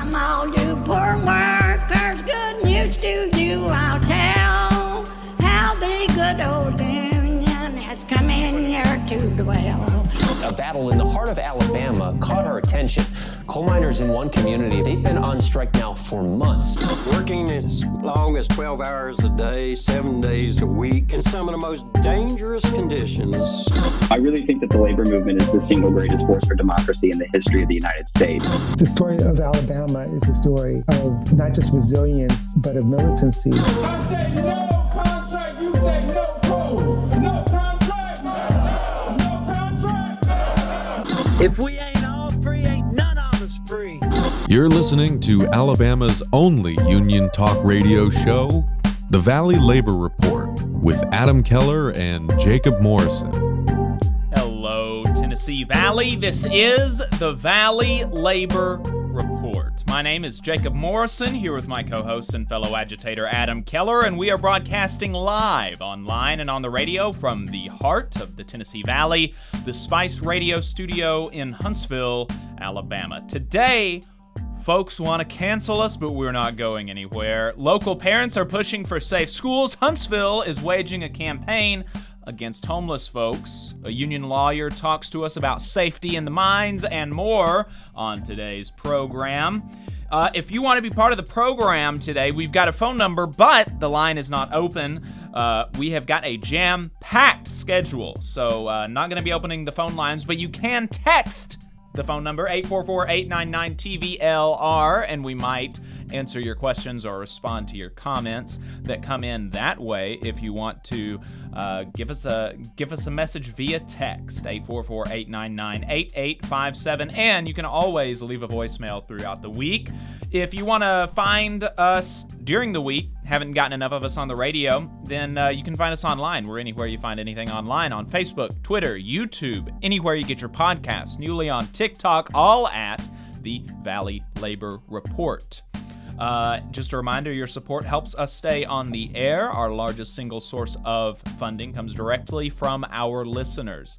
Come all you poor workers, good news to you I'll tell, how the good old union has come in here to dwell. A battle in the heart of Alabama caught our attention. Coal miners in one community, they've been on strike now for months. Working as long as 12 hours a day, 7 days a week, in some of the most dangerous conditions. I really think that the labor movement is the single greatest force for democracy in the history of the United States. The story of Alabama is a story of not just resilience, but of militancy. I say no contract, you say no code. No contract, no contract. If we ain't all free, ain't none of us free. You're listening to Alabama's only union talk radio show, The Valley Labor Report, with Adam Keller and Jacob Morrison. Hello, Tennessee Valley. This is the Valley Labor Report. My name is Jacob Morrison, here with my co-host and fellow agitator Adam Keller, and we are broadcasting live online and on the radio from the heart of the Tennessee Valley, the Spice Radio Studio in Huntsville, Alabama. Today, folks want to cancel us, but we're not going anywhere. Local parents are pushing for safe schools. Huntsville is waging a campaign against homeless folks. A union lawyer talks to us about safety in the mines and more on today's program. If you want to be part of the program today, we've got a phone number, but the line is not open. We have got a jam-packed schedule, so not going to be opening the phone lines, but you can text the phone number, 844-899-TVLR, and we might answer your questions or respond to your comments that come in that way. If you want to give us a message via text, 844-899-8857, and you can always leave a voicemail throughout the week. If you want to find us during the week, haven't gotten enough of us on the radio, then you can find us online. We're anywhere you find anything online, on Facebook, Twitter, YouTube, anywhere you get your podcasts, newly on TikTok, all at the Valley Labor Report. Just a reminder, your support helps us stay on the air. Our largest single source of funding comes directly from our listeners.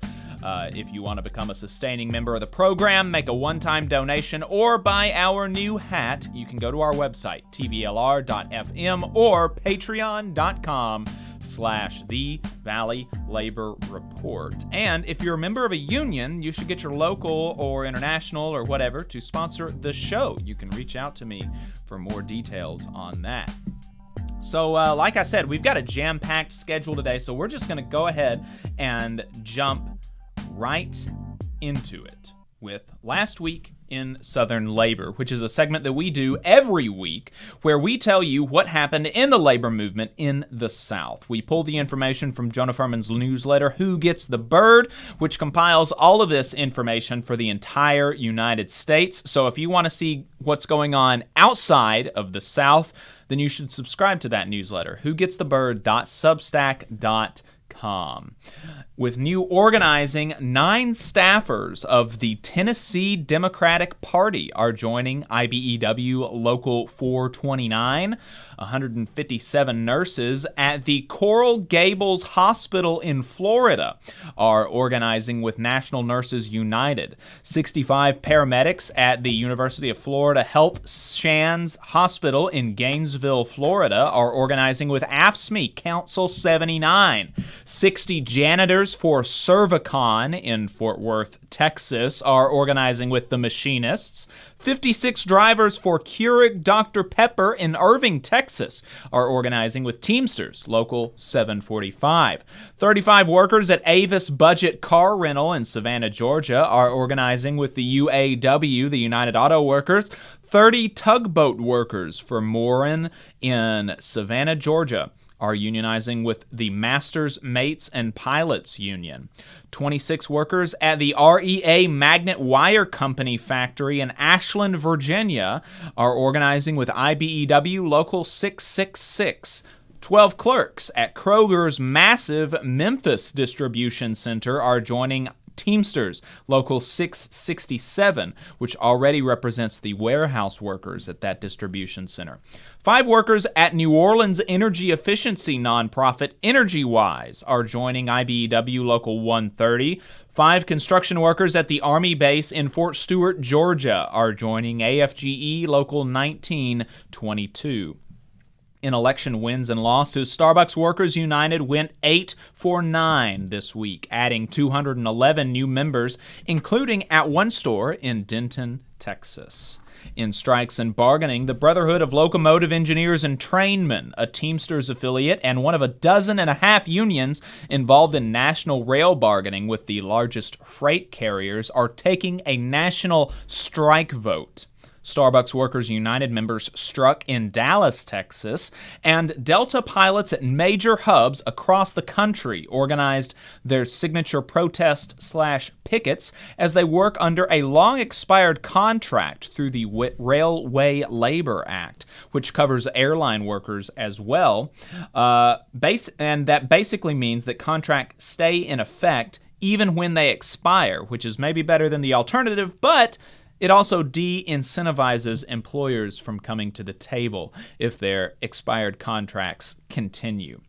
If you want to become a sustaining member of the program, make a one-time donation, or buy our new hat, you can go to our website, tvlr.fm, or patreon.com/The Valley Labor Report. And if you're a member of a union, you should get your local or international or whatever to sponsor the show. You can reach out to me for more details on that. So like I said, we've got a jam-packed schedule today, so we're just going to go ahead and jump right into it with Last Week in Southern Labor, which is a segment that we do every week where we tell you what happened in the labor movement in the South. We pull the information from Jonah Furman's newsletter, Who Gets the Bird, which compiles all of this information for the entire United States. So if you want to see what's going on outside of the South, then you should subscribe to that newsletter, whogetsthebird.substack.com. With new organizing, 9 staffers of the Tennessee Democratic Party are joining IBEW Local 429. 157 nurses at the Coral Gables Hospital in Florida are organizing with National Nurses United. 65 paramedics at the University of Florida Health Shands Hospital in Gainesville, Florida are organizing with AFSCME Council 79. 60 janitors for Cervicon in Fort Worth, Texas are organizing with the Machinists. 56 drivers for Keurig Dr. Pepper in Irving, Texas are organizing with Teamsters, Local 745. 35 workers at Avis Budget Car Rental in Savannah, Georgia are organizing with the UAW, the United Auto Workers. 30 tugboat workers for Morin in Savannah, Georgia are unionizing with the Masters, Mates, and Pilots Union. 26 workers at the REA Magnet Wire Company factory in Ashland, Virginia are organizing with IBEW Local 666. 12 clerks at Kroger's massive Memphis distribution center are joining Teamsters, Local 667, which already represents the warehouse workers at that distribution center. 5 workers at New Orleans energy efficiency nonprofit EnergyWise are joining IBEW Local 130. 5 construction workers at the Army base in Fort Stewart, Georgia, are joining AFGE Local 1922. In election wins and losses, Starbucks Workers United went 8 for 9 this week, adding 211 new members, including at one store in Denton, Texas. In strikes and bargaining, the Brotherhood of Locomotive Engineers and Trainmen, a Teamsters affiliate, and one of a dozen and a half unions involved in national rail bargaining with the largest freight carriers, are taking a national strike vote. Starbucks Workers United members struck in Dallas, Texas, and Delta pilots at major hubs across the country organized their signature protest/pickets as they work under a long-expired contract through the Railway Labor Act, which covers airline workers as well. And that basically means that contracts stay in effect even when they expire, which is maybe better than the alternative, but it also de-incentivizes employers from coming to the table if their expired contracts continue.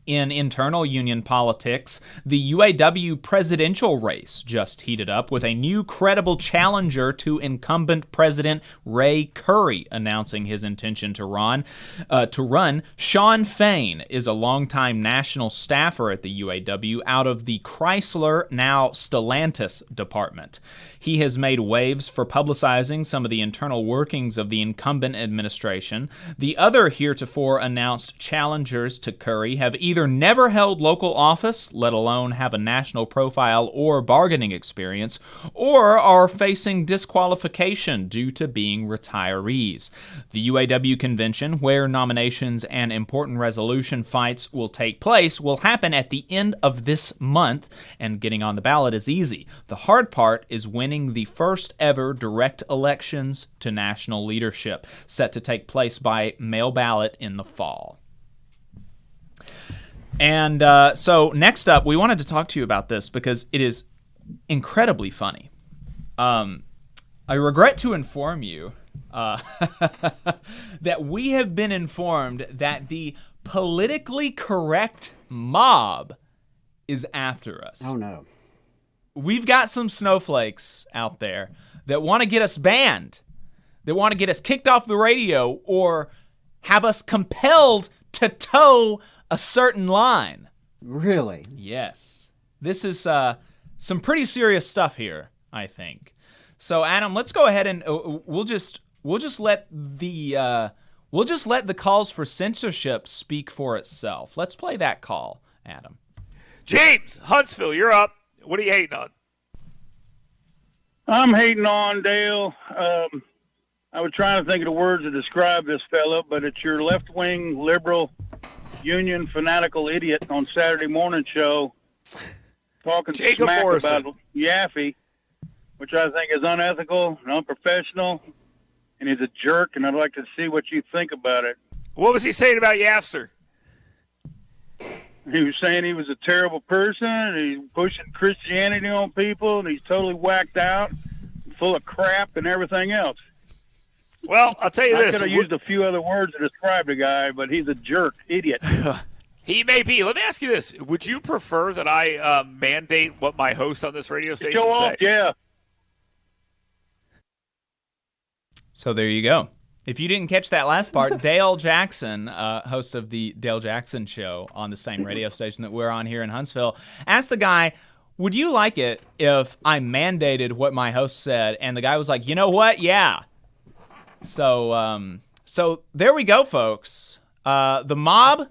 In internal union politics, the UAW presidential race just heated up with a new credible challenger to incumbent President Ray Curry announcing his intention to run. Sean Fain is a longtime national staffer at the UAW out of the Chrysler, now Stellantis department. He has made waves for publicizing some of the internal workings of the incumbent administration. The other heretofore announced challengers to Curry have either never held local office, let alone have a national profile or bargaining experience, or are facing disqualification due to being retirees. The UAW convention, where nominations and important resolution fights will take place, will happen at the end of this month, and getting on the ballot is easy. The hard part is winning the first ever direct elections to national leadership, set to take place by mail ballot in the fall. And so next up, we wanted to talk to you about this because it is incredibly funny. I regret to inform you that we have been informed that the politically correct mob is after us. Oh, no. We've got some snowflakes out there that want to get us banned, that want to get us kicked off the radio or have us compelled to toe a certain line. Really? Yes. This is some pretty serious stuff here, I think. So, Adam, let's go ahead and we'll just let the calls for censorship speak for itself. Let's play that call, Adam. James, Huntsville, you're up. What are you hating on? I'm hating on Dale. I was trying to think of the words to describe this fellow, but it's your left-wing liberal union fanatical idiot on Saturday morning show talking Jacob smack Morrison about Yaffe, which I think is unethical and unprofessional, and he's a jerk, and I'd like to see what you think about it. What was he saying about Yafster? He was saying he was a terrible person, and he's pushing Christianity on people, and he's totally whacked out, full of crap and everything else. Well, I'll tell you this. I could have used a few other words to describe the guy, but he's a jerk, idiot. He may be. Let me ask you this. Would you prefer that I mandate what my host on this radio station Show off, say? yeah. So there you go. If you didn't catch that last part, Dale Jackson, host of the Dale Jackson Show on the same radio station that we're on here in Huntsville, asked the guy, would you like it if I mandated what my host said? And the guy was like, you know what? Yeah. So there we go, folks. The mob,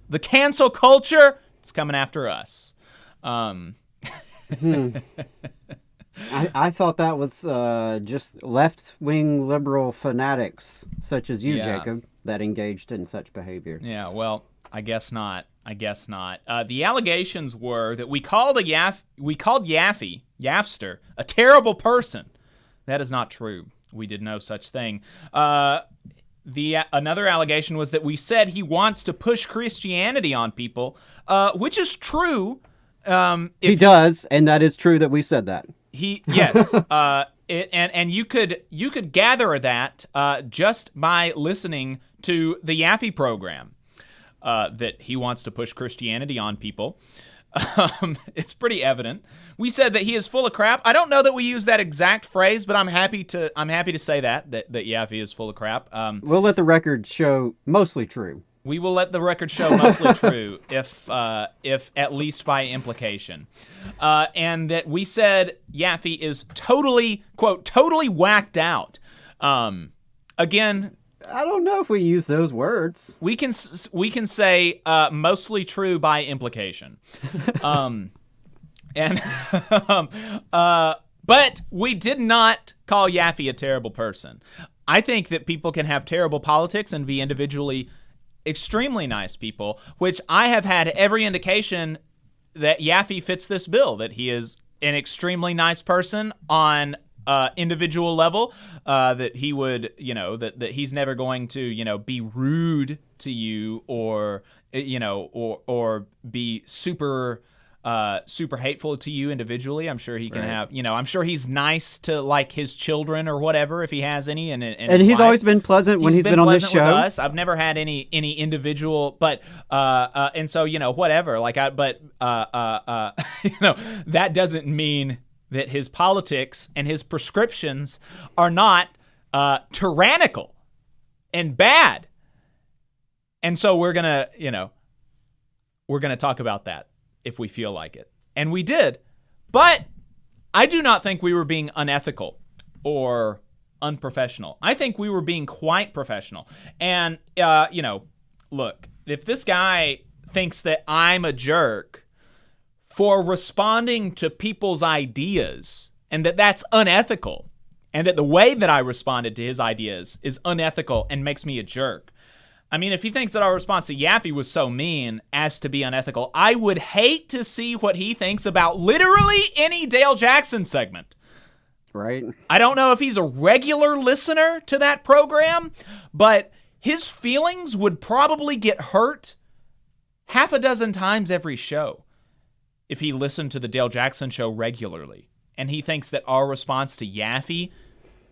the cancel culture, it's coming after us. I thought that was just left-wing liberal fanatics such as you, Jacob, that engaged in such behavior. Yeah, well, I guess not. The allegations were that we called Yafster, a terrible person. That is not true. We did no such thing. Another allegation was that we said he wants to push Christianity on people, which is true. He does, and that is true that we said that. Yes, and you could gather that just by listening to the Yaffe program, that he wants to push Christianity on people. It's pretty evident. We said that he is full of crap. I don't know that we use that exact phrase, but I'm happy to say that Yaffe is full of crap. We'll let the record show mostly true. We will let the record show mostly true, if at least by implication, and that we said Yaffe is totally, quote, totally whacked out. Again, I don't know if we use those words. We can say mostly true by implication, but we did not call Yaffe a terrible person. I think that people can have terrible politics and be individually extremely nice people, which I have had every indication that Yaffe fits this bill, that he is an extremely nice person on individual level, that he would, that he's never going to, be rude to you or be super hateful to you individually. I'm sure he can have, I'm sure he's nice to like his children or whatever, if he has any. And he's always been pleasant when he's been on this show. With us. I've never had any individual, but and so whatever. That doesn't mean that his politics and his prescriptions are not tyrannical and bad. And so we're gonna talk about that if we feel like it. And we did. But I do not think we were being unethical or unprofessional. I think we were being quite professional. And, look, if this guy thinks that I'm a jerk for responding to people's ideas and that that's unethical, and that the way that I responded to his ideas is unethical and makes me a jerk, I mean, if he thinks that our response to Yaffe was so mean as to be unethical, I would hate to see what he thinks about literally any Dale Jackson segment. Right. I don't know if he's a regular listener to that program, but his feelings would probably get hurt half a dozen times every show if he listened to the Dale Jackson show regularly. And he thinks that our response to Yaffe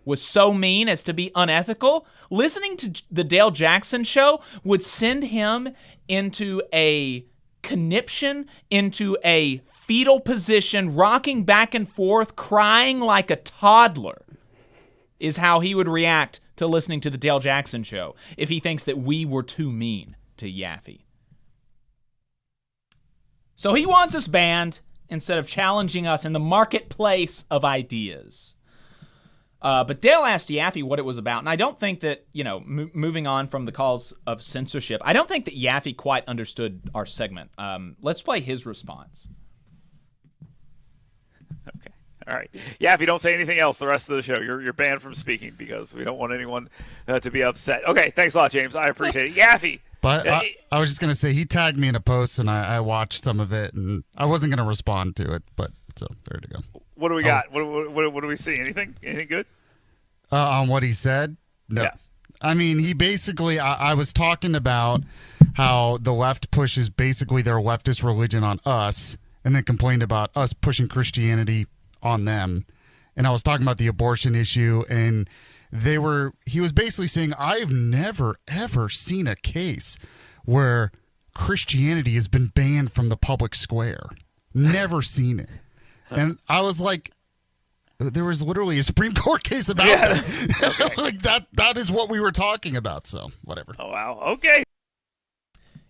was so mean as to be unethical. Listening to the Dale Jackson show would send him into a conniption, into a fetal position, rocking back and forth, crying like a toddler, is how he would react to listening to the Dale Jackson show if he thinks that we were too mean to Yaffe. So he wants us banned instead of challenging us in the marketplace of ideas. But Dale asked Yaffe what it was about, and I don't think that, moving on from the calls of censorship, I don't think that Yaffe quite understood our segment. Let's play his response. Okay. All right. Yaffe, don't say anything else the rest of the show. You're banned from speaking because we don't want anyone to be upset. Okay, thanks a lot, James. I appreciate it. Yaffe! But I was just going to say, he tagged me in a post, and I watched some of it, and I wasn't going to respond to it, but so there you go. What do we got? What do we see? Anything good? On what he said? No. Yeah. I mean, he basically, I was talking about how the left pushes basically their leftist religion on us and then complained about us pushing Christianity on them. And I was talking about the abortion issue, and he was basically saying, I've never, ever seen a case where Christianity has been banned from the public square. Never seen it. And I was like, there was literally a Supreme Court case about that. Okay. Like that is what we were talking about. So whatever. Oh, wow. Okay.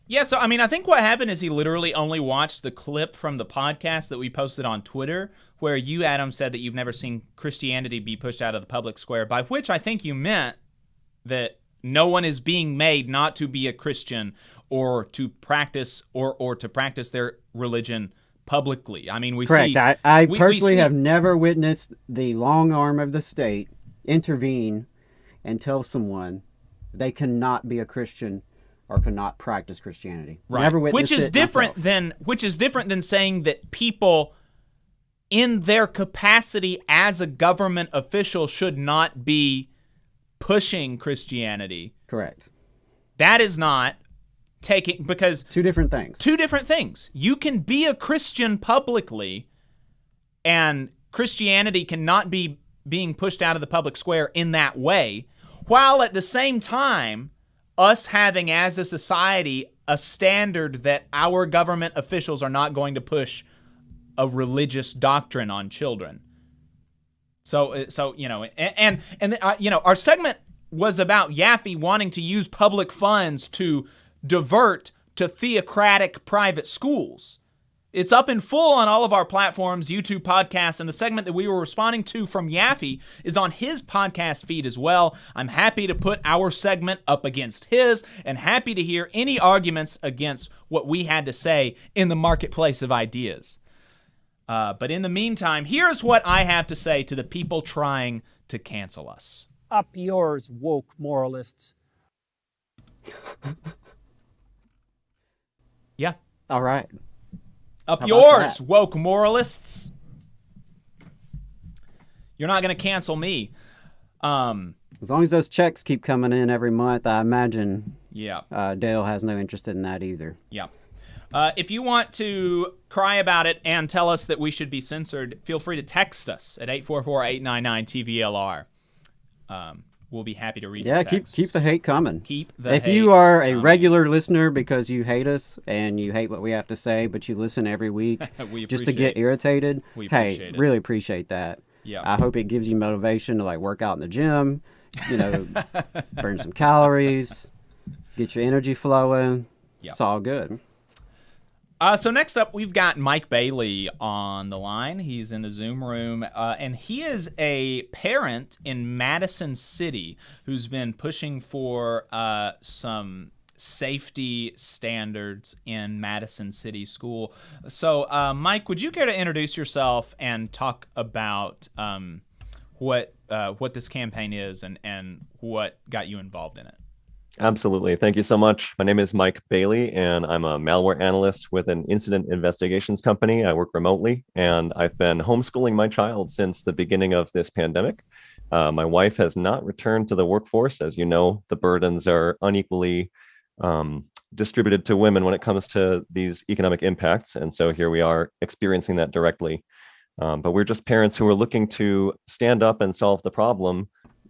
Yeah, so I mean, I think what happened is he literally only watched the clip from the podcast that we posted on Twitter, where you, Adam, said that you've never seen Christianity be pushed out of the public square, by which I think you meant that no one is being made not to be a Christian or to practice or to practice their religion publicly. I mean, we Correct. see... I personally have never witnessed the long arm of the state intervene and tell someone they cannot be a Christian or cannot practice Christianity. Right. Never witnessed which is it different myself. which is different than saying that people in their capacity as a government official should not be pushing Christianity. Correct. That is not taking, because two different things. You can be a Christian publicly, and Christianity cannot be being pushed out of the public square in that way, while at the same time us having as a society a standard that our government officials are not going to push a religious doctrine on children. So our segment was about Yaffe wanting to use public funds to divert to theocratic private schools. It's up in full on all of our platforms, YouTube, podcasts, and the segment that we were responding to from Yaffe is on his podcast feed as well. I'm happy to put our segment up against his and happy to hear any arguments against what we had to say in the marketplace of ideas. But in the meantime, here's what I have to say to the people trying to cancel us. Up yours, woke moralists. Yeah. All right. Up yours, woke moralists. You're not going to cancel me. As long as those checks keep coming in every month, I imagine Dale has no interest in that either. Yeah. If you want to cry about it and tell us that we should be censored, feel free to text us at 844-899-TVLR. We'll be happy to read your texts. keep the hate coming. Keep the If hate you are a coming. regular listener because you hate us and you hate what we have to say, but you listen every week just to get irritated, really appreciate that. Yeah. I hope it gives you motivation to work out in the gym, burn some calories, get your energy flowing. Yep. It's all good. So next up, we've got Mike Bailey on the line. He's in the Zoom room, and he is a parent in Madison City who's been pushing for some safety standards in Madison City School. So, Mike, would you care to introduce yourself and talk about what this campaign is and what got you involved in it? Absolutely. Thank you so much. My name is Mike Bailey, and I'm a malware analyst with an incident investigations company. I work remotely, and I've been homeschooling my child since the beginning of this pandemic. My wife has not returned to the workforce. As you know, the burdens are unequally distributed to women when it comes to these economic impacts. And so here we are experiencing that directly. But we're just parents who are looking to stand up and solve the problem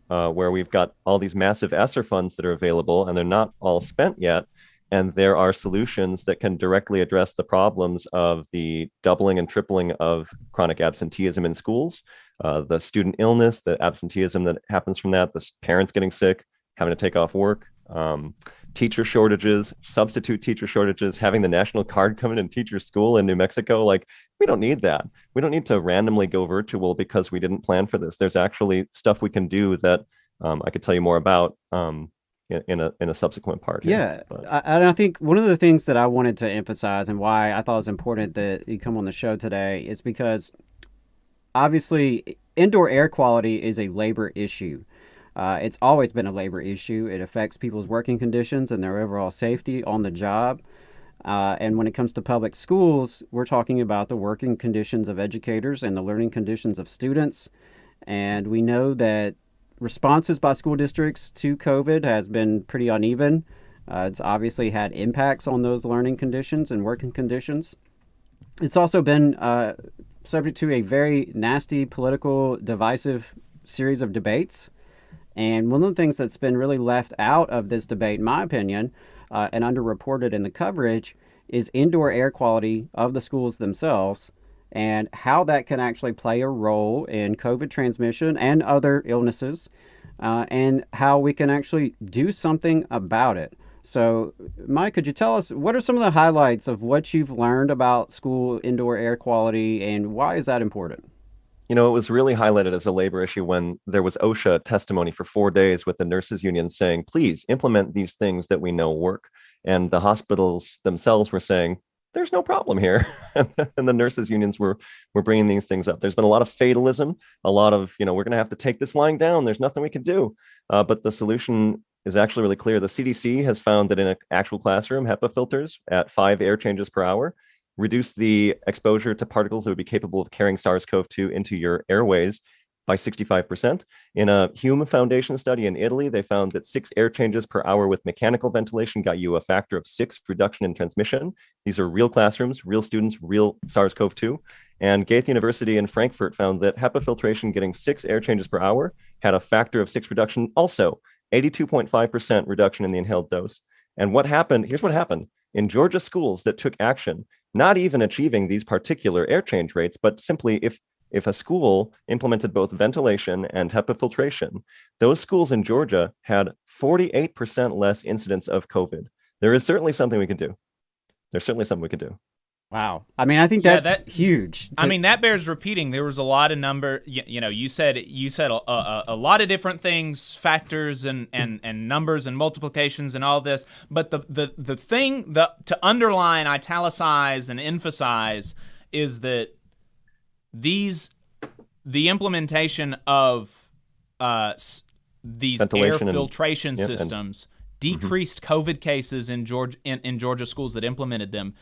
where we've got all these massive ESSER funds that are available and they're not all spent yet. And there are solutions that can directly address the problems of the doubling and tripling of chronic absenteeism in schools, the student illness, the absenteeism that happens from that, the parents getting sick, having to take off work, teacher shortages, substitute teacher shortages, having the national guard come in and teach your school in New Mexico. We don't need that. We don't need to randomly go virtual because we didn't plan for this. There's actually stuff we can do that I could tell you more about in a subsequent part. Yeah, I think one of the things that I wanted to emphasize and why I thought it was important that you come on the show today is because obviously indoor air quality is a labor issue. It's always been a labor issue. It affects people's working conditions and their overall safety on the job. And when it comes to public schools, we're talking about the working conditions of educators and the learning conditions of students. And we know that responses by school districts to COVID has been pretty uneven. It's obviously had impacts on those learning conditions and working conditions. It's also been subject to a very nasty political divisive series of debates. And one of the things that's been really left out of this debate, in my opinion, and underreported in the coverage, is indoor air quality of the schools themselves and how that can actually play a role in COVID transmission and other illnesses, and how we can actually do something about it. So, Mike, could you tell us what are some of the highlights of what you've learned about school indoor air quality and why is that important? It was really highlighted as a labor issue when there was OSHA testimony for 4 days with the nurses union saying, please implement these things that we know work. And the hospitals themselves were saying, there's no problem here. And the nurses unions were bringing these things up. There's been a lot of fatalism, a lot of, we're going to have to take this lying down. There's nothing we can do. But the solution is actually really clear. The CDC has found that in an actual classroom, HEPA filters at 5 air changes per hour reduce the exposure to particles that would be capable of carrying SARS-CoV-2 into your airways by 65%. In a Hume Foundation study in Italy, they found that 6 air changes per hour with mechanical ventilation got you a factor of 6 reduction in transmission. These are real classrooms, real students, real SARS-CoV-2. And Goethe University in Frankfurt found that HEPA filtration getting 6 air changes per hour had a factor of 6 reduction, also 82.5% reduction in the inhaled dose. And what happened? Here's what happened. in Georgia schools that took action, not even achieving these particular air change rates, but simply if a school implemented both ventilation and HEPA filtration, those schools in Georgia had 48% less incidence of COVID. There is certainly something we can do. There's certainly something we can do. Wow. I mean, I think that's huge. I mean, that bears repeating. There was a lot of you said a lot of different things, factors and numbers and multiplications and all this. But the thing to underline, italicize, and emphasize is that the implementation of these Ventilation air filtration systems decreased COVID cases in Georgia schools that implemented them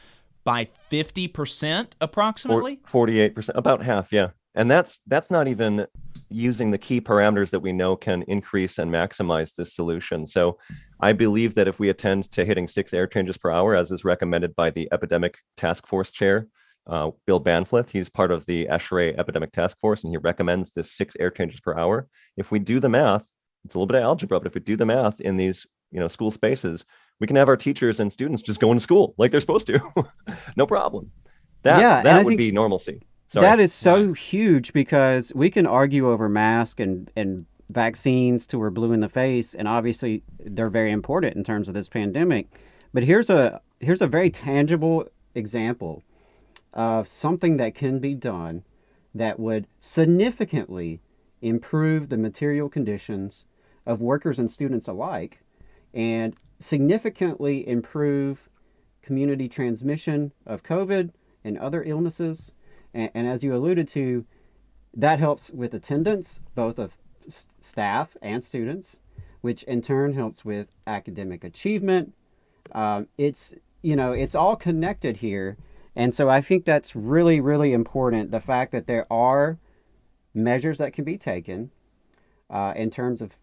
by 50% approximately? 48%, about half, yeah. And that's not even using the key parameters that we know can increase and maximize this solution. So I believe that if we attend to hitting 6 air changes per hour, as is recommended by the Epidemic Task Force Chair, Bill Banfleth, he's part of the ESHRE Epidemic Task Force, and he recommends this 6 air changes per hour. If we do the math, it's a little bit of algebra, but if we do the math in these school spaces, we can have our teachers and students just going to school like they're supposed to. No problem. That would be normalcy. Sorry. That is so huge, because we can argue over masks and vaccines till we're blue in the face, and obviously they're very important in terms of this pandemic. But here's a very tangible example of something that can be done that would significantly improve the material conditions of workers and students alike, and significantly improve community transmission of COVID and other illnesses. And as you alluded to, that helps with attendance, both of staff and students, which in turn helps with academic achievement. It's all connected here. And so I think that's really, really important. The fact that there are measures that can be taken in terms of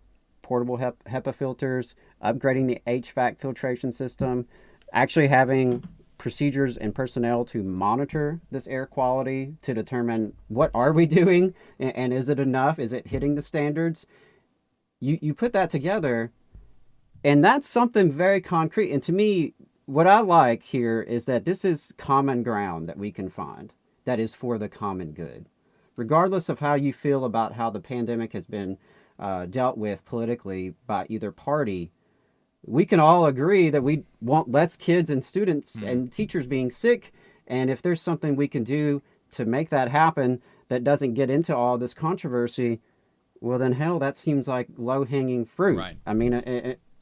portable HEPA filters, upgrading the HVAC filtration system, actually having procedures and personnel to monitor this air quality to determine what are we doing and is it enough? Is it hitting the standards? You put that together, and that's something very concrete. And to me, what I like here is that this is common ground that we can find that is for the common good. Regardless of how you feel about how the pandemic has been dealt with politically by either party, we can all agree that we want less kids and students and teachers being sick. And if there's something we can do to make that happen that doesn't get into all this controversy, well, then hell, that seems like low-hanging fruit. Right. I mean,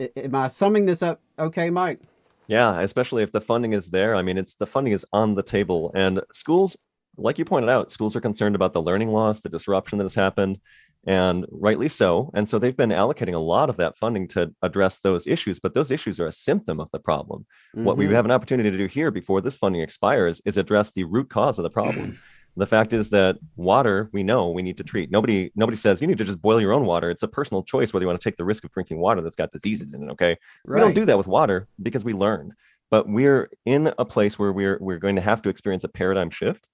am I summing this up okay, Mike? Yeah, especially if the funding is there. I mean, the funding is on the table, and schools, like you pointed out, schools are concerned about the learning loss, the disruption that has happened, and rightly so. And so they've been allocating a lot of that funding to address those issues, but those issues are a symptom of the problem. What we have an opportunity to do here before this funding expires is address the root cause of the problem. The fact is that water, we know we need to treat. Nobody says you need to just boil your own water. It's a personal choice whether you want to take the risk of drinking water that's got diseases in it, okay? Right. We don't do that with water because we learned. But we're in a place where we're going to have to experience a paradigm shift.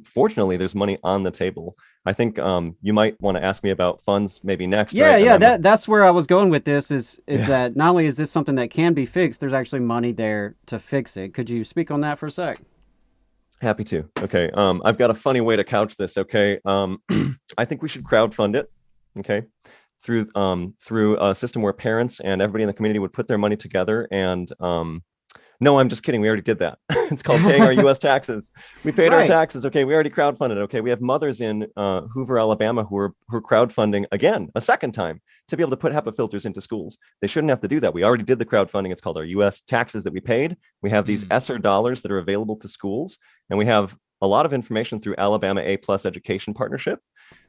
Fortunately, there's money on the table. I think you might want to ask me about funds maybe next. Yeah, right? yeah, that's where I was going with this is that not only is this something that can be fixed, there's actually money there to fix it. Could you speak on that for a sec? Happy to. Okay. I've got a funny way to couch this. Okay. I think we should crowdfund it. Okay. Through a system where parents and everybody in the community would put their money together and no, I'm just kidding. We already did that. It's called paying our U.S. taxes. We paid our taxes. Okay, we already crowdfunded. Okay, we have mothers in Hoover, Alabama, who are crowdfunding again a second time to be able to put HEPA filters into schools. They shouldn't have to do that. We already did the crowdfunding. It's called our U.S. taxes that we paid. We have these ESSER dollars that are available to schools, and we have a lot of information through Alabama A+ Education Partnership,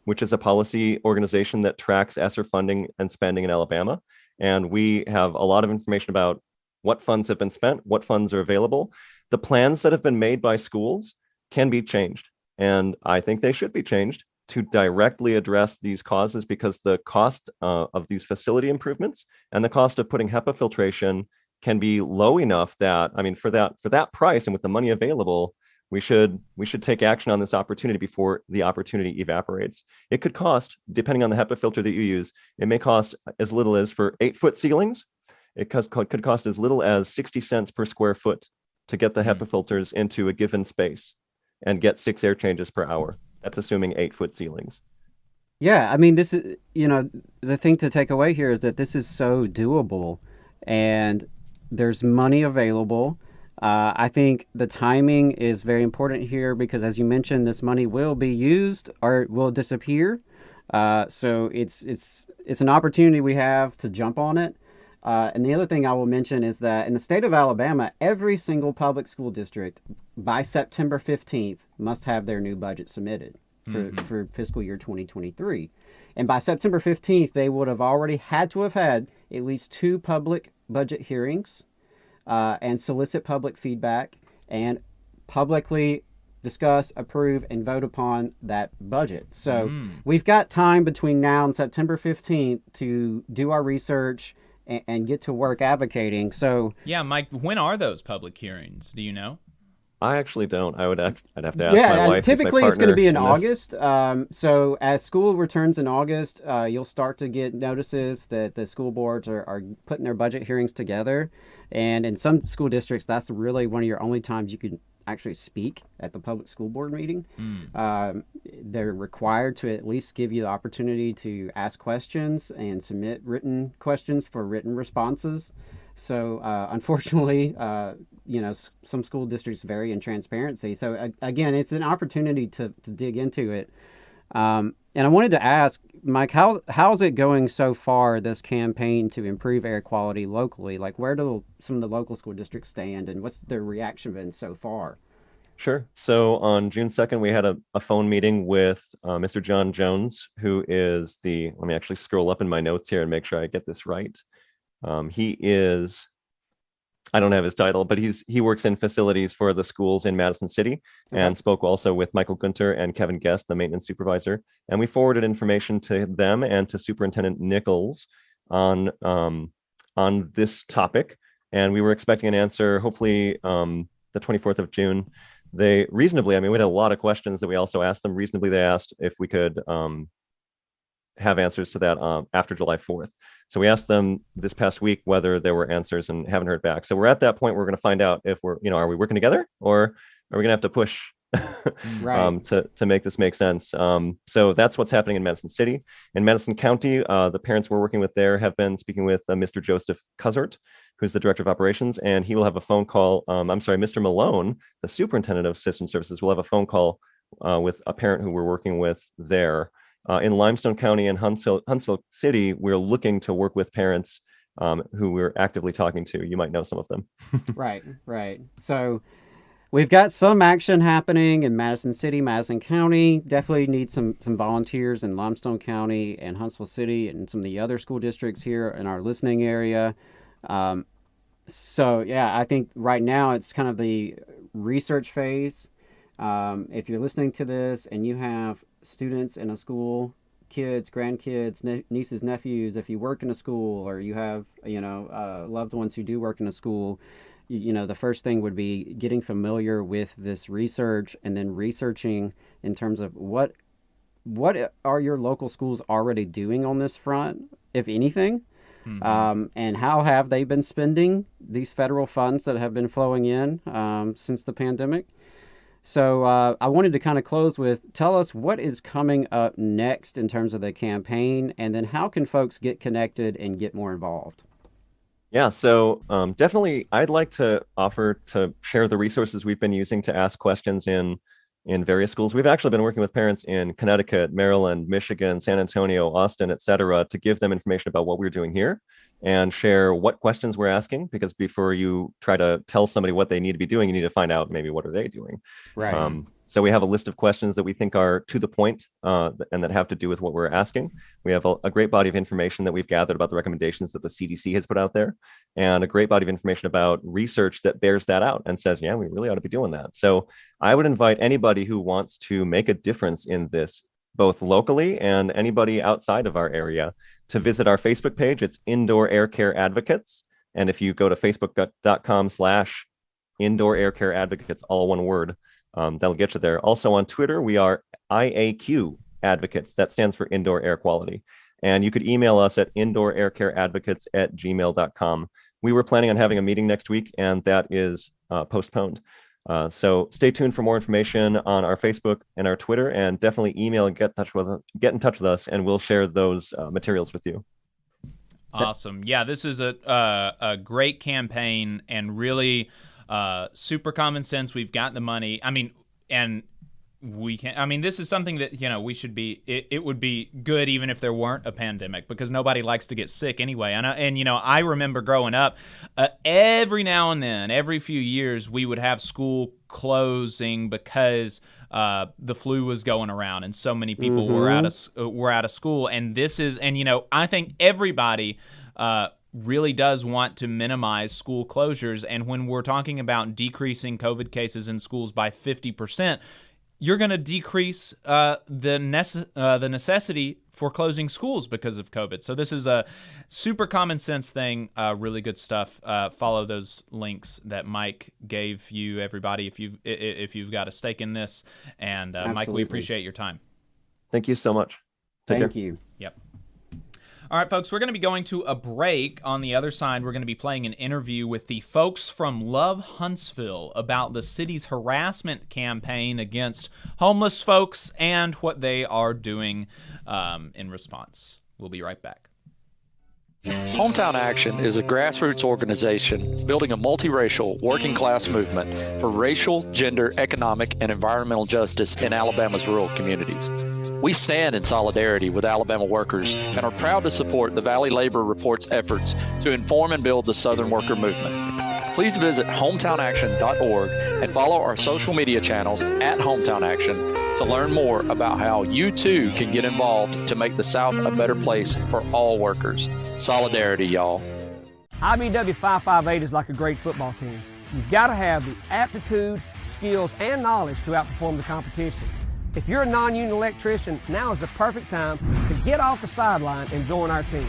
which is a policy organization that tracks ESSER funding and spending in Alabama. And we have a lot of information about what funds have been spent, what funds are available. The plans that have been made by schools can be changed. And I think they should be changed to directly address these causes, because the cost of these facility improvements and the cost of putting HEPA filtration can be low enough that, I mean, for that price and with the money available, we should take action on this opportunity before the opportunity evaporates. It could cost, depending on the HEPA filter that you use, it may cost as little as for 8-foot ceilings. it could cost as little as 60 cents per square foot to get the HEPA filters into a given space and get 6 air changes per hour. That's assuming 8-foot ceilings. Yeah, I mean, this is, the thing to take away here is that this is so doable and there's money available. I think the timing is very important here because, as you mentioned, this money will be used or will disappear. So it's an opportunity we have to jump on it. And the other thing I will mention is that in the state of Alabama, every single public school district by September 15th must have their new budget submitted for fiscal year 2023. And by September 15th, they would have already had to have had at least 2 public budget hearings and solicit public feedback and publicly discuss, approve, and vote upon that budget. So we've got time between now and September 15th to do our research and get to work advocating. So yeah, Mike, when are those public hearings? Do you know? I actually don't. I'd have to ask my wife. Typically it's going to be in August. This. So as school returns in August, you'll start to get notices that the school boards are putting their budget hearings together. And in some school districts, that's really one of your only times you can actually speak at the public school board meeting. They're required to at least give you the opportunity to ask questions and submit written questions for written responses. So unfortunately, some school districts vary in transparency. So again, it's an opportunity to dig into it. And I wanted to ask, Mike, how's it going so far, this campaign to improve air quality locally? Like, where do some of the local school districts stand, and what's their reaction been so far? Sure. So on June 2nd, we had a phone meeting with Mr. John Jones, who is let me actually scroll up in my notes here and make sure I get this right. He is, I don't have his title, but he works in facilities for the schools in Madison City, and spoke also with Michael Gunter and Kevin Guest, the maintenance supervisor. And we forwarded information to them and to Superintendent Nichols on this topic. And we were expecting an answer, hopefully the 24th of June. They reasonably, we had a lot of questions that we also asked them. Reasonably, they asked if we could have answers to that after July 4th. So we asked them this past week whether there were answers and haven't heard back. So we're at that point where we're going to find out if are we working together, or are we going to have to push right. to make this make sense? So that's what's happening in Madison City. In Madison County, the parents we're working with there have been speaking with Mr. Joseph Cuzzart, who's the director of operations, and he will have a phone call. Mr. Malone, the superintendent of system services, will have a phone call with a parent who we're working with there. In Limestone County and Huntsville City, we're looking to work with parents who we're actively talking to. You might know some of them. Right. So we've got some action happening in Madison City, Madison County. Definitely need some volunteers in Limestone County and Huntsville City and some of the other school districts here in our listening area. So yeah, I think right now it's kind of the research phase. If you're listening to this and you have students in a school, kids, grandkids, nieces, nephews, if you work in a school or you have, loved ones who do work in a school, the first thing would be getting familiar with this research and then researching in terms of what are your local schools already doing on this front, if anything, and how have they been spending these federal funds that have been flowing in since the pandemic. So I wanted to kind of close with, tell us what is coming up next in terms of the campaign, and then how can folks get connected and get more involved? Yeah, so definitely I'd like to offer to share the resources we've been using to ask questions in various schools. We've actually been working with parents in Connecticut, Maryland, Michigan, San Antonio, Austin, et cetera, to give them information about what we're doing here and share what questions we're asking, because before you try to tell somebody what they need to be doing, you need to find out maybe what are they doing. Right. So we have a list of questions that we think are to the point and that have to do with what we're asking. We have a great body of information that we've gathered about the recommendations that the CDC has put out there, and a great body of information about research that bears that out and says, yeah, we really ought to be doing that. So I would invite anybody who wants to make a difference in this, both locally and anybody outside of our area, to visit our Facebook page. It's Indoor Air Care Advocates. And if you go to facebook.com/Indoor Air Care Advocates, all one word, that'll get you there. Also on Twitter, we are IAQ Advocates. That stands for Indoor Air Quality. And you could email us at indooraircareadvocates@gmail.com. We were planning on having a meeting next week, and that is postponed. So stay tuned for more information on our Facebook and our Twitter, and definitely email and get in touch with us, and we'll share those materials with you. Awesome. Yeah, this is a great campaign and really super common sense. We've got the money. I mean, and we can. I mean, this is something that we should be. It would be good even if there weren't a pandemic, because nobody likes to get sick anyway. And I remember growing up, every now and then, every few years, we would have school closing because the flu was going around and so many people were out of school. And this is, I think everybody really does want to minimize school closures. And when we're talking about decreasing COVID cases in schools by 50%, you're going to decrease the necessity for closing schools because of COVID. So this is a super common sense thing. Really good stuff. Follow those links that Mike gave you, everybody, if you've got a stake in this. And Mike, we appreciate your time. Thank you so much. Thank you. Yep. All right, folks, we're going to be going to a break. On the other side, we're going to be playing an interview with the folks from Love Huntsville about the city's harassment campaign against homeless folks and what they are doing in response. We'll be right back. Hometown Action is a grassroots organization building a multiracial working class movement for racial, gender, economic, and environmental justice in Alabama's rural communities. We stand in solidarity with Alabama workers and are proud to support the Valley Labor Report's efforts to inform and build the Southern worker movement. Please visit hometownaction.org and follow our social media channels at Hometown Action to learn more about how you too can get involved to make the South a better place for all workers. Solidarity, y'all. IBW 558 is like a great football team. You've got to have the aptitude, skills, and knowledge to outperform the competition. If you're a non-union electrician, now is the perfect time to get off the sideline and join our team.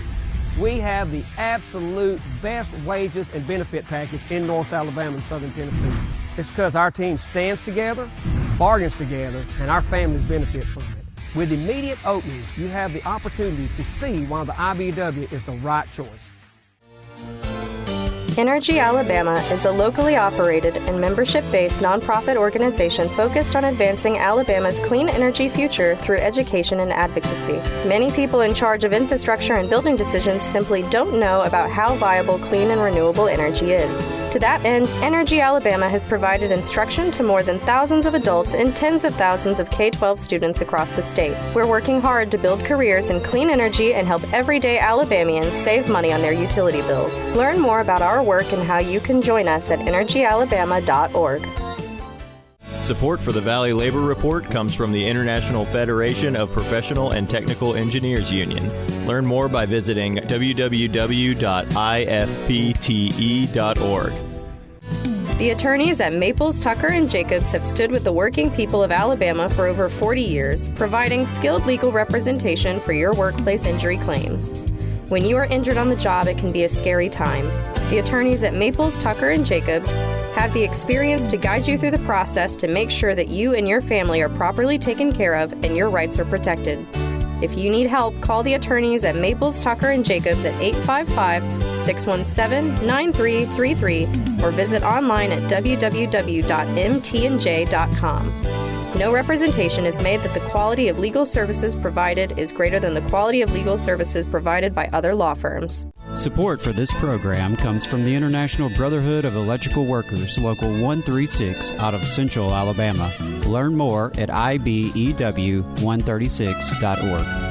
We have the absolute best wages and benefit package in North Alabama and Southern Tennessee. It's because our team stands together, bargains together, and our families benefit from it. With immediate openings, you have the opportunity to see why the IBW is the right choice. Energy Alabama is a locally operated and membership-based nonprofit organization focused on advancing Alabama's clean energy future through education and advocacy. Many people in charge of infrastructure and building decisions simply don't know about how viable clean and renewable energy is. To that end, Energy Alabama has provided instruction to more than thousands of adults and tens of thousands of K-12 students across the state. We're working hard to build careers in clean energy and help everyday Alabamians save money on their utility bills. Learn more about our work and how you can join us at energyalabama.org. Support for the Valley Labor Report comes from the International Federation of Professional and Technical Engineers Union. Learn more by visiting www.ifpte.org. The attorneys at Maples, Tucker, and Jacobs have stood with the working people of Alabama for over 40 years, providing skilled legal representation for your workplace injury claims. When you are injured on the job, it can be a scary time. The attorneys at Maples, Tucker, and Jacobs have the experience to guide you through the process to make sure that you and your family are properly taken care of and your rights are protected. If you need help, call the attorneys at Maples, Tucker, and Jacobs at 855-617-9333 or visit online at www.mtnj.com. No representation is made that the quality of legal services provided is greater than the quality of legal services provided by other law firms. Support for this program comes from the International Brotherhood of Electrical Workers, Local 136, out of Central Alabama. Learn more at ibew136.org.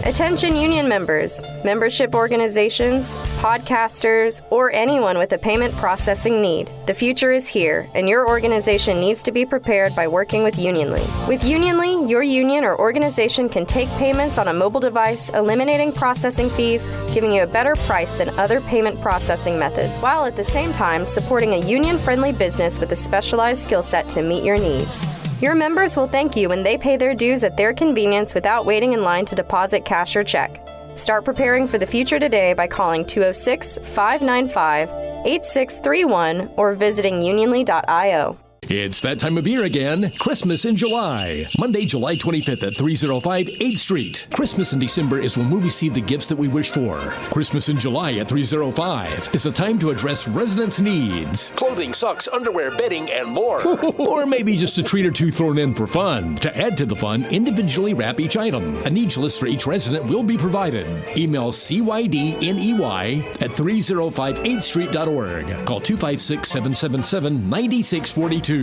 Attention union members, membership organizations, podcasters, or anyone with a payment processing need. The future is here, and your organization needs to be prepared by working with Unionly. With Unionly, your union or organization can take payments on a mobile device, eliminating processing fees, giving you a better price than other payment processing methods, while at the same time supporting a union-friendly business with a specialized skill set to meet your needs. Your members will thank you when they pay their dues at their convenience without waiting in line to deposit cash or check. Start preparing for the future today by calling 206-595-8631 or visiting unionly.io. It's that time of year again. Christmas in July. Monday, July 25th at 305 8th Street. Christmas in December is when we receive the gifts that we wish for. Christmas in July at 305 is a time to address residents' needs. Clothing, socks, underwear, bedding, and more. Or maybe just a treat or two thrown in for fun. To add to the fun, individually wrap each item. A needs list for each resident will be provided. Email cydney@305 8thstreet.org. Call 256-777-9642.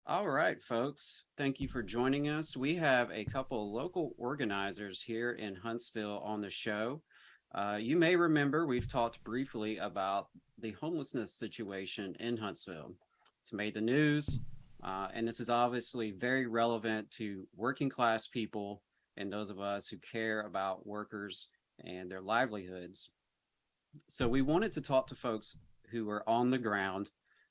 All right, folks. Thank you for joining us. We have a couple local organizers here in Huntsville on the show. You may remember we've talked briefly about the homelessness situation in Huntsville. It's made the news, and this is obviously very relevant to working class people and those of us who care about workers and their livelihoods. So we wanted to talk to folks who are on the ground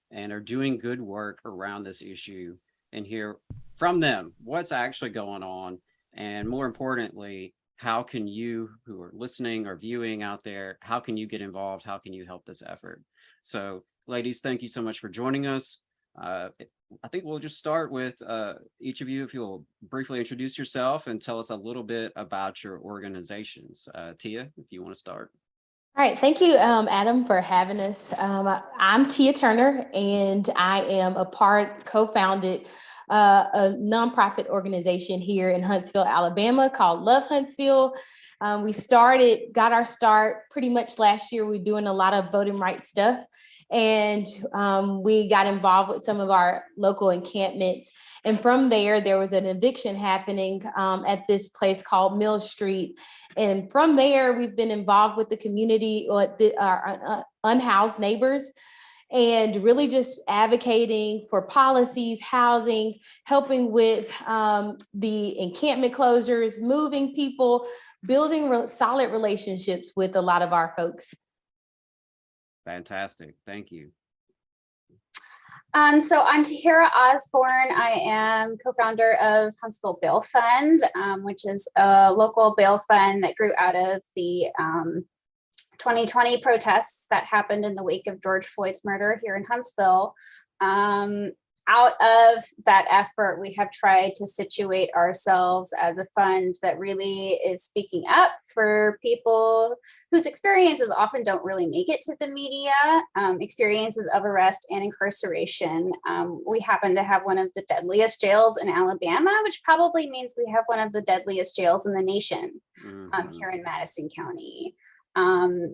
and are doing good work around this issue and hear from them what's actually going on. And more importantly, how can you who are listening or viewing out there, how can you get involved? How can you help this effort? So ladies, thank you so much for joining us. I think we'll just start with each of you, if you'll briefly introduce yourself and tell us a little bit about your organizations. Tia, if you want to start. All right, thank you, Adam, for having us. I'm Tia Turner, and I am co-founded a nonprofit organization here in Huntsville, Alabama called Love Huntsville. We got our start pretty much last year. We're doing a lot of voting rights stuff. And we got involved with some of our local encampments. And from there was an eviction happening at this place called Mill Street. And from there, we've been involved with the community, our unhoused neighbors, and really just advocating for policies, housing, helping with the encampment closures, moving people, building solid relationships with a lot of our folks. Fantastic. Thank you. So I'm Tahira Osborne. I am co-founder of Huntsville Bail Fund, which is a local bail fund that grew out of the 2020 protests that happened in the wake of George Floyd's murder here in Huntsville. Out of that effort, we have tried to situate ourselves as a fund that really is speaking up for people whose experiences often don't really make it to the media, experiences of arrest and incarceration. We happen to have one of the deadliest jails in Alabama, which probably means we have one of the deadliest jails in the nation here in Madison County.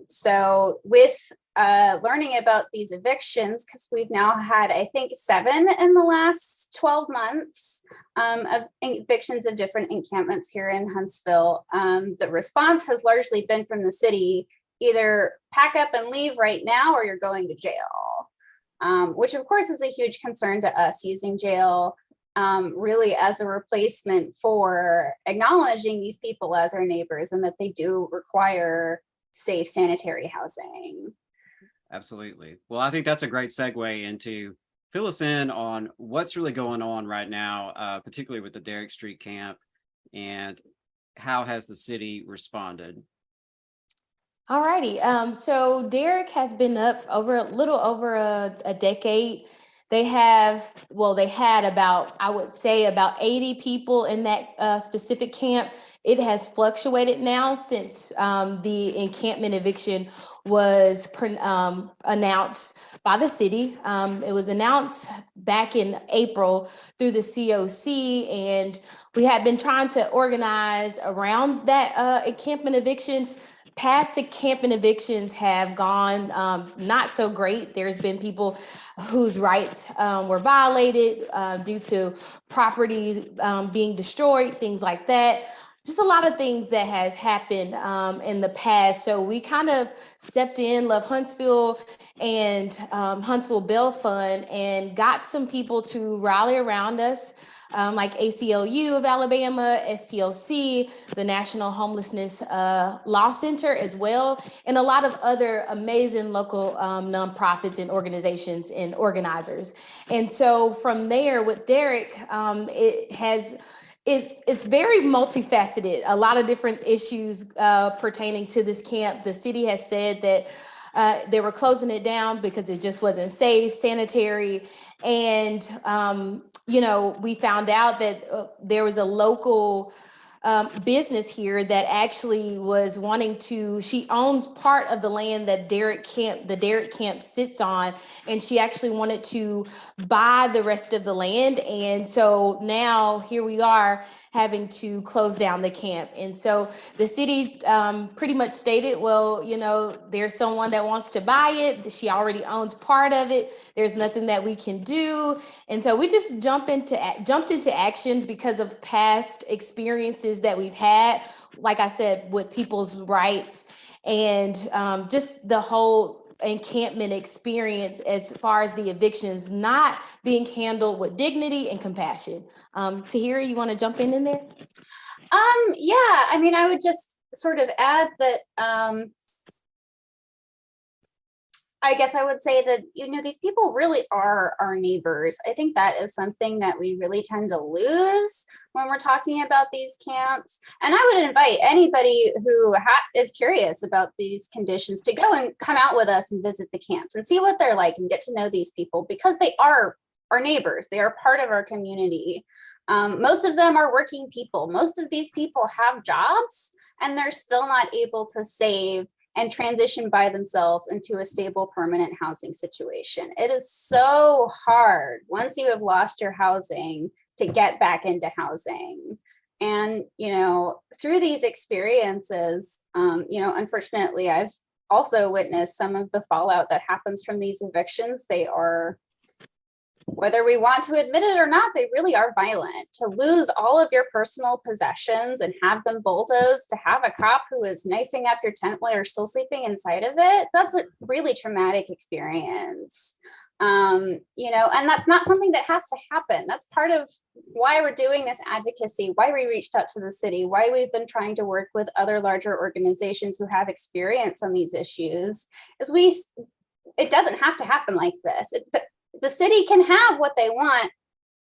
So with learning about these evictions, because we've now had, I think, 7 in the last 12 months of evictions of different encampments here in Huntsville. The response has largely been from the city, either pack up and leave right now or you're going to jail, which of course is a huge concern to us, using jail really as a replacement for acknowledging these people as our neighbors and that they do require safe sanitary housing. Absolutely. Well, I think that's a great segue into fill us in on what's really going on right now, particularly with the Derrick Street camp, and how has the city responded? All righty. So Derrick has been up a little over a decade. They had about, I would say, about 80 people in that specific camp. It has fluctuated now since the encampment eviction was announced by the city. It was announced back in April through the COC, and we had been trying to organize around that encampment evictions. Past encampment evictions have gone not so great. There's been people whose rights were violated due to property being destroyed, things like that. Just a lot of things that has happened in the past. So we kind of stepped in, Love Huntsville and Huntsville Bail Fund, and got some people to rally around us, like ACLU of Alabama, SPLC, the National Homelessness Law Center as well, and a lot of other amazing local nonprofits and organizations and organizers. And so from there with Derrick, it has it's very multifaceted, a lot of different issues pertaining to this camp. The city has said that they were closing it down because it just wasn't safe, sanitary. And, we found out that there was a local business here that actually was wanting to, she owns part of the land that the Derrick camp sits on, and she actually wanted to buy the rest of the land. And so now here we are having to close down the camp. And so the city pretty much stated, well, there's someone that wants to buy it. She already owns part of it. There's nothing that we can do. And so we just jumped into action because of past experiences that we've had, like I said, with people's rights and just the whole encampment experience as far as the evictions not being handled with dignity and compassion. Tahira, you want to jump in there? Yeah, I mean, I would just sort of add that I guess I would say that, these people really are our neighbors. I think that is something that we really tend to lose when we're talking about these camps. And I would invite anybody who is curious about these conditions to go and come out with us and visit the camps and see what they're like and get to know these people, because they are our neighbors. They are part of our community. Most of them are working people. Most of these people have jobs, and they're still not able to save and transition by themselves into a stable, permanent housing situation. It is so hard once you have lost your housing to get back into housing. And, through these experiences, unfortunately, I've also witnessed some of the fallout that happens from these evictions. They are, whether we want to admit it or not, they really are violent. To lose all of your personal possessions and have them bulldozed, to have a cop who is knifing up your tent while you're still sleeping inside of it, that's a really traumatic experience. And that's not something that has to happen. That's part of why we're doing this advocacy, why we reached out to the city, why we've been trying to work with other larger organizations who have experience on these issues, is it doesn't have to happen like this. The city can have what they want,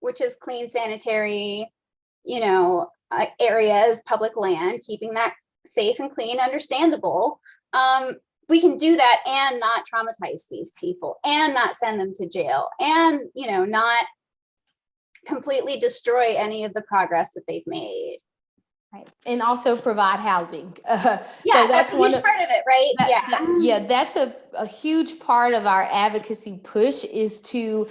which is clean, sanitary, areas, public land, keeping that safe and clean, understandable. We can do that and not traumatize these people and not send them to jail and, not completely destroy any of the progress that they've made. Right. And also provide housing. So that's a huge part of it, right? That's a huge part of our advocacy push, is to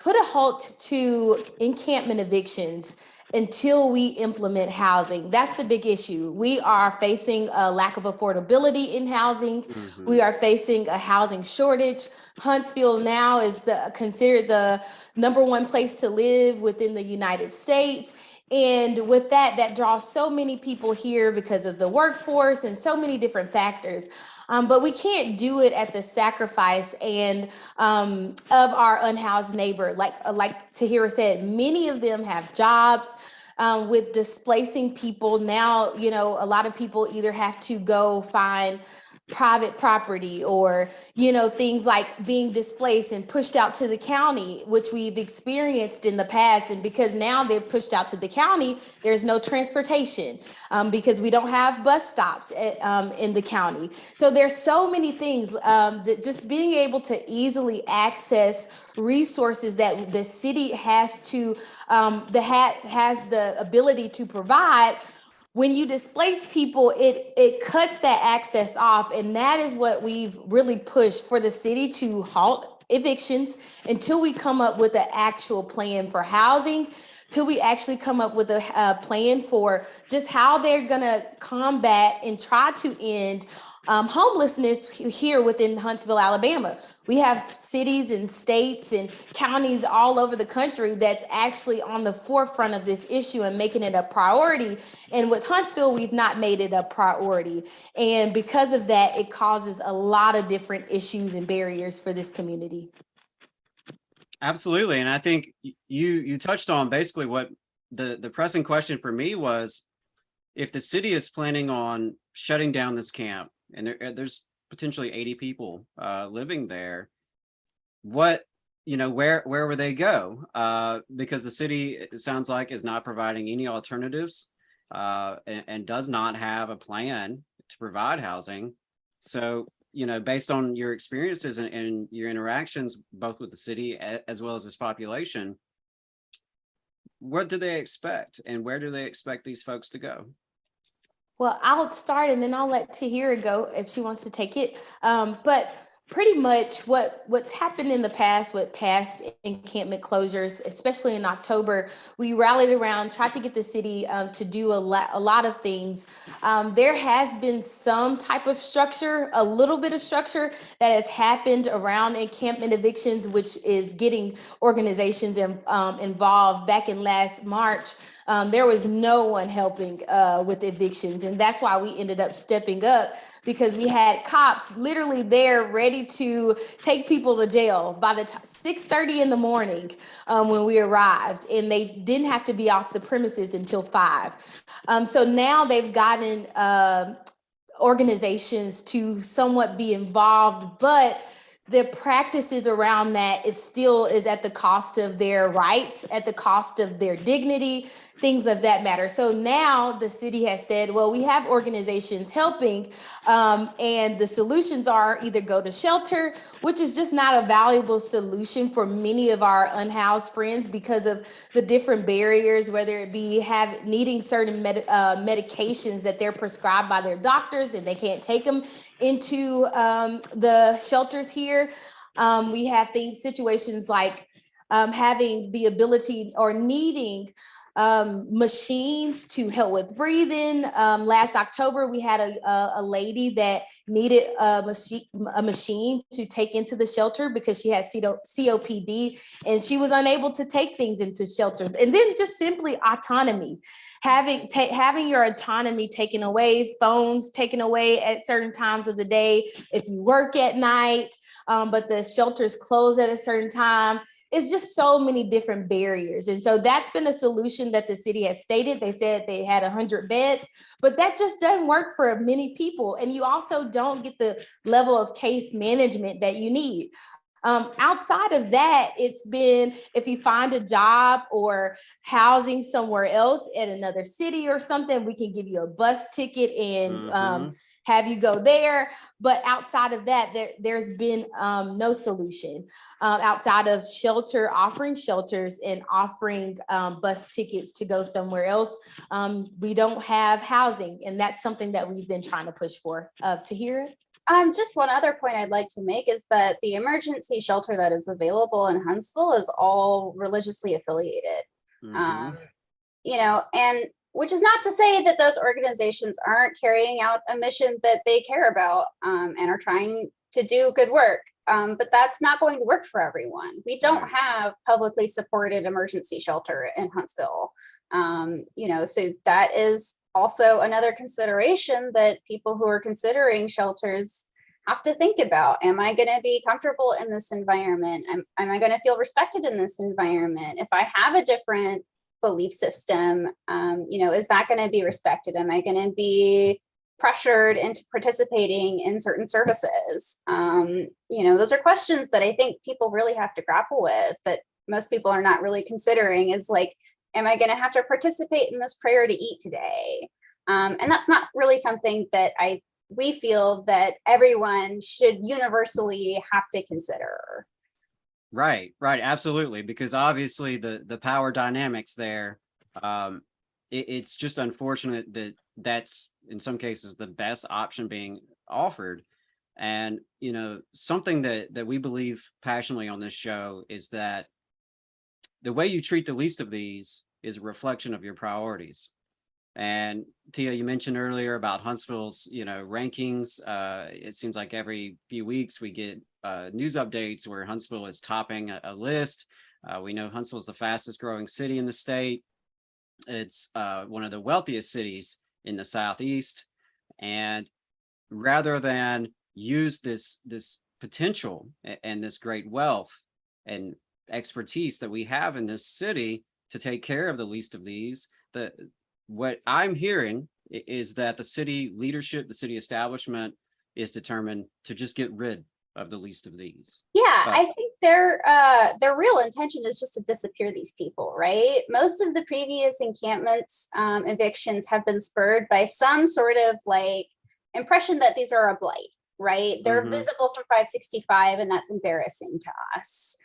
put a halt to encampment evictions until we implement housing. That's the big issue. We are facing a lack of affordability in housing. Mm-hmm. We are facing a housing shortage. Huntsville now is considered the #1 place to live within the United States. And with that draws so many people here because of the workforce and so many different factors. But we can't do it at the sacrifice of our unhoused neighbor. Like Tahira said, many of them have jobs. With displacing people now, a lot of people either have to go find private property or, things like being displaced and pushed out to the county, which we've experienced in the past. And because now they're pushed out to the county, there's no transportation because we don't have bus stops in the county. So there's so many things that just being able to easily access resources that the city has the ability to provide. When you displace people, it cuts that access off. And that is what we've really pushed for the city to halt evictions until we come up with an actual plan for housing, till we actually come up with a plan for just how they're going to combat and try to end homelessness here within Huntsville, Alabama. We have cities and states and counties all over the country that's actually on the forefront of this issue and making it a priority. And with Huntsville, we've not made it a priority. And because of that, it causes a lot of different issues and barriers for this community. Absolutely. And I think you touched on basically what the pressing question for me was, if the city is planning on shutting down this camp, and there's potentially 80 people living there, what where would they go? Because the city, it sounds like, is not providing any alternatives, and does not have a plan to provide housing. So, based on your experiences and your interactions, both with the city as well as its population, what do they expect, and where do they expect these folks to go? Well, I'll start and then I'll let Tahira go if she wants to take it. But pretty much what's happened in the past with past encampment closures, especially in October, we rallied around, tried to get the city to do a lot of things. There has been some type of structure, a little bit of structure that has happened around encampment evictions, which is getting organizations involved. Back in last March, there was no one helping with evictions, and that's why we ended up stepping up, because we had cops literally there ready to take people to jail by the 6:30 in the morning when we arrived, and they didn't have to be off the premises until 5. So now they've gotten organizations to somewhat be involved, but the practices around that is at the cost of their rights, at the cost of their dignity, things of that matter. So now the city has said, well, we have organizations helping, and the solutions are either go to shelter, which is just not a valuable solution for many of our unhoused friends because of the different barriers, whether it be needing certain medications that they're prescribed by their doctors and they can't take them into the shelters here. We have situations like having the ability or needing machines to help with breathing. Last October, we had a lady that needed a machine to take into the shelter because she had COPD and she was unable to take things into shelters. And then just simply autonomy, having your autonomy taken away, phones taken away at certain times of the day. If you work at night, but the shelters close at a certain time. It's just so many different barriers. And so that's been a solution that the city has stated. They said they had 100 beds, but that just doesn't work for many people. And you also don't get the level of case management that you need. Outside of that, it's been, if you find a job or housing somewhere else at another city or something, we can give you a bus ticket and have you go there. But outside of that, there's been no solution outside of offering shelters and offering bus tickets to go somewhere else. We don't have housing, and that's something that we've been trying to push for. Tahira? Just one other point I'd like to make is that the emergency shelter that is available in Huntsville is all religiously affiliated. And which is not to say that those organizations aren't carrying out a mission that they care about and are trying to do good work. But that's not going to work for everyone. We don't have publicly supported emergency shelter in Huntsville. So that is also another consideration that people who are considering shelters have to think about. Am I going to be comfortable in this environment? Am I going to feel respected in this environment? If I have a different belief system, is that going to be respected? Am I going to be pressured into participating in certain services? Those are questions that I think people really have to grapple with, that most people are not really considering, is like, am I going to have to participate in this prayer to eat today? And that's not really something that we feel that everyone should universally have to consider. Right, absolutely, because obviously the power dynamics there, it's just unfortunate that that's in some cases the best option being offered. And something that we believe passionately on this show is that the way you treat the least of these is a reflection of your priorities. And Tia, you mentioned earlier about Huntsville's rankings. It seems like every few weeks we get news updates where Huntsville is topping a list. We know Huntsville is the fastest growing city in the state. It's one of the wealthiest cities in the Southeast. And rather than use this potential and this great wealth and expertise that we have in this city to take care of the least of these, what I'm hearing is that the city leadership, the city establishment, is determined to just get rid of the least of these. Yeah, I think their real intention is just to disappear these people, right? Most of the previous encampments evictions have been spurred by some sort of like impression that these are a blight, right? They're visible from 565, and that's embarrassing to us.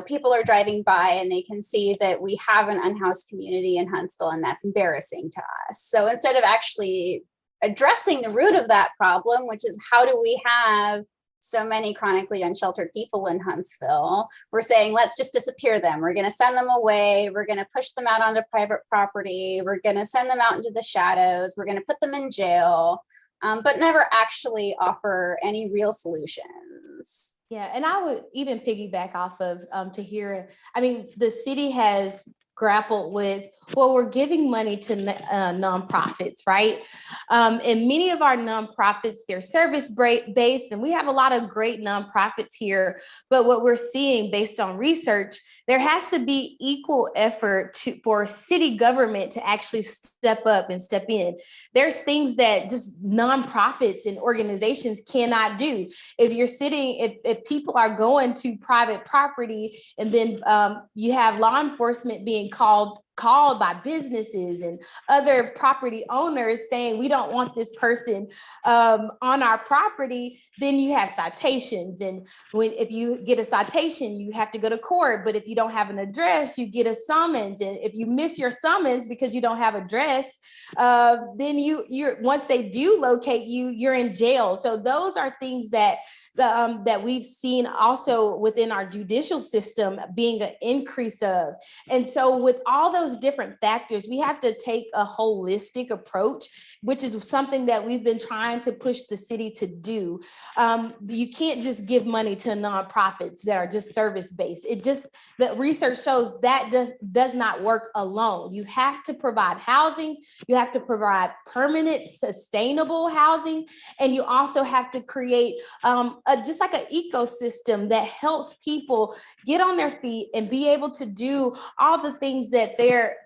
People are driving by and they can see that we have an unhoused community in Huntsville, and that's embarrassing to us. So instead of actually addressing the root of that problem, which is how do we have so many chronically unsheltered people in Huntsville, we're saying, let's just disappear them. We're going to send them away. We're going to push them out onto private property. We're going to send them out into the shadows. We're going to put them in jail, but never actually offer any real solutions. Yeah, and I would even piggyback off of the city has grappled with, well, we're giving money to nonprofits, right? And many of our nonprofits, they're service-based, and we have a lot of great nonprofits here. But what we're seeing based on research, there has to be equal effort for city government to actually step up and step in. There's things that just nonprofits and organizations cannot do. If people are going to private property, and then you have law enforcement being called by businesses and other property owners saying, we don't want this person on our property, then you have citations. And if you get a citation, you have to go to court. But if you don't have an address, you get a summons. And if you miss your summons because you don't have address, then you're once they do locate you, you're in jail. So those are things that we've seen also within our judicial system being an increase of. And so with all those different factors, we have to take a holistic approach, which is something that we've been trying to push the city to do. You can't just give money to nonprofits that are just service-based. The research shows that does not work alone. You have to provide housing, you have to provide permanent, sustainable housing, and you also have to create just like an ecosystem that helps people get on their feet and be able to do all the things that they're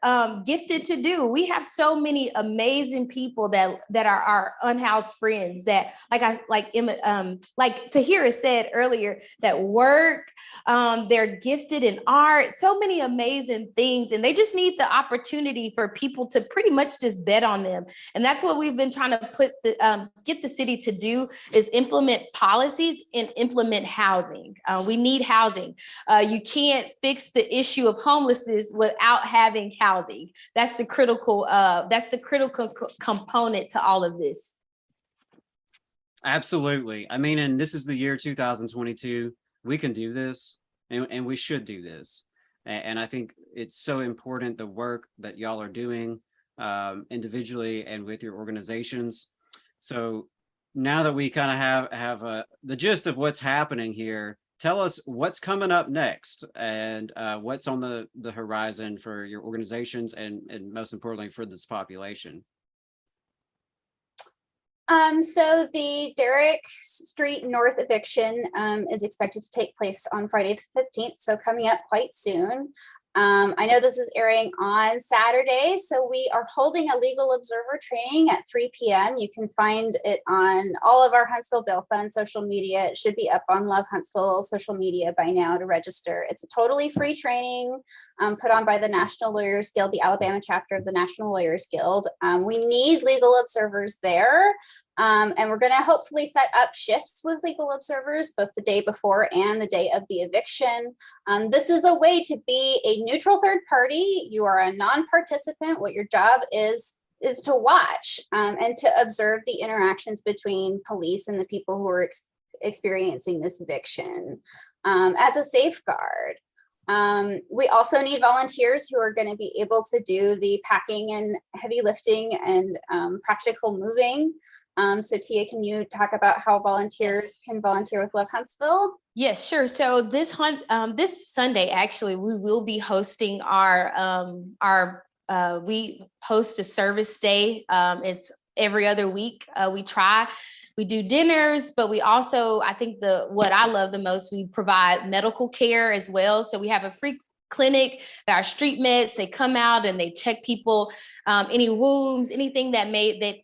gifted to do. We have so many amazing people that are our unhoused friends that, like Tahira said earlier, that work, they're gifted in art, so many amazing things, and they just need the opportunity for people to pretty much just bet on them. And that's what we've been trying to get the city to do, is implement policies and implement housing. We need housing. You can't fix the issue of homelessness without having housing. That's the critical component to all of this. Absolutely. I mean, and this is the year 2022. We can do this, and we should do this. And I think it's so important, the work that y'all are doing individually and with your organizations. So now that we kind of have the gist of what's happening here, tell us what's coming up next, and what's on the horizon for your organizations and most importantly for this population. So the Derrick Street North eviction is expected to take place on Friday the 15th, so coming up quite soon. I know this is airing on Saturday, so we are holding a legal observer training at 3 p.m. You can find it on all of our Huntsville Bail Fund social media. It should be up on Love Huntsville social media by now to register. It's a totally free training put on by the National Lawyers Guild, the Alabama chapter of the National Lawyers Guild. We need legal observers there. And we're going to hopefully set up shifts with legal observers both the day before and the day of the eviction. This is a way to be a neutral third party. You are a non-participant. What your job is to watch and to observe the interactions between police and the people who are experiencing this eviction as a safeguard. We also need volunteers who are going to be able to do the packing and heavy lifting and practical moving. So Tia, can you talk about how volunteers can volunteer with Love Huntsville? Yes, sure. So this Sunday, actually, we will be hosting we host a service day. It's every other week. We do dinners, but we also, I think what I love the most, we provide medical care as well. So we have a free clinic, our street meds. They come out and they check people, any wounds, anything that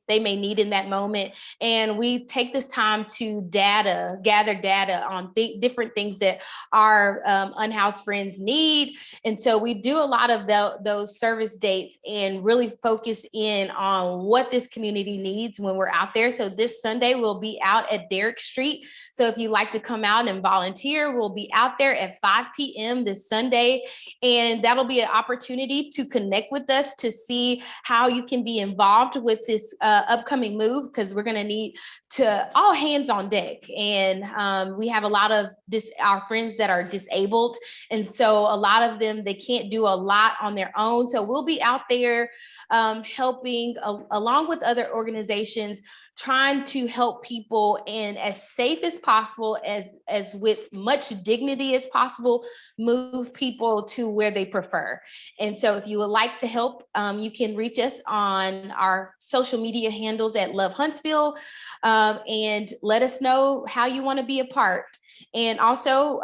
they may need in that moment. And we take this time to gather data on different things that our unhoused friends need. And so we do a lot of those service dates and really focus in on what this community needs when we're out there. So this Sunday we'll be out at Derrick Street. So if you'd like to come out and volunteer, we'll be out there at 5 p.m. this Sunday. And that'll be an opportunity to connect with us to see how you can be involved with this upcoming move, because we're going to need to all hands on deck. And we have a lot of our friends that are disabled. And so a lot of them, they can't do a lot on their own. So we'll be out there helping along with other organizations, trying to help people in as safe as possible, as with much dignity as possible, move people to where they prefer. And so if you would like to help, you can reach us on our social media handles at Love Huntsville, and let us know how you want to be a part. And also,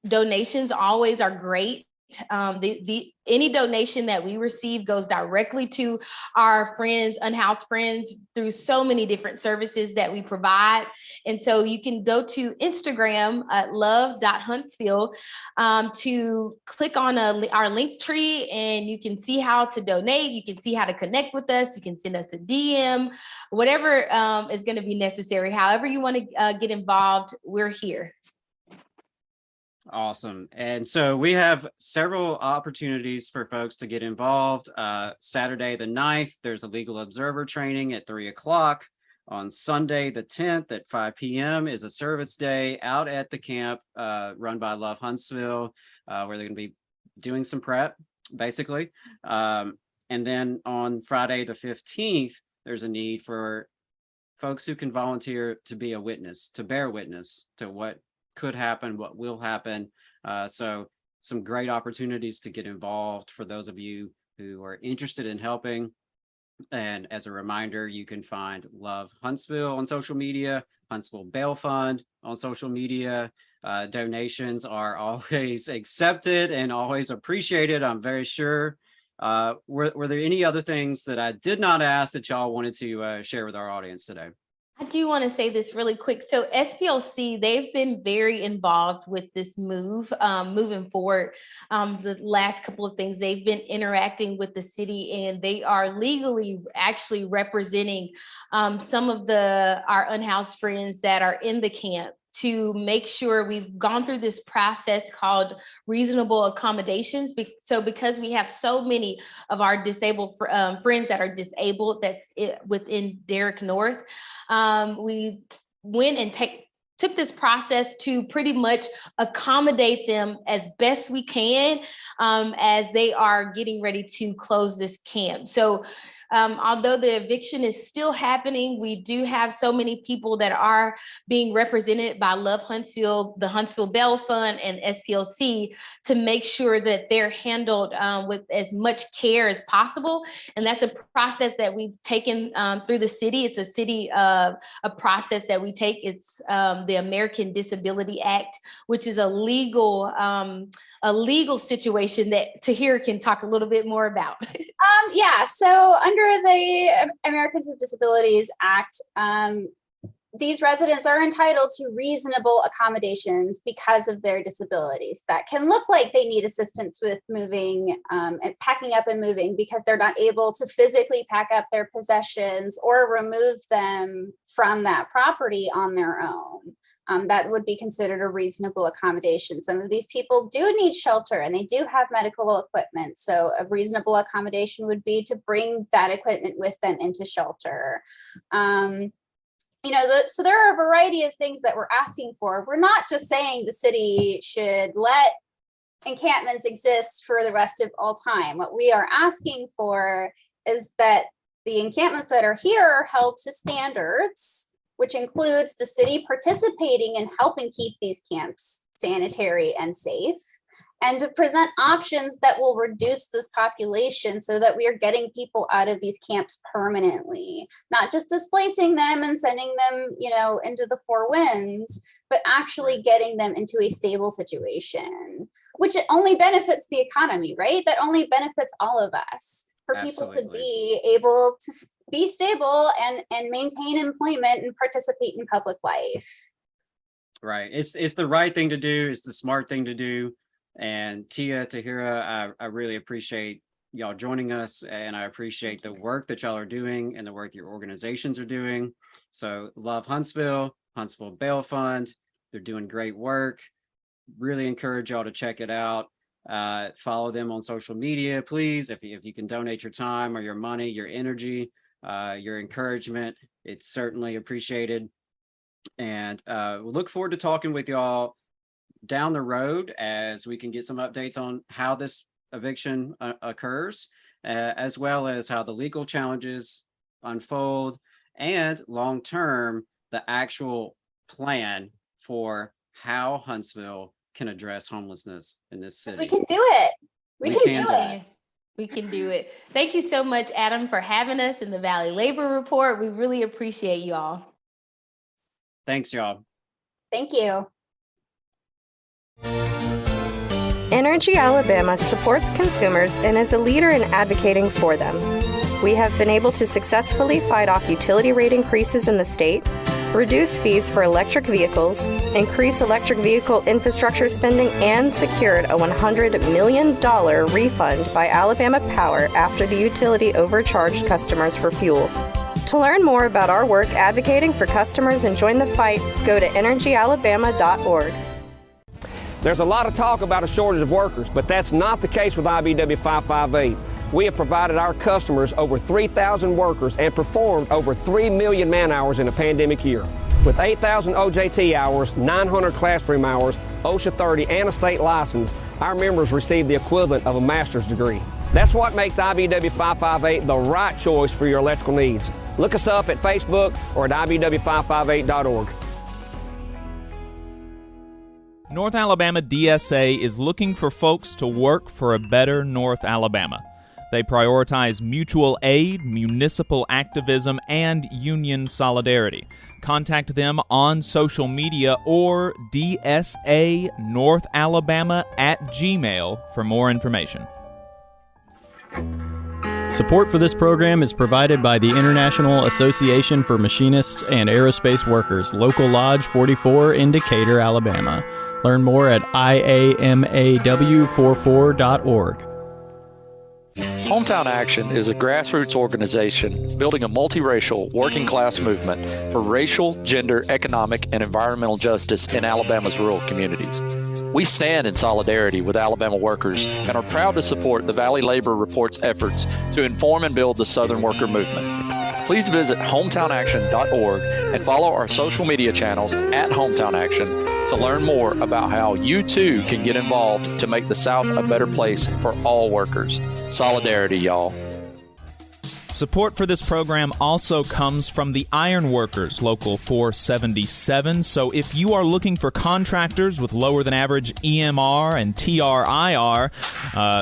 donations always are great. Any donation that we receive goes directly to our friends, unhoused friends, through so many different services that we provide. And so you can go to Instagram at love.huntsville to click on our link tree, and you can see how to donate. You can see how to connect with us. You can send us a DM, whatever is going to be necessary. However you want to get involved, we're here. Awesome. And so we have several opportunities for folks to get involved. Saturday the 9th, there's a legal observer training at 3 o'clock. On Sunday the 10th at 5 p.m. is a service day out at the camp run by Love Huntsville, where they're going to be doing some prep, basically. And then on Friday the 15th, there's a need for folks who can volunteer to be a witness, to bear witness to what could happen, what will happen. So some great opportunities to get involved for those of you who are interested in helping. And as a reminder, you can find Love Huntsville on social media, Huntsville Bail Fund on social media. Donations are always accepted and always appreciated, I'm very sure. Were there any other things that I did not ask that y'all wanted to share with our audience today? I do want to say this really quick. So SPLC, they've been very involved with this move, moving forward. The last couple of things, they've been interacting with the city, and they are legally actually representing some of our unhoused friends that are in the camp, to make sure we've gone through this process called reasonable accommodations. So because we have so many of our disabled friends that are disabled, that's within Derrick North, we went and took this process to pretty much accommodate them as best we can as they are getting ready to close this camp. So although the eviction is still happening, we do have so many people that are being represented by Love Huntsville, the Huntsville Bail Fund, and SPLC to make sure that they're handled with as much care as possible. And that's a process that we've taken through the city. It's a process that we take. It's the American Disability Act, which is a legal situation that Tahir can talk a little bit more about. Yeah, so under the Americans with Disabilities Act, these residents are entitled to reasonable accommodations because of their disabilities. That can look like they need assistance with moving and packing up and moving because they're not able to physically pack up their possessions or remove them from that property on their own. That would be considered a reasonable accommodation. Some of these people do need shelter and they do have medical equipment. So a reasonable accommodation would be to bring that equipment with them into shelter. So there are a variety of things that we're asking for. We're not just saying the city should let encampments exist for the rest of all time. What we are asking for is that the encampments that are here are held to standards, which includes the city participating in helping keep these camps sanitary and safe, and to present options that will reduce this population so that we are getting people out of these camps permanently, not just displacing them and sending them, into the four winds, but actually getting them into a stable situation. which it only benefits the economy, right? That only benefits all of us. For people to Absolutely. be able to be stable and maintain employment and participate in public life. Right. It's the right thing to do. It's the smart thing to do. And Tia, Tahira, I really appreciate y'all joining us, and I appreciate the work that y'all are doing and the work your organizations are doing. So love Huntsville Bail Fund. They're doing great work. Really encourage y'all to check it out. Follow them on social media, please. If you can donate your time or your money, your energy, your encouragement, it's certainly appreciated. And we look forward to talking with y'all down the road as we can get some updates on how this eviction occurs, as well as how the legal challenges unfold, and long-term, the actual plan for how Huntsville can address homelessness in this city. We can do it. We can do it. We can do it. Thank you so much, Adam, for having us in the Valley Labor Report. We really appreciate you all. Thanks, y'all. Thank you. Energy Alabama supports consumers and is a leader in advocating for them. We have been able to successfully fight off utility rate increases in the state, reduce fees for electric vehicles, increase electric vehicle infrastructure spending, and secured a $100 million refund by Alabama Power after the utility overcharged customers for fuel. To learn more about our work advocating for customers and join the fight, go to energyalabama.org. There's a lot of talk about a shortage of workers, but that's not the case with IBW 558. We have provided our customers over 3,000 workers and performed over 3 million man-hours in a pandemic year. With 8,000 OJT hours, 900 classroom hours, OSHA 30, and a state license, our members receive the equivalent of a master's degree. That's what makes IBW 558 the right choice for your electrical needs. Look us up at Facebook or at IBW558.org. North Alabama DSA is looking for folks to work for a better North Alabama. They prioritize mutual aid, municipal activism, and union solidarity. Contact them on social media or dsanorthalabama@gmail for more information. Support for this program is provided by the International Association for Machinists and Aerospace Workers, Local Lodge 44 in Decatur, Alabama. Learn more at iamaw44.org. Hometown Action is a grassroots organization building a multiracial working class movement for racial, gender, economic, and environmental justice in Alabama's rural communities. We stand in solidarity with Alabama workers and are proud to support the Valley Labor Report's efforts to inform and build the Southern worker movement. Please visit hometownaction.org and follow our social media channels at Hometown Action to learn more about how you too can get involved to make the South a better place for all workers. Solidarity, y'all. Support for this program also comes from the Iron Workers, Local 477. So if you are looking for contractors with lower than average EMR and TRIR,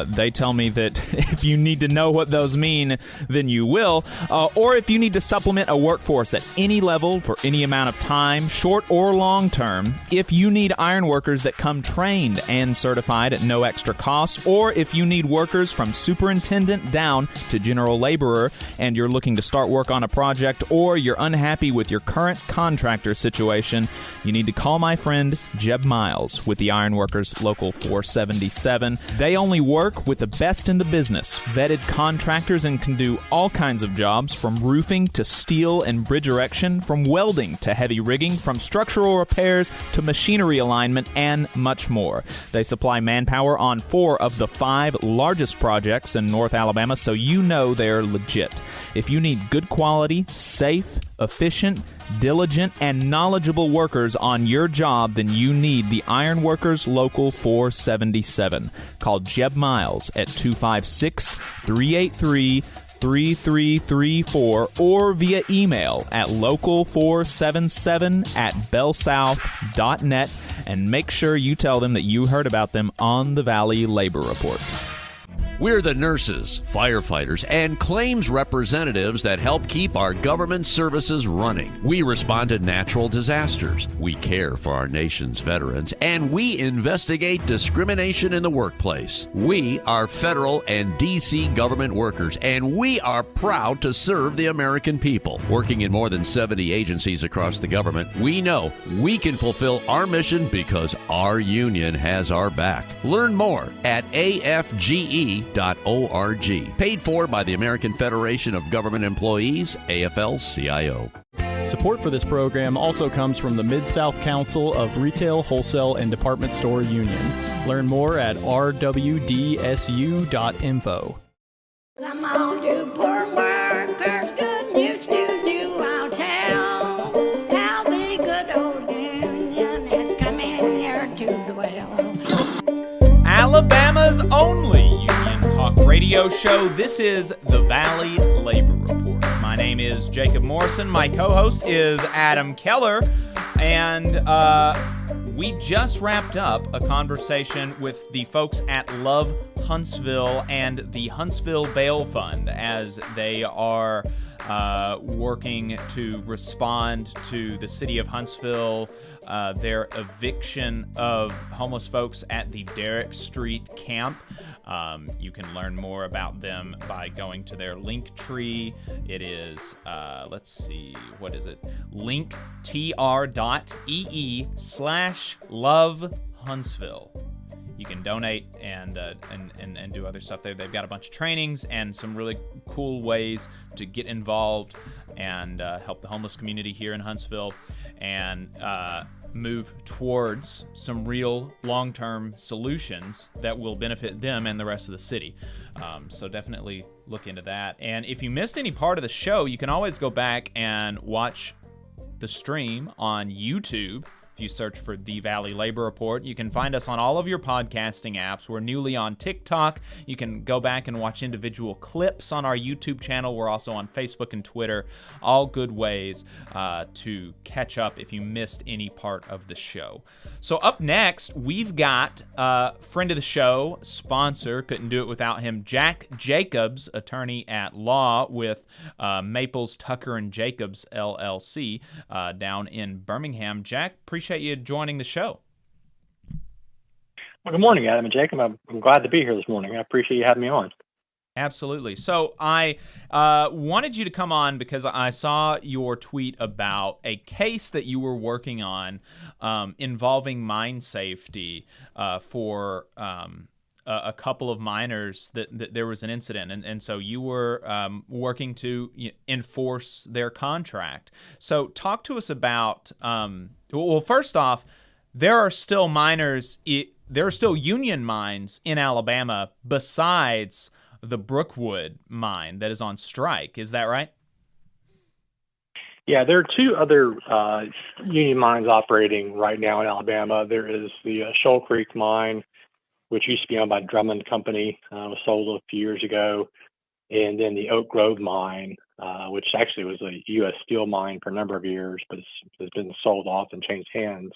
they tell me that if you need to know what those mean, then you will. Or if you need to supplement a workforce at any level for any amount of time, short or long term, if you need iron workers that come trained and certified at no extra cost, or if you need workers from superintendent down to general laborer, and you're looking to start work on a project, or you're unhappy with your current contractor situation, you need to call my friend Jeb Miles with the Iron Workers Local 477. They only work with the best in the business, vetted contractors, and can do all kinds of jobs from roofing to steel and bridge erection, from welding to heavy rigging, from structural repairs to machinery alignment, and much more. They supply manpower on 4 of the 5 largest projects in North Alabama, so you know they're legit. If you need good quality, safe, efficient, diligent, and knowledgeable workers on your job, then you need the Iron Workers Local 477. Call Jeb Miles at 256-383-3334 or via email at local477@bellsouth.net, and make sure you tell them that you heard about them on the Valley Labor Report. We're the nurses, firefighters, and claims representatives that help keep our government services running. We respond to natural disasters. We care for our nation's veterans, and we investigate discrimination in the workplace. We are federal and D.C. government workers, and we are proud to serve the American people. Working in more than 70 agencies across the government, we know we can fulfill our mission because our union has our back. Learn more at afge.org. Paid for by the American Federation of Government Employees, AFL-CIO. Support for this program also comes from the Mid-South Council of Retail, Wholesale, and Department Store Union. Learn more at rwdsu.info. Come on, you poor workers, good news to you I'll tell. How the good old union has come in here to dwell. Alabama's only union talk radio show. This is the Valley Labor Report. My name is Jacob Morrison. My co-host is Adam Keller. And we just wrapped up a conversation with the folks at Love Huntsville and the Huntsville Bail Fund as they are working to respond to the city of Huntsville, their eviction of homeless folks at the Derrick Street camp. You can learn more about them by going to their link tree. It is, let's see, what is it? linktr.ee/lovehuntsville. You can donate and do other stuff there. They've got a bunch of trainings and some really cool ways to get involved and help the homeless community here in Huntsville and move towards some real long-term solutions that will benefit them and the rest of the city. So definitely look into that. And if you missed any part of the show, you can always go back and watch the stream on YouTube. If you search for The Valley Labor Report, you can find us on all of your podcasting apps. We're newly on TikTok. You can go back and watch individual clips on our YouTube channel. We're also on Facebook and Twitter. All good ways to catch up if you missed any part of the show. So up next, we've got friend of the show, sponsor, couldn't do it without him, Jack Jacobs, attorney at law with Maples, Tucker & Jacobs, LLC, down in Birmingham. Jack, appreciate you joining the show. Well, good morning, Adam and Jacob. I'm glad to be here this morning. I appreciate you having me on. Absolutely. So I wanted you to come on because I saw your tweet about a case that you were working on involving mine safety for a couple of miners that there was an incident. And so you were working to enforce their contract. So talk to us about, well, first off, there are still miners, there are still union mines in Alabama besides the Brookwood mine that is on strike. Is that right? Yeah, there are two other union mines operating right now in Alabama. There is the Shoal Creek mine, which used to be owned by Drummond Company, was sold a few years ago, and then the Oak Grove mine, which actually was a U.S. Steel mine for a number of years, but it's been sold off and changed hands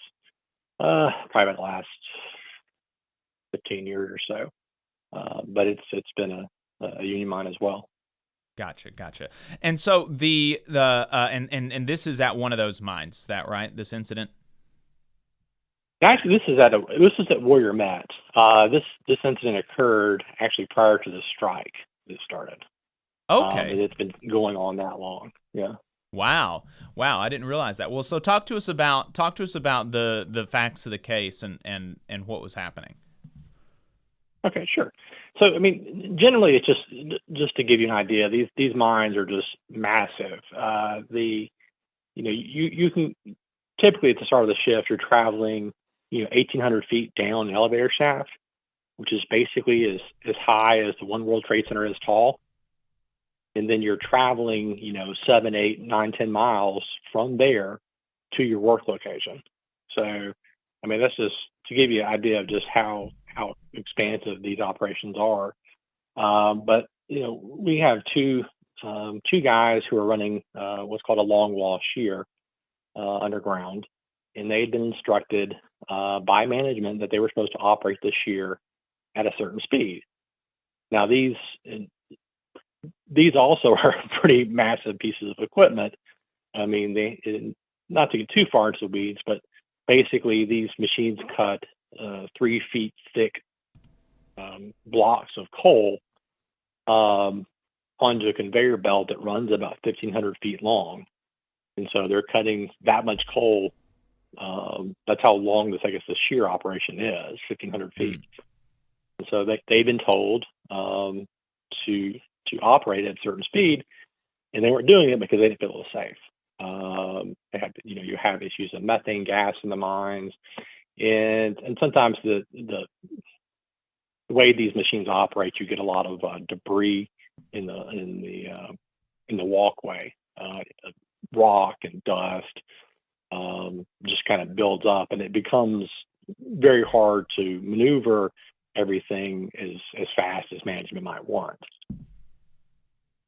probably the last 15 years or so. But it's been a union mine as well. Gotcha. And so and this is at one of those mines, is that right? This incident? Actually, this is at Warrior Met. This incident occurred actually prior to the strike that started. Okay. And it's been going on that long. Yeah. Wow. I didn't realize that. Well, so talk to us about the facts of the case and what was happening. Okay, sure. So, I mean, generally, it's just to give you an idea. These mines are just massive. You can typically at the start of the shift, you're traveling, 1,800 feet down an elevator shaft, which is basically as high as the One World Trade Center is tall. And then you're traveling, 7, 8, 9, 10 miles from there to your work location. So, I mean, that's just to give you an idea of just how expansive these operations are. But we have two guys who are running what's called a longwall shear underground, and they'd been instructed by management that they were supposed to operate the shear at a certain speed. Now these also are pretty massive pieces of equipment. I mean, not to get too far into the weeds, but basically these machines cut 3 feet thick blocks of coal onto a conveyor belt that runs about 1,500 feet long. And so they're cutting that much coal. That's how long this, I guess, the shear operation is, 1,500 feet. And so they've been told to operate at a certain speed, and they weren't doing it because they didn't feel it was safe. They had, you have issues of methane gas in the mines, and sometimes the way these machines operate, you get a lot of debris in the walkway, rock and dust, just kind of builds up, and it becomes very hard to maneuver everything as fast as management might want.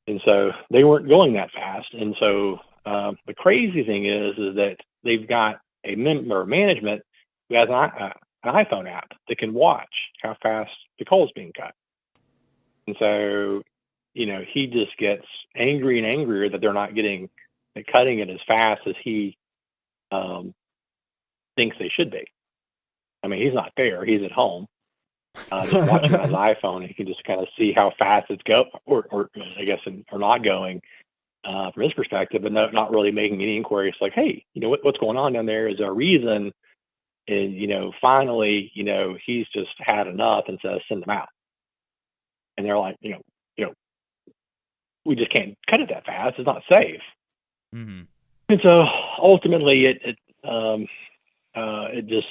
And so they weren't going that fast. And so the crazy thing is that they've got a member of management who has an iPhone app that can watch how fast the coal is being cut. And so, he just gets angry and angrier that they're not cutting it as fast as he thinks they should be. I mean, he's not there. He's at home, just watching on his iPhone. He can just kind of see how fast it's going, or I guess, or not going from his perspective, but not really making any inquiries like, hey, what's going on down there? Is there a reason? And, finally, he's just had enough and says, send them out. And they're like, we just can't cut it that fast. It's not safe. Mm-hmm. And so ultimately it just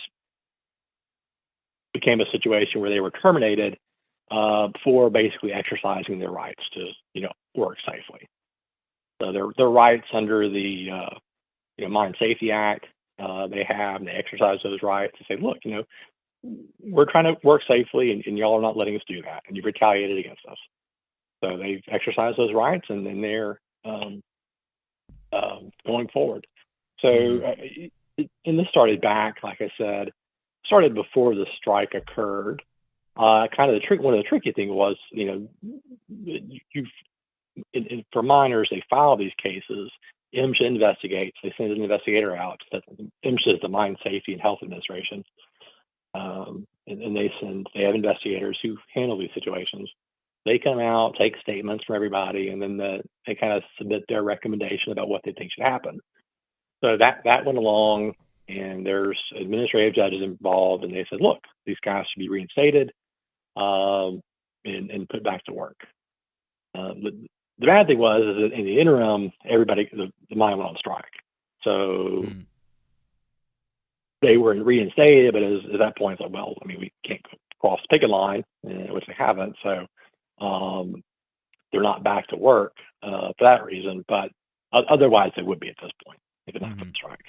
became a situation where they were terminated for basically exercising their rights to, work safely. So their rights under the Mine Safety Act, they exercise those rights to say, look, we're trying to work safely, and y'all are not letting us do that, and you've retaliated against us. So they've exercised those rights, and then they're going forward. So, and this started back, like I said, started before the strike occurred. One of the tricky things was, for miners, they file these cases. MSHA investigates. They send an investigator out. MSHA is the Mine Safety and Health Administration, and they have investigators who handle these situations. They come out, take statements from everybody, and then they kind of submit their recommendation about what they think should happen. So that went along, and there's administrative judges involved, and they said, look, these guys should be reinstated and put back to work. The bad thing was is that in the interim, the mine went on strike. So they were reinstated, but at that point, it's like, well, I mean, we can't cross the picket line, which they haven't. So they're not back to work for that reason, but otherwise they would be at this point if it not been strike.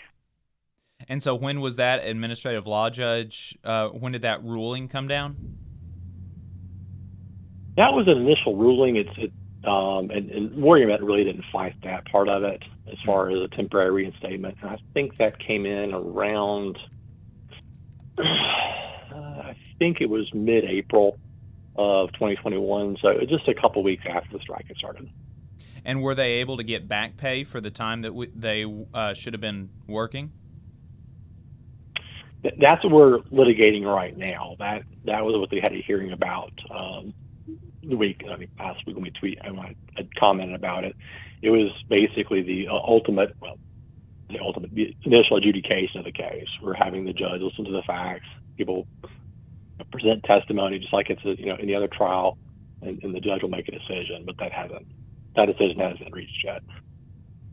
And so when was that administrative law judge, when did that ruling come down? That was an initial ruling. And Warrior Met really didn't fight that part of it as far as a temporary reinstatement. And I think that came in around, I think it was mid-April of 2021, so just a couple weeks after the strike had started. And were they able to get back pay for the time that they should have been working? That's what we're litigating right now. That was what they had a hearing about last week when I commented about it. It was basically the initial adjudication of the case. We're having the judge listen to the facts, people present testimony just like it's any other trial, and the judge will make a decision, but that decision hasn't been reached yet.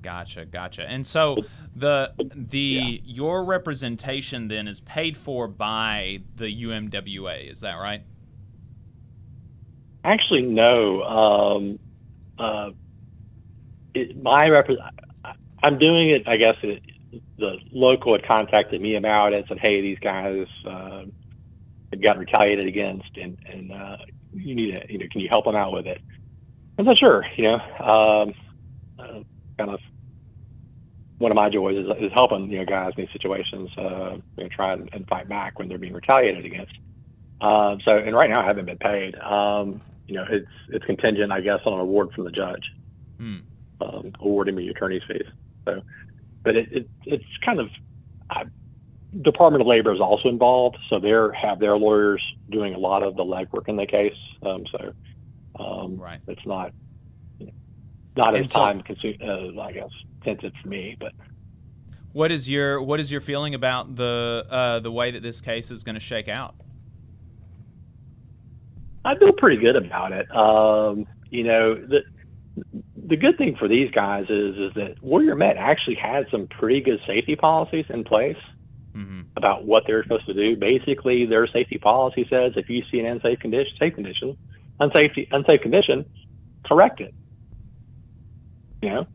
Gotcha. And so your representation then is paid for by the UMWA, is that right? Actually, no. I'm doing it, I guess. The local had contacted me about it, said, hey, these guys have gotten retaliated against, and you need to, can you help them out with it? I said, sure. Kind of one of my joys is helping guys in these situations try and fight back when they're being retaliated against. And right now I haven't been paid. It's contingent, I guess, on an award from the judge, awarding me attorney's fees. So, but it's kind of, Department of Labor is also involved, so they have their lawyers doing a lot of the legwork in the case. Right. It's not as time consuming, I guess, intensive for me. But what is your feeling about the way that this case is going to shake out? I feel pretty good about it. The good thing for these guys is that Warrior Met actually had some pretty good safety policies in place about what they're supposed to do. Basically, their safety policy says if you see an unsafe condition, correct it. And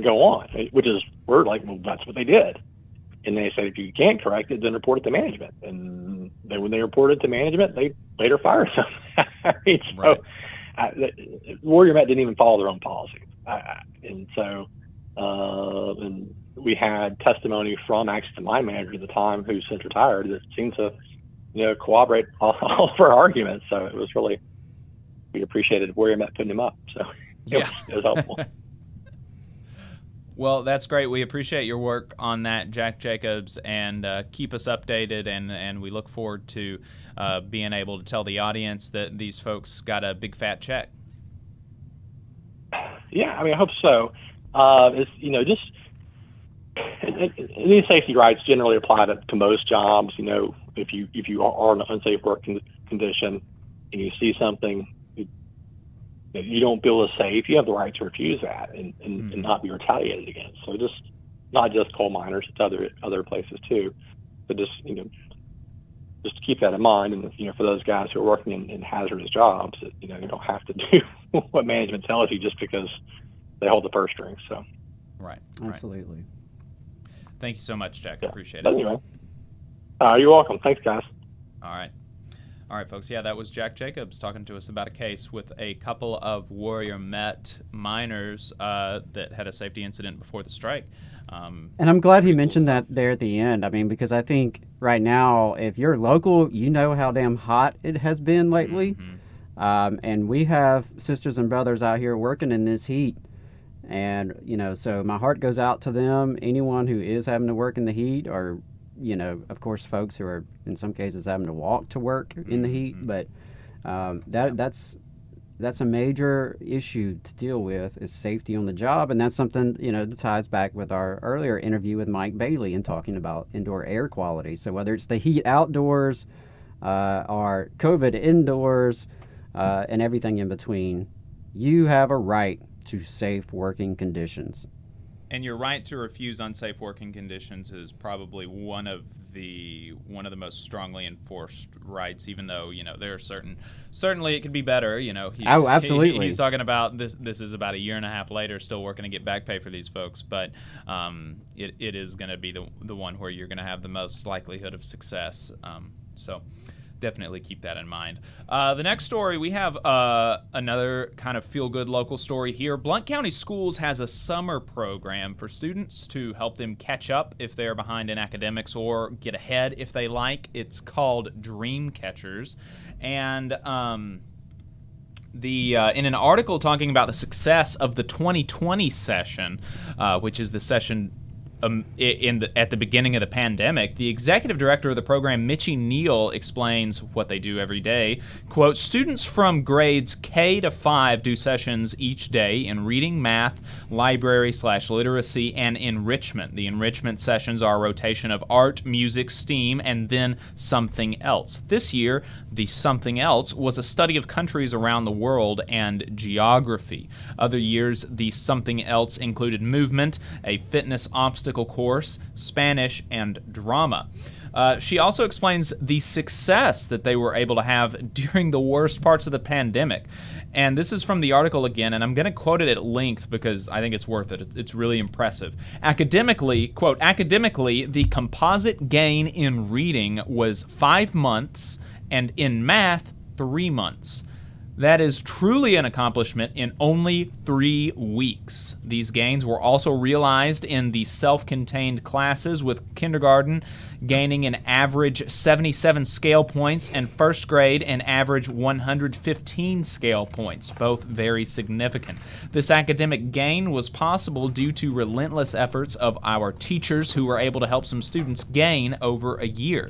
go on. Which is, we're like, well, that's what they did. And they said if you can't correct it, then report it to management. And when they reported to management, they later fired them. Warrior Met didn't even follow their own policies. And we had testimony from actually the mine manager at the time, who's since retired, that seemed to, corroborate all of our arguments. So it was really, we appreciated Warrior Met putting him up. So it was helpful. Well, that's great. We appreciate your work on that, Jack Jacobs, and keep us updated. And we look forward to being able to tell the audience that these folks got a big fat check. Yeah, I hope so. These safety rights generally apply to most jobs. If you are in an unsafe work condition and you see something you don't feel is safe, you have the right to refuse that and not be retaliated against. So just not just coal miners, it's other places too. So just to keep that in mind, and for those guys who are working in hazardous jobs, that you don't have to do what management tells you just because they hold the purse strings. So right. Absolutely. Thank you so much, Jack. I appreciate it. Anyway, you're welcome. Thanks, guys. All right, folks. Yeah, that was Jack Jacobs talking to us about a case with a couple of Warrior Met miners that had a safety incident before the strike. And I'm glad he mentioned that there at the end. Because I think right now, if you're local, you know how damn hot it has been lately. And we have sisters and brothers out here working in this heat. And, so my heart goes out to them, anyone who is having to work in the heat, or, of course, folks who are in some cases having to walk to work in the heat. But that's a major issue to deal with, is safety on the job. And that's something, that ties back with our earlier interview with Mike Bailey and talking about indoor air quality. So whether it's the heat outdoors or COVID indoors and everything in between, you have a right to safe working conditions. And your right to refuse unsafe working conditions is probably one of the most strongly enforced rights, even though, there are certainly it could be better. Absolutely. He's talking about this is about a year and a half later, still working to get back pay for these folks, but it is going to be the one where you're going to have the most likelihood of success. So definitely keep that in mind. The next story, we have another kind of feel-good local story here. Blount County Schools has a summer program for students to help them catch up if they're behind in academics or get ahead if they like. It's called Dream Catchers. And in an article talking about the success of the 2020 session, which is the session at the beginning of the pandemic, the executive director of the program, Mitchie Neal, explains what they do every day. Quote, students from grades K to 5 do sessions each day in reading, math, library/literacy, and enrichment. The enrichment sessions are a rotation of art, music, STEAM, and then something else. This year, the something else was a study of countries around the world and geography. Other years, the something else included movement, a fitness obstacle course, Spanish, and drama. She also explains the success that they were able to have during the worst parts of the pandemic. And this is from the article again, and I'm going to quote it at length because I think it's worth it. It's really impressive. Academically, quote, academically, the composite gain in reading was 5 months, and in math, 3 months. That is truly an accomplishment in only 3 weeks. These gains were also realized in the self-contained classes, with kindergarten gaining an average 77 scale points and first grade an average 115 scale points, both very significant. This academic gain was possible due to relentless efforts of our teachers, who were able to help some students gain over a year.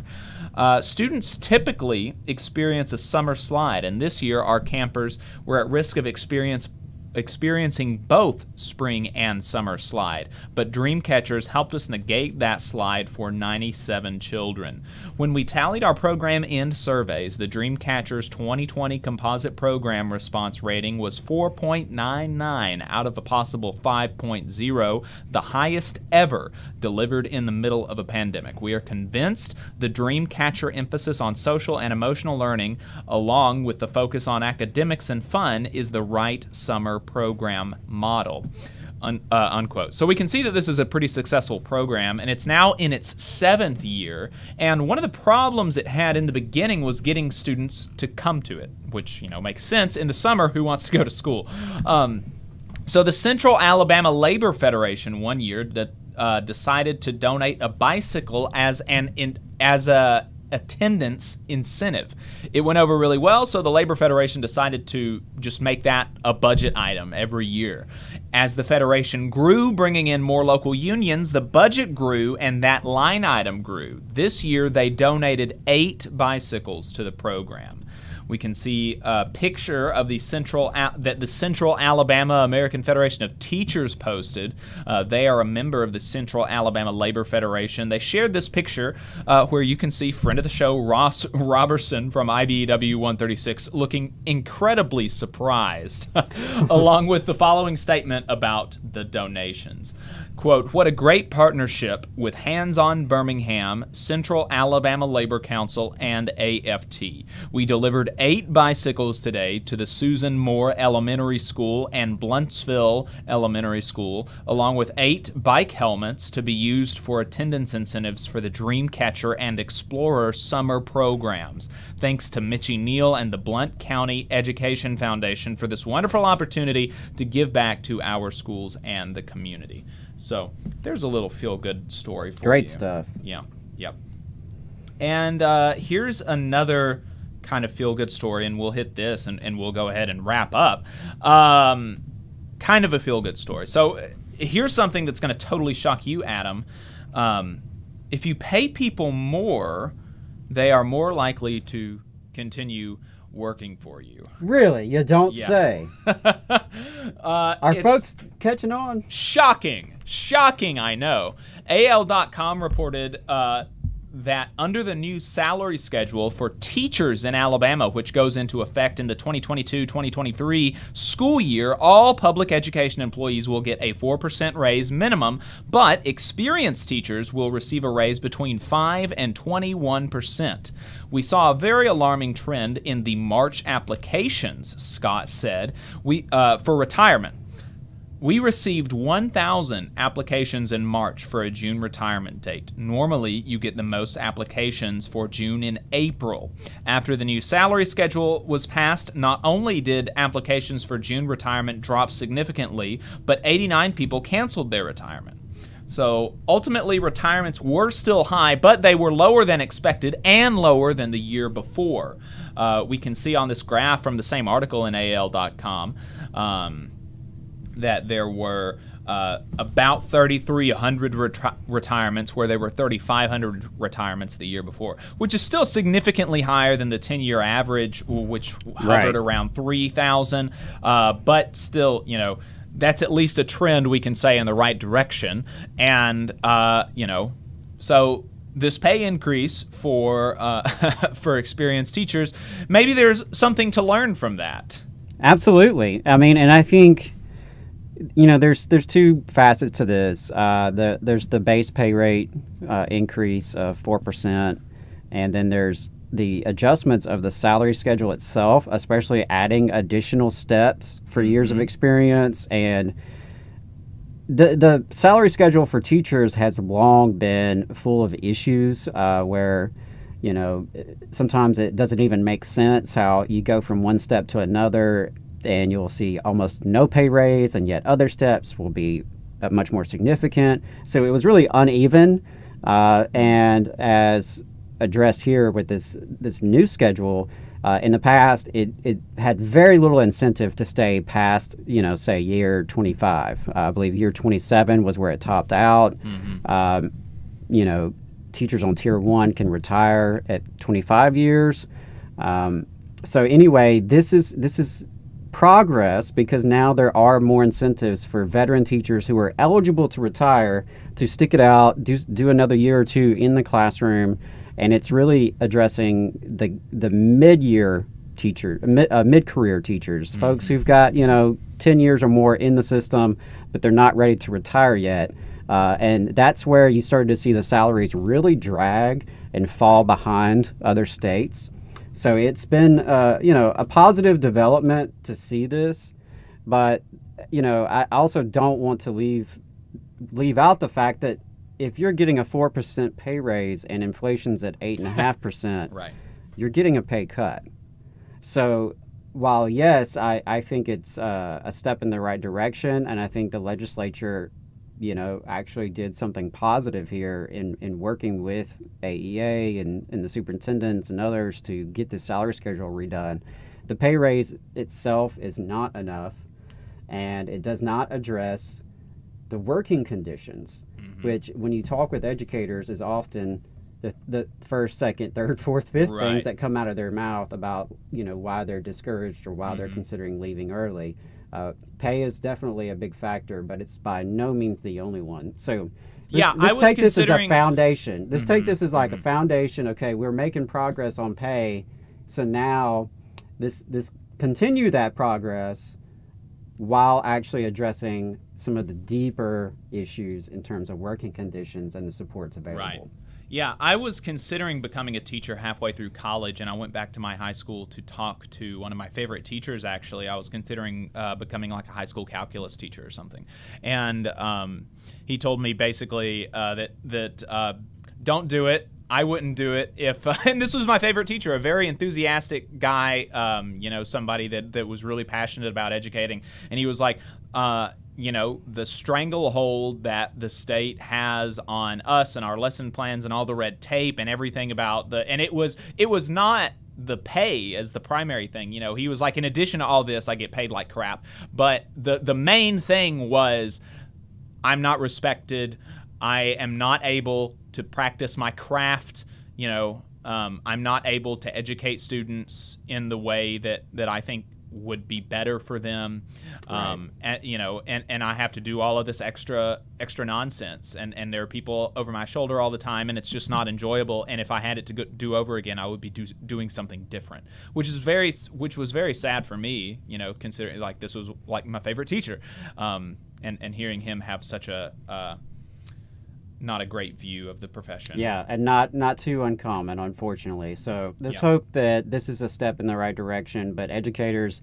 Students typically experience a summer slide, and this year our campers were at risk of experiencing both spring and summer slide, but Dreamcatchers helped us negate that slide for 97 children. When we tallied our program end surveys, the Dreamcatchers 2020 composite program response rating was 4.99 out of a possible 5.0, the highest ever delivered in the middle of a pandemic. We are convinced the Dreamcatcher emphasis on social and emotional learning, along with the focus on academics and fun, is the right summer program model. Unquote. So we can see that this is a pretty successful program, and it's now in its 7th year. And one of the problems it had in the beginning was getting students to come to it, which, makes sense. In the summer, who wants to go to school? So the Central Alabama Labor Federation one year decided to donate a bicycle as a attendance incentive. It went over really well, so the Labor Federation decided to just make that a budget item every year. As the Federation grew, bringing in more local unions, the budget grew and that line item grew. This year, they donated 8 bicycles to the program. We can see a picture of the Central Alabama American Federation of Teachers posted. They are a member of the Central Alabama Labor Federation. They shared this picture where you can see friend of the show Ross Robertson from IBEW 136 looking incredibly surprised, along with the following statement about the donations. Quote, "What a great partnership with Hands On Birmingham, Central Alabama Labor Council, and AFT. We delivered 8 bicycles today to the Susan Moore Elementary School and Bluntsville Elementary School, along with 8 bike helmets to be used for attendance incentives for the Dreamcatcher and Explorer summer programs. Thanks to Mitchie Neal and the Blount County Education Foundation for this wonderful opportunity to give back to our schools and the community." So there's a little feel-good story for you. Great stuff. Yeah, yep. And here's another kind of feel-good story, and we'll hit this, and we'll go ahead and wrap up. Kind of a feel-good story. So here's something that's going to totally shock you, Adam. If you pay people more, they are more likely to continue working for you. Really? You don't say. Are folks catching on? Shocking, I know. AL.com reported that under the new salary schedule for teachers in Alabama, which goes into effect in the 2022-2023 school year, all public education employees will get a 4% raise minimum, but experienced teachers will receive a raise between 5 and 21%. We saw a very alarming trend in the March applications, Scott said, for retirement. We received 1,000 applications in March for a June retirement date. Normally, you get the most applications for June in April. After the new salary schedule was passed, not only did applications for June retirement drop significantly, but 89 people canceled their retirement. So ultimately, retirements were still high, but they were lower than expected and lower than the year before. We can see on this graph from the same article in AL.com that there were about 3,300 retirements, where there were 3,500 retirements the year before, which is still significantly higher than the 10-year average, which hovered around 3,000. But still, that's at least a trend we can say in the right direction. And, so this pay increase for experienced teachers, maybe there's something to learn from that. Absolutely. I mean, and I think, there's 2 facets to this. There's the base pay rate increase of 4%, and then there's the adjustments of the salary schedule itself, especially adding additional steps for years of experience. And the salary schedule for teachers has long been full of issues where sometimes it doesn't even make sense how you go from one step to another, and you'll see almost no pay raise, and yet other steps will be much more significant. So it was really uneven, and as addressed here with this new schedule, in the past it had very little incentive to stay past, say year 25. I believe year 27 was where it topped out. Teachers on tier 1 can retire at 25 years. So anyway, this is progress, because now there are more incentives for veteran teachers who are eligible to retire to stick it out, do another year or two in the classroom, and it's really addressing the mid-career teachers, folks who've got 10 years or more in the system, but they're not ready to retire yet. And that's where you started to see the salaries really drag and fall behind other states. So it's been, a positive development to see this, but, I also don't want to leave out the fact that if you're getting a 4% pay raise and inflation's at 8.5%, right, you're getting a pay cut. So while, yes, I think it's a step in the right direction, and I think the legislature actually did something positive here in working with AEA and the superintendents and others to get the salary schedule redone. The pay raise itself is not enough, and it does not address the working conditions, which when you talk with educators is often the first, second, third, fourth, fifth things that come out of their mouth about why they're discouraged or why they're considering leaving early. Pay is definitely a big factor, but it's by no means the only one. So let's take this as a foundation. Let's take this as like a foundation. Okay, we're making progress on pay, so now this continue that progress while actually addressing some of the deeper issues in terms of working conditions and the supports available. Right. Yeah, I was considering becoming a teacher halfway through college, and I went back to my high school to talk to one of my favorite teachers, actually. I was considering becoming like a high school calculus teacher or something. And he told me basically that don't do it. I wouldn't do it if, and this was my favorite teacher, a very enthusiastic guy, somebody that was really passionate about educating. And he was like, the stranglehold that the state has on us and our lesson plans and all the red tape and everything about and it was not the pay as the primary thing. He was like, in addition to all this, I get paid like crap. But the main thing was, I'm not respected. I am not able to practice my craft. I'm not able to educate students in the way that I think would be better for them. And I have to do all of this extra nonsense, and there are people over my shoulder all the time, and it's just not enjoyable. And if I had it to do over again, I would be doing something different, which was very sad for me, considering like this was like my favorite teacher, and hearing him have such a not a great view of the profession. Yeah, and not too uncommon, unfortunately. So let's hope that this is a step in the right direction, but educators,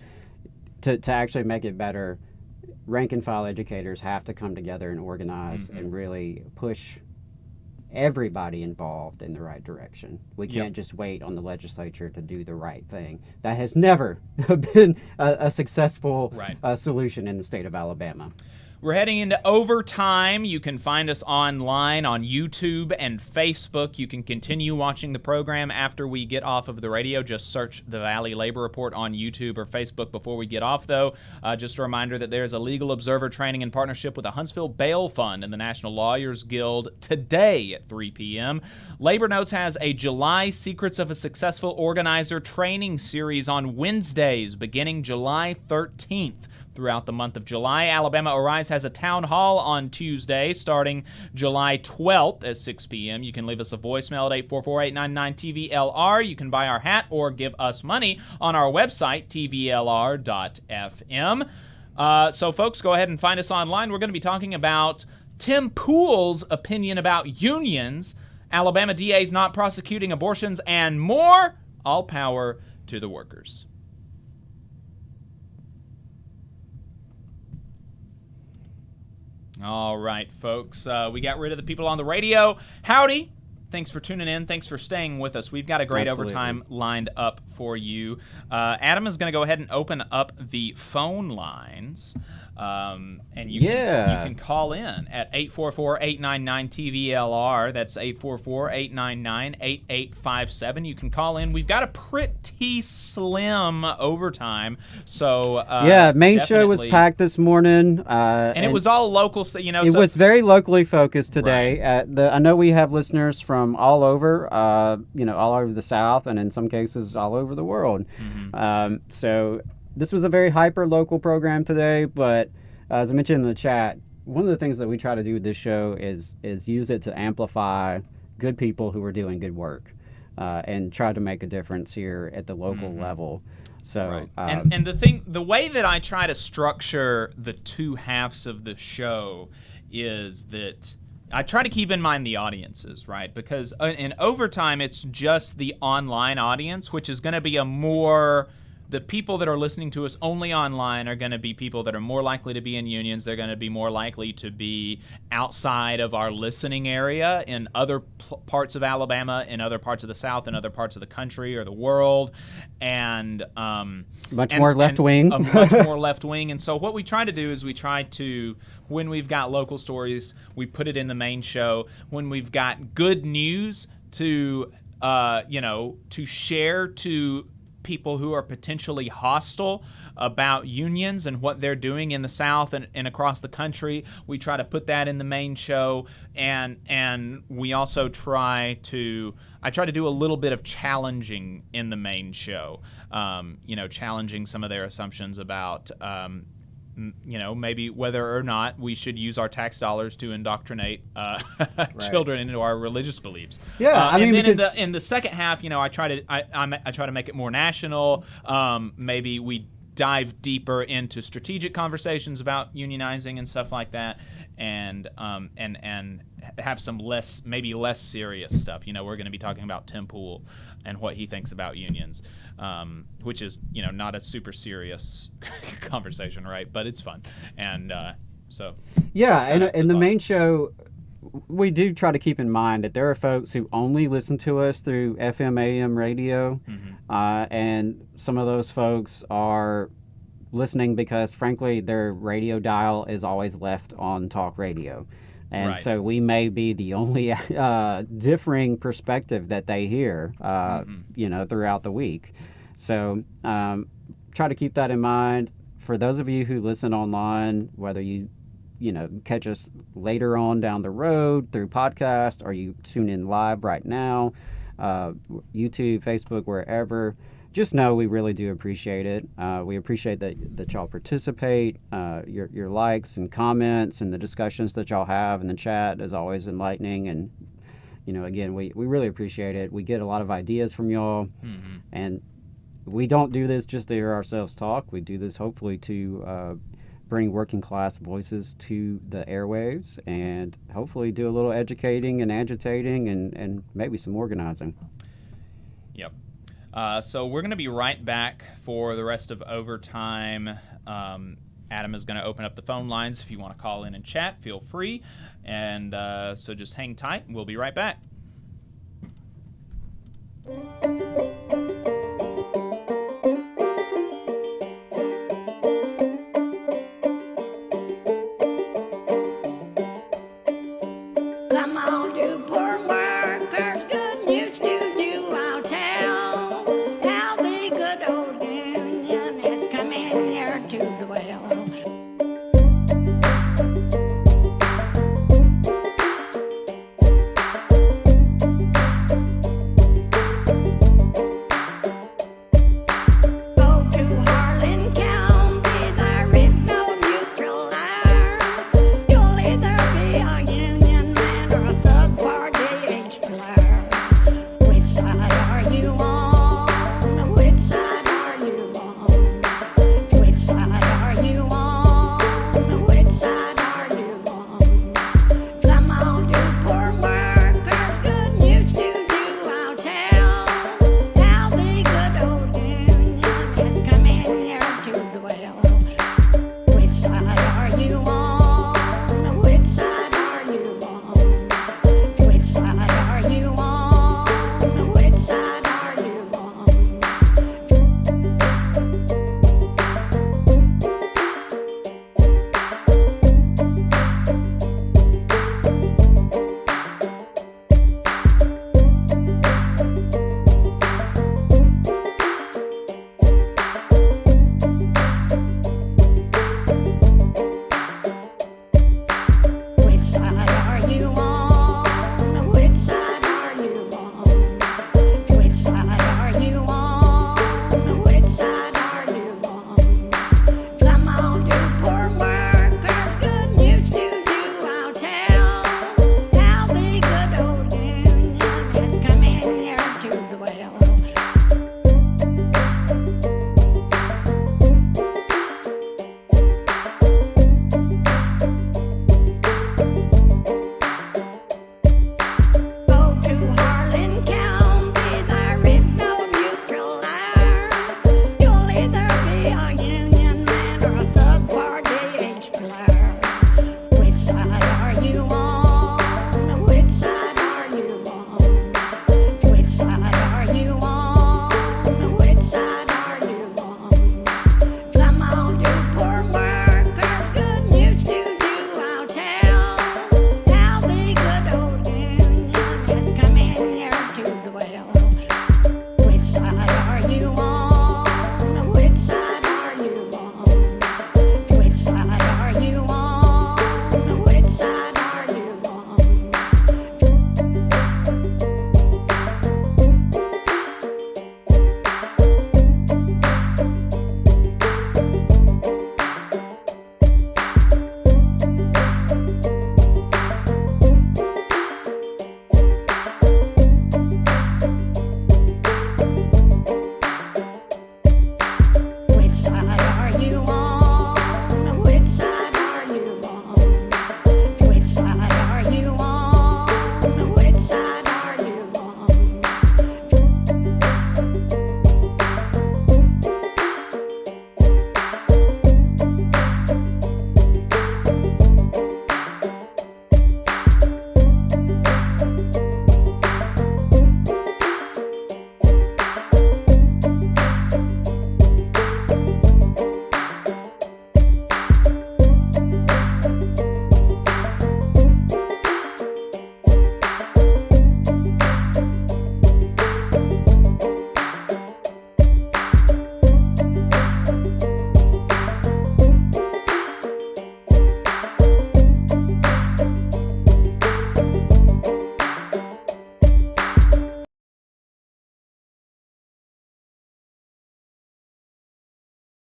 to actually make it better, rank and file educators have to come together and organize and really push everybody involved in the right direction. We can't just wait on the legislature to do the right thing. That has never been a successful solution in the state of Alabama. We're heading into overtime. You can find us online on YouTube and Facebook. You can continue watching the program after we get off of the radio. Just search the Valley Labor Report on YouTube or Facebook before we get off, though. Just a reminder that there's a legal observer training in partnership with the Huntsville Bail Fund and the National Lawyers Guild today at 3 p.m. Labor Notes has a July Secrets of a Successful Organizer training series on Wednesdays beginning July 13th. Throughout the month of July, Alabama Arise has a town hall on Tuesday starting July 12th at 6 p.m. You can leave us a voicemail at 844-899-TVLR. You can buy our hat or give us money on our website, tvlr.fm. So, folks, go ahead and find us online. We're going to be talking about Tim Pool's opinion about unions, Alabama DAs not prosecuting abortions, and more. All power to the workers. All right, folks. We got rid of the people on the radio. Howdy. Thanks for tuning in. Thanks for staying with us. We've got a great Absolutely. overtime lined up for you. Adam is going to go ahead and open up the phone lines. And you can call in at 844-899-TVLR. That's 844-899-8857. You can call in. We've got a pretty slim overtime. So main show was packed this morning. And it was all local, It was very locally focused today. Right. I know we have listeners from all over, all over the South, and in some cases all over the world. Mm-hmm. So this was a very hyper-local program today, but as I mentioned in the chat, one of the things that we try to do with this show is use it to amplify good people who are doing good work and try to make a difference here at the local level. So, and the way that I try to structure the two halves of the show is that I try to keep in mind the audiences, right? Because in overtime, it's just the online audience, which is going to be the people that are listening to us only online are going to be people that are more likely to be in unions. They're going to be more likely to be outside of our listening area in other parts of Alabama, in other parts of the South, in other parts of the country or the world, and much more left wing. Much more left wing. And so what we try to do is when we've got local stories, we put it in the main show. When we've got good news to share to people who are potentially hostile about unions and what they're doing in the South and across the country, we try to put that in the main show, and we also I try to do a little bit of challenging in the main show, challenging some of their assumptions about maybe whether or not we should use our tax dollars to indoctrinate children into our religious beliefs. Yeah, and then in the second half, I try to make it more national. Maybe we dive deeper into strategic conversations about unionizing and stuff like that, and have some less serious stuff. We're going to be talking about Tim Pool and what he thinks about unions, which is not a super serious conversation, right? But it's fun, and so in the main show, we do try to keep in mind that there are folks who only listen to us through FM AM radio, and some of those folks are listening because, frankly, their radio dial is always left on talk radio. And so we may be the only differing perspective that they hear, throughout the week. So try to keep that in mind. For those of you who listen online, whether you catch us later on down the road through podcast, or you tune in live right now, YouTube, Facebook, wherever, just know we really do appreciate it. We appreciate that y'all participate. Your likes and comments and the discussions that y'all have in the chat is always enlightening. And, again, we really appreciate it. We get a lot of ideas from y'all. And we don't do this just to hear ourselves talk. We do this hopefully to bring working class voices to the airwaves and hopefully do a little educating and agitating and maybe some organizing. Yep. So we're going to be right back for the rest of overtime. Adam is going to open up the phone lines. If you want to call in and chat, feel free. And so just hang tight. We'll be right back. Come on, you poor workers, good news to you I'll tell. How the good old union has come in here to dwell.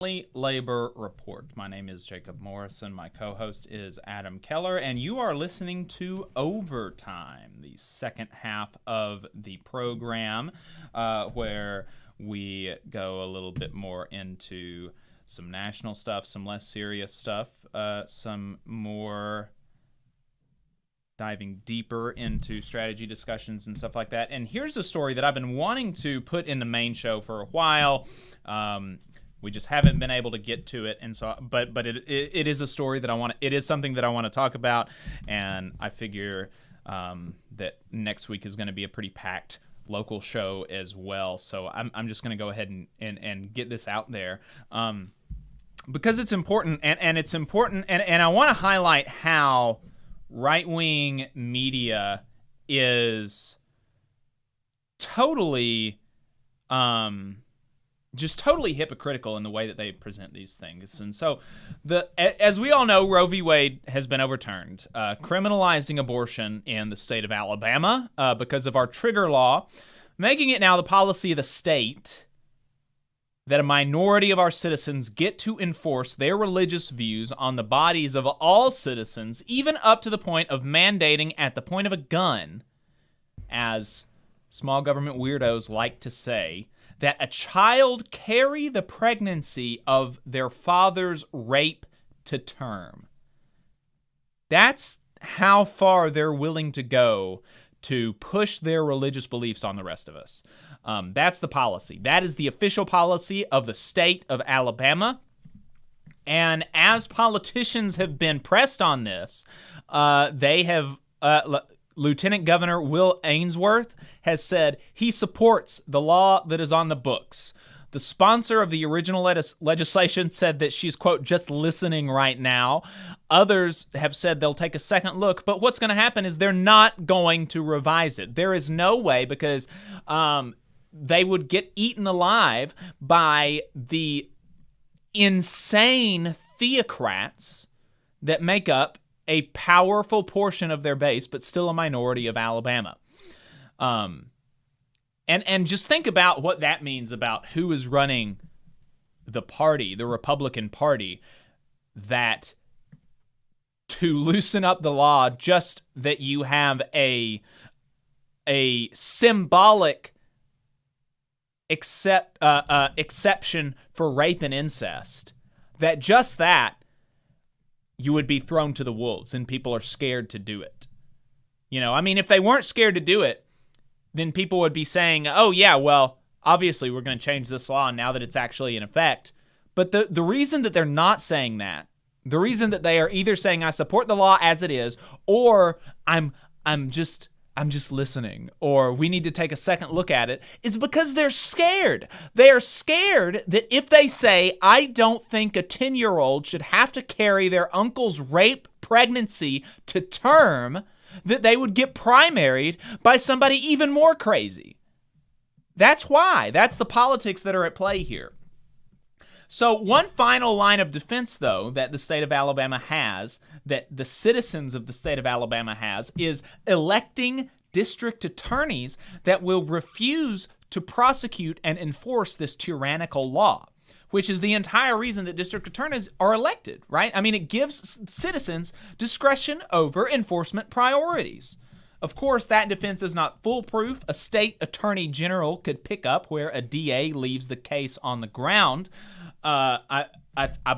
Labor Report. My name is Jacob Morrison. My co-host is Adam Keller, and you are listening to Overtime, the second half of the program, where we go a little bit more into some national stuff, some less serious stuff, some more diving deeper into strategy discussions and stuff like that. And here's a story that I've been wanting to put in the main show for a while. We just haven't been able to get to it, and so but it is a story that it is something that I want to talk about, and I figure that next week is going to be a pretty packed local show as well. So I'm just going to go ahead and get this out there because it's important, and it's important, and I want to highlight how right-wing media is totally just totally hypocritical in the way that they present these things. And so, as we all know, Roe v. Wade has been overturned, criminalizing abortion in the state of Alabama because of our trigger law, making it now the policy of the state that a minority of our citizens get to enforce their religious views on the bodies of all citizens, even up to the point of mandating at the point of a gun, as small government weirdos like to say, that a child carry the pregnancy of their father's rape to term. That's how far they're willing to go to push their religious beliefs on the rest of us. That's the policy. That is the official policy of the state of Alabama. And as politicians have been pressed on this, they have... Lieutenant Governor Will Ainsworth has said he supports the law that is on the books. The sponsor of the original legislation said that she's, quote, just listening right now. Others have said they'll take a second look, but what's going to happen is they're not going to revise it. There is no way, because they would get eaten alive by the insane theocrats that make up a powerful portion of their base, but still a minority of Alabama. And just think about what that means about who is running the party, the Republican Party, that to loosen up the law, just that you have a symbolic exception for rape and incest, that just that you would be thrown to the wolves, and people are scared to do it. You know, I mean, if they weren't scared to do it, then people would be saying, oh, yeah, well, obviously we're going to change this law now that it's actually in effect. But the reason that they're not saying that, the reason that they are either saying I support the law as it is, or I'm just listening, or we need to take a second look at it, is because they're scared. They are scared that if they say, I don't think a 10-year-old should have to carry their uncle's rape pregnancy to term, that they would get primaried by somebody even more crazy. That's why. That's the politics that are at play here. So one final line of defense, though, that the state of Alabama has, that the citizens of the state of Alabama has, is electing district attorneys that will refuse to prosecute and enforce this tyrannical law, which is the entire reason that district attorneys are elected, right? I mean, it gives citizens discretion over enforcement priorities. Of course, that defense is not foolproof. A state attorney general could pick up where a DA leaves the case on the ground. I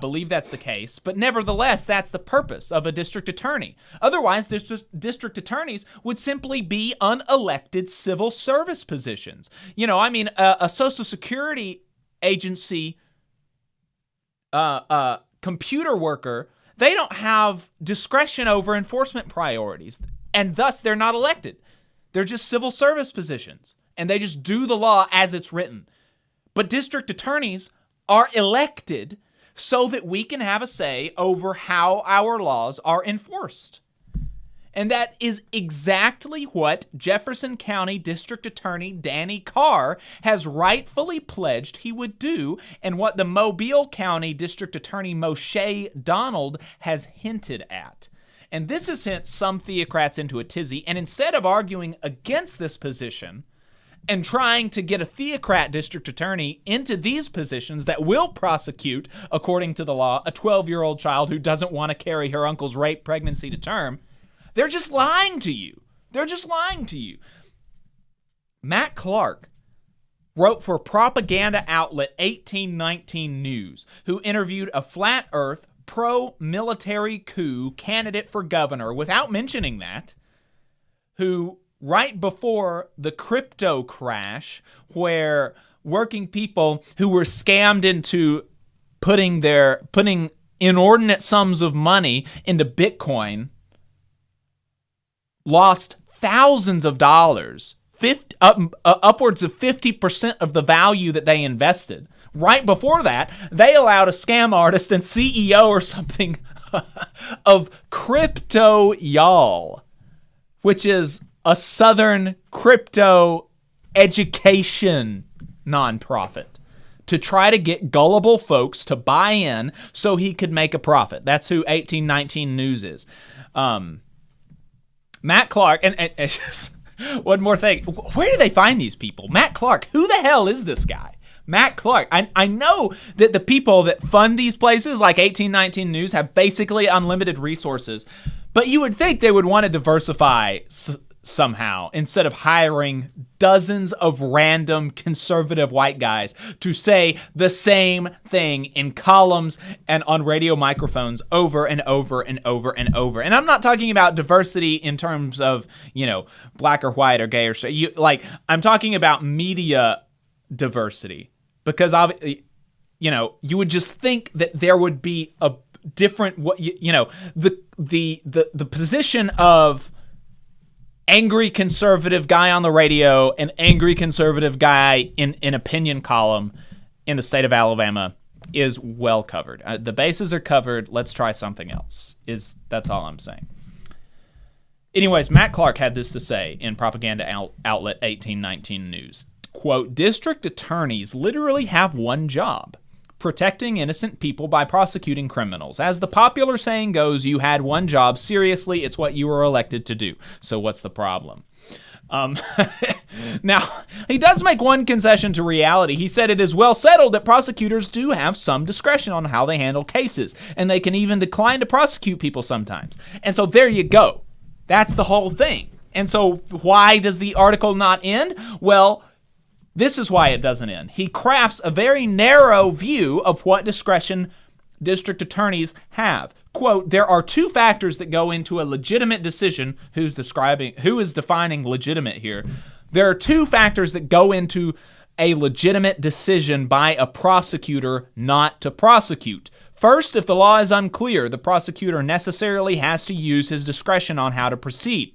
believe that's the case, but nevertheless, that's the purpose of a district attorney. Otherwise, district attorneys would simply be unelected civil service positions. You know, I mean, a Social Security agency computer worker, they don't have discretion over enforcement priorities, and thus they're not elected. They're just civil service positions, and they just do the law as it's written. But district attorneys are elected so that we can have a say over how our laws are enforced. And that is exactly what Jefferson County District Attorney Danny Carr has rightfully pledged he would do, and what the Mobile County District Attorney Moshe Donald has hinted at. And this has sent some theocrats into a tizzy, and instead of arguing against this position, and trying to get a theocrat district attorney into these positions that will prosecute, according to the law, a 12-year-old child who doesn't want to carry her uncle's rape pregnancy to term. They're just lying to you. They're just lying to you. Matt Clark wrote for propaganda outlet 1819 News, who interviewed a flat earth, pro-military coup candidate for governor, without mentioning that, who right before the crypto crash, where working people who were scammed into putting inordinate sums of money into Bitcoin lost thousands of dollars, upwards of 50% of the value that they invested. Right before that, they allowed a scam artist and CEO or something of Crypto Y'all, which is a Southern crypto education nonprofit, to try to get gullible folks to buy in so he could make a profit. That's who 1819 News is. Matt Clark, and just one more thing. Where do they find these people? Matt Clark, who the hell is this guy? Matt Clark. I know that the people that fund these places, like 1819 News, have basically unlimited resources, but you would think they would want to diversify somehow, instead of hiring dozens of random conservative white guys to say the same thing in columns and on radio microphones over and over and over and over. And I'm not talking about diversity in terms of, black or white or gay or straight. I'm talking about media diversity, because you would just think that there would be a different, the position of angry conservative guy on the radio and angry conservative guy in opinion column in the state of Alabama is well covered. The bases are covered. Let's try something else. That's all I'm saying. Anyways, Matt Clark had this to say in propaganda outlet 1819 News. Quote, district attorneys literally have one job: protecting innocent people by prosecuting criminals. As the popular saying goes, you had one job. Seriously, it's what you were elected to do. So what's the problem? Now, he does make one concession to reality. He said it is well settled that prosecutors do have some discretion on how they handle cases, and they can even decline to prosecute people sometimes. And so there you go. That's the whole thing. And so why does the article not end? Well, this is why it doesn't end. He crafts a very narrow view of what discretion district attorneys have. Quote, there are two factors that go into a legitimate decision. Who is defining legitimate here? There are two factors that go into a legitimate decision by a prosecutor not to prosecute. First, if the law is unclear, the prosecutor necessarily has to use his discretion on how to proceed.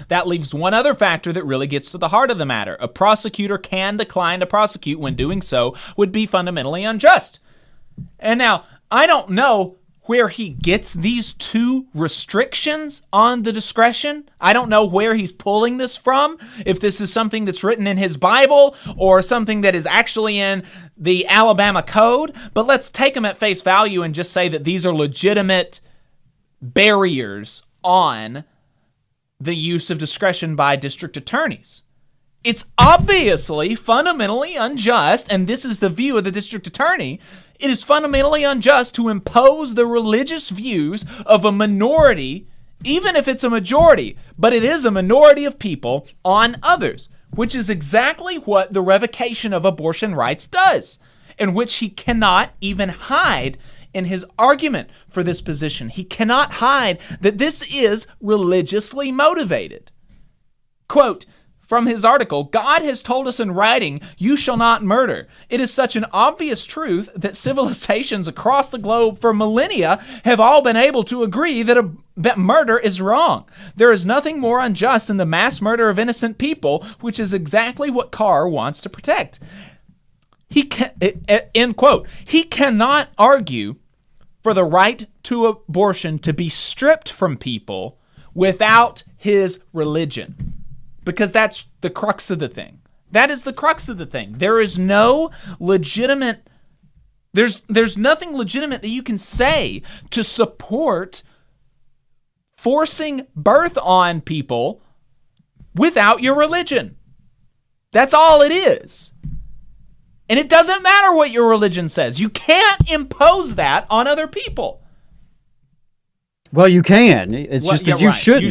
That leaves one other factor that really gets to the heart of the matter. A prosecutor can decline to prosecute when doing so would be fundamentally unjust. And now, I don't know where he gets these two restrictions on the discretion. I don't know where he's pulling this from, if this is something that's written in his Bible or something that is actually in the Alabama Code. But let's take them at face value and just say that these are legitimate barriers on the use of discretion by district attorneys. It's obviously fundamentally unjust, and this is the view of the district attorney. It is fundamentally unjust to impose the religious views of a minority, even if it's a majority, but it is a minority of people, on others, which is exactly what the revocation of abortion rights does, in which he cannot even hide in his argument for this position. He cannot hide that this is religiously motivated. Quote, from his article, God has told us in writing, you shall not murder. It is such an obvious truth that civilizations across the globe for millennia have all been able to agree that murder is wrong. There is nothing more unjust than the mass murder of innocent people, which is exactly what Carr wants to protect. End quote. He cannot argue for the right to abortion to be stripped from people without his religion, because that's the crux of the thing. That is the crux of the thing. There is no legitimate, there's nothing legitimate that you can say to support forcing birth on people without your religion. That's all it is. And it doesn't matter what your religion says. You can't impose that on other people. Well, you can. It's just that you shouldn't.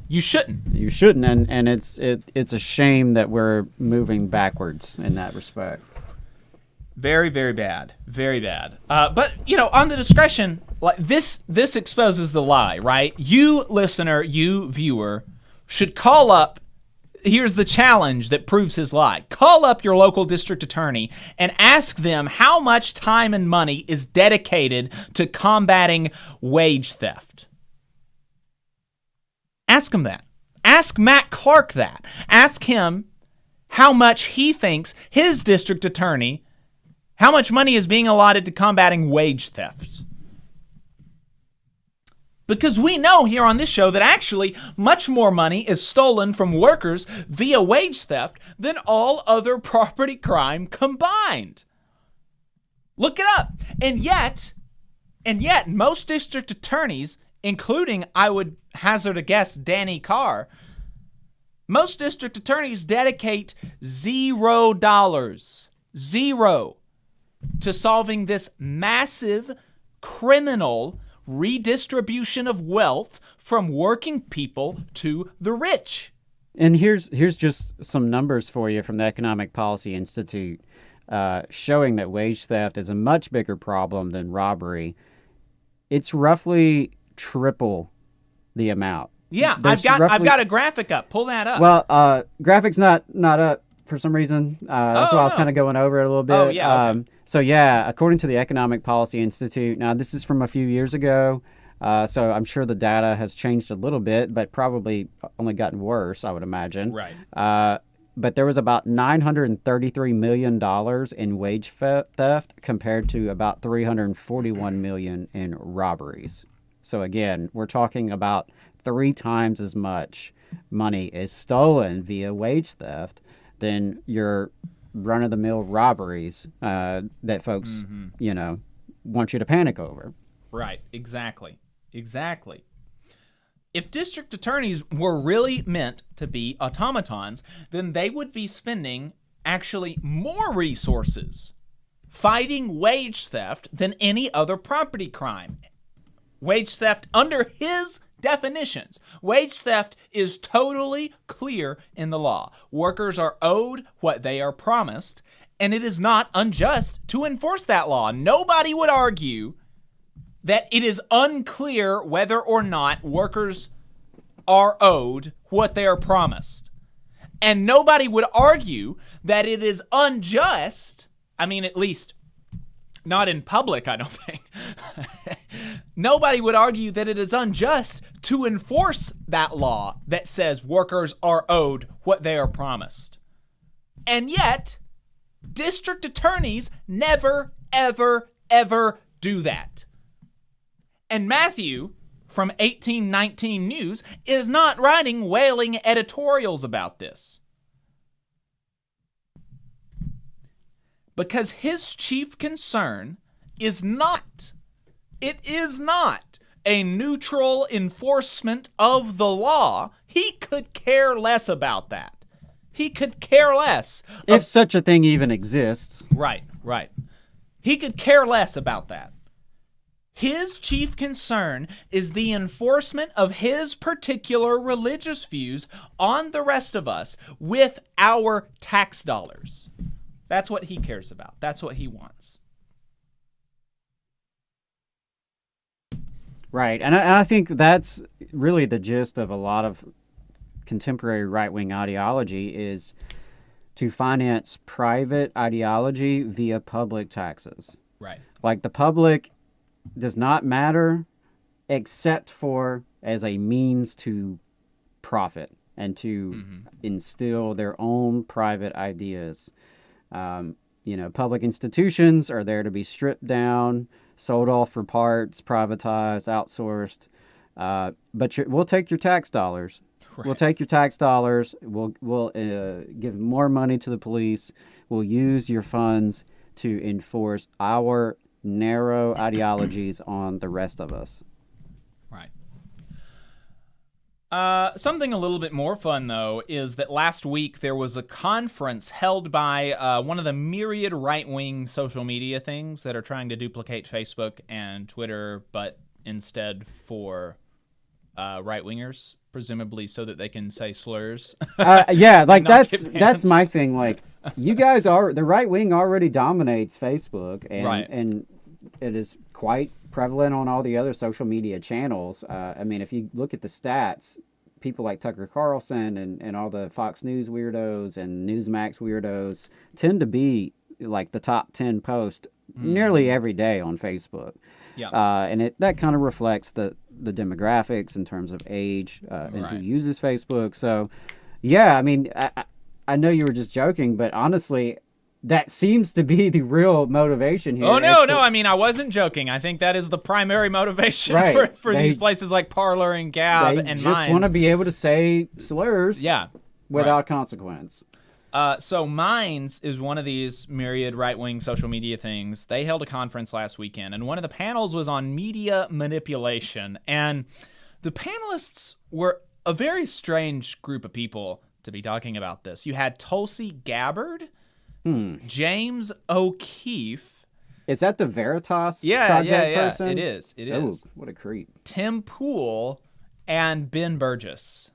You shouldn't. You shouldn't, and it's a shame that we're moving backwards in that respect. Very, very bad. Very bad. But, on the discretion, like this exposes the lie, right? You, listener, you, viewer, should call up. Here's the challenge that proves his lie. Call up your local district attorney and ask them how much time and money is dedicated to combating wage theft. Ask him that. Ask Matt Clark that. Ask him how much he thinks his district attorney, how much money is being allotted to combating wage theft. Because we know here on this show that actually much more money is stolen from workers via wage theft than all other property crime combined. Look it up. And yet, most district attorneys, including, I would hazard a guess, Danny Carr, most district attorneys dedicate $0 to solving this massive criminal redistribution of wealth from working people to the rich. And here's just some numbers for you from the Economic Policy Institute showing that wage theft is a much bigger problem than robbery. It's roughly triple the amount. Yeah, I've got a graphic up. Pull that up. Well, graphic's not up for some reason. That's why I was kind of going over it a little bit. Oh, yeah. Okay. So, yeah, according to the Economic Policy Institute, now this is from a few years ago, so I'm sure the data has changed a little bit, but probably only gotten worse, I would imagine. Right. But there was about $933 million in wage theft compared to about $341 million in robberies. So, again, we're talking about 3 times as much money is stolen via wage theft than your run-of-the-mill robberies that folks, want you to panic over. Right, exactly. If district attorneys were really meant to be automatons, then they would be spending actually more resources fighting wage theft than any other property crime. Wage theft under his definitions. Wage theft is totally clear in the law. Workers are owed what they are promised, and it is not unjust to enforce that law. Nobody would argue that it is unclear whether or not workers are owed what they are promised. And nobody would argue that it is unjust, I mean, at least not in public, I don't think. Nobody would argue that it is unjust to enforce that law that says workers are owed what they are promised. And yet, district attorneys never, ever, ever do that. And Matthew from 1819 News is not writing wailing editorials about this. Because his chief concern is not a neutral enforcement of the law. He could care less about that. He could care less. If such a thing even exists. Right. He could care less about that. His chief concern is the enforcement of his particular religious views on the rest of us with our tax dollars. That's what he cares about. That's what he wants. Right. And I think that's really the gist of a lot of contemporary right-wing ideology is to finance private ideology via public taxes. Right. Like the public does not matter except for as a means to profit and to instill their own private ideas. Public institutions are there to be stripped down, sold off for parts, privatized, outsourced. But we'll take your tax dollars. Right. We'll take your tax dollars. We'll give more money to the police. We'll use your funds to enforce our narrow ideologies on the rest of us. Right. Something a little bit more fun, though, is that last week there was a conference held by one of the myriad right-wing social media things that are trying to duplicate Facebook and Twitter, but instead for right-wingers, presumably so that they can say slurs. Yeah, like that's my thing. Like, you guys the right wing already dominates Facebook, and it is quite prevalent on all the other social media channels. I mean, if you look at the stats, people like Tucker Carlson and all the Fox News weirdos and Newsmax weirdos tend to be like the top 10 posts nearly every day on Facebook. Yeah. And that kind of reflects the demographics in terms of age and who uses Facebook. So, yeah, I mean, I know you were just joking, but honestly, that seems to be the real motivation here. Oh, no, I mean, I wasn't joking. I think that is the primary motivation for these places like Parler and Gab and Minds. They just want to be able to say slurs without consequence. So Minds is one of these myriad right-wing social media things. They held a conference last weekend, and one of the panels was on media manipulation. And the panelists were a very strange group of people to be talking about this. You had Tulsi Gabbard, James O'Keefe. Is that the Veritas project person? It is. Oh, what a creep. Tim Pool and Ben Burgess.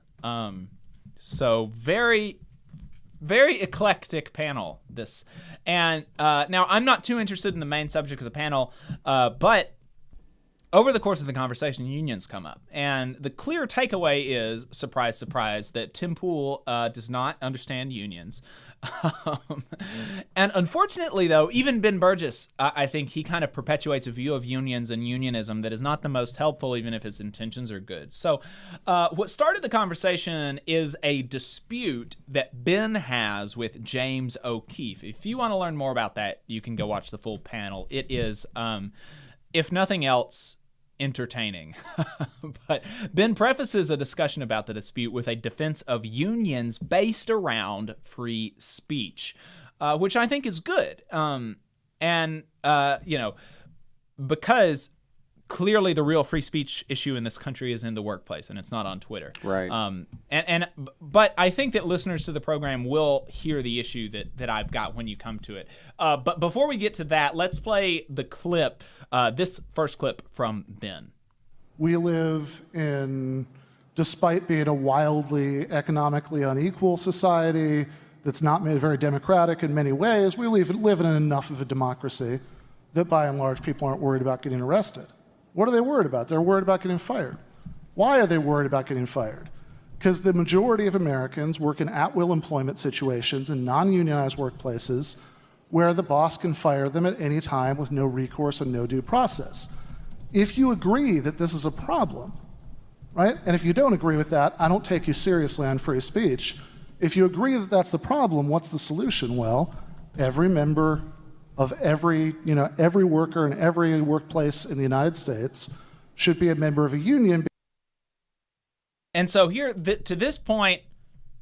So very, very eclectic panel, this. And now I'm not too interested in the main subject of the panel, but over the course of the conversation, unions come up. And the clear takeaway is, surprise, surprise, that Tim Pool does not understand unions. And unfortunately, though, even Ben Burgess, I think he kind of perpetuates a view of unions and unionism that is not the most helpful, even if his intentions are good. So what started the conversation is a dispute that Ben has with James O'Keefe. If you want to learn more about that, you can go watch the full panel. It is, if nothing else, entertaining. But Ben prefaces a discussion about the dispute with a defense of unions based around free speech, which I think is good. Because clearly the real free speech issue in this country is in the workplace, and it's not on Twitter. Right. But I think that listeners to the program will hear the issue that I've got when you come to it. But before we get to that, let's play the clip, this first clip from Ben. We live in, despite being a wildly economically unequal society that's not made very democratic in many ways, we live in enough of a democracy that by and large people aren't worried about getting arrested. What are they worried about? They're worried about getting fired. Why are they worried about getting fired? Because the majority of Americans work in at-will employment situations in non-unionized workplaces where the boss can fire them at any time with no recourse and no due process. If you agree that this is a problem, right? And if you don't agree with that, I don't take you seriously on free speech. If you agree that that's the problem, what's the solution? Well, every member of every worker in every workplace in the United States should be a member of a union. And so here, to this point,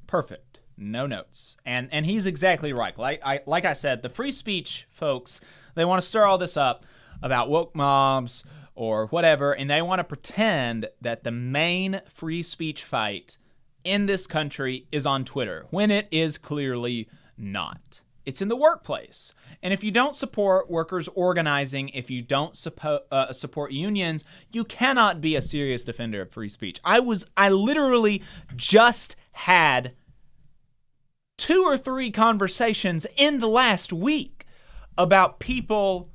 perfect. No notes. And he's exactly right. Like I said, the free speech folks, they want to stir all this up about woke mobs or whatever, and they want to pretend that the main free speech fight in this country is on Twitter, when it is clearly not. It's in the workplace. And if you don't support workers organizing, if you don't support unions, you cannot be a serious defender of free speech. I literally just had 2 or 3 conversations in the last week about people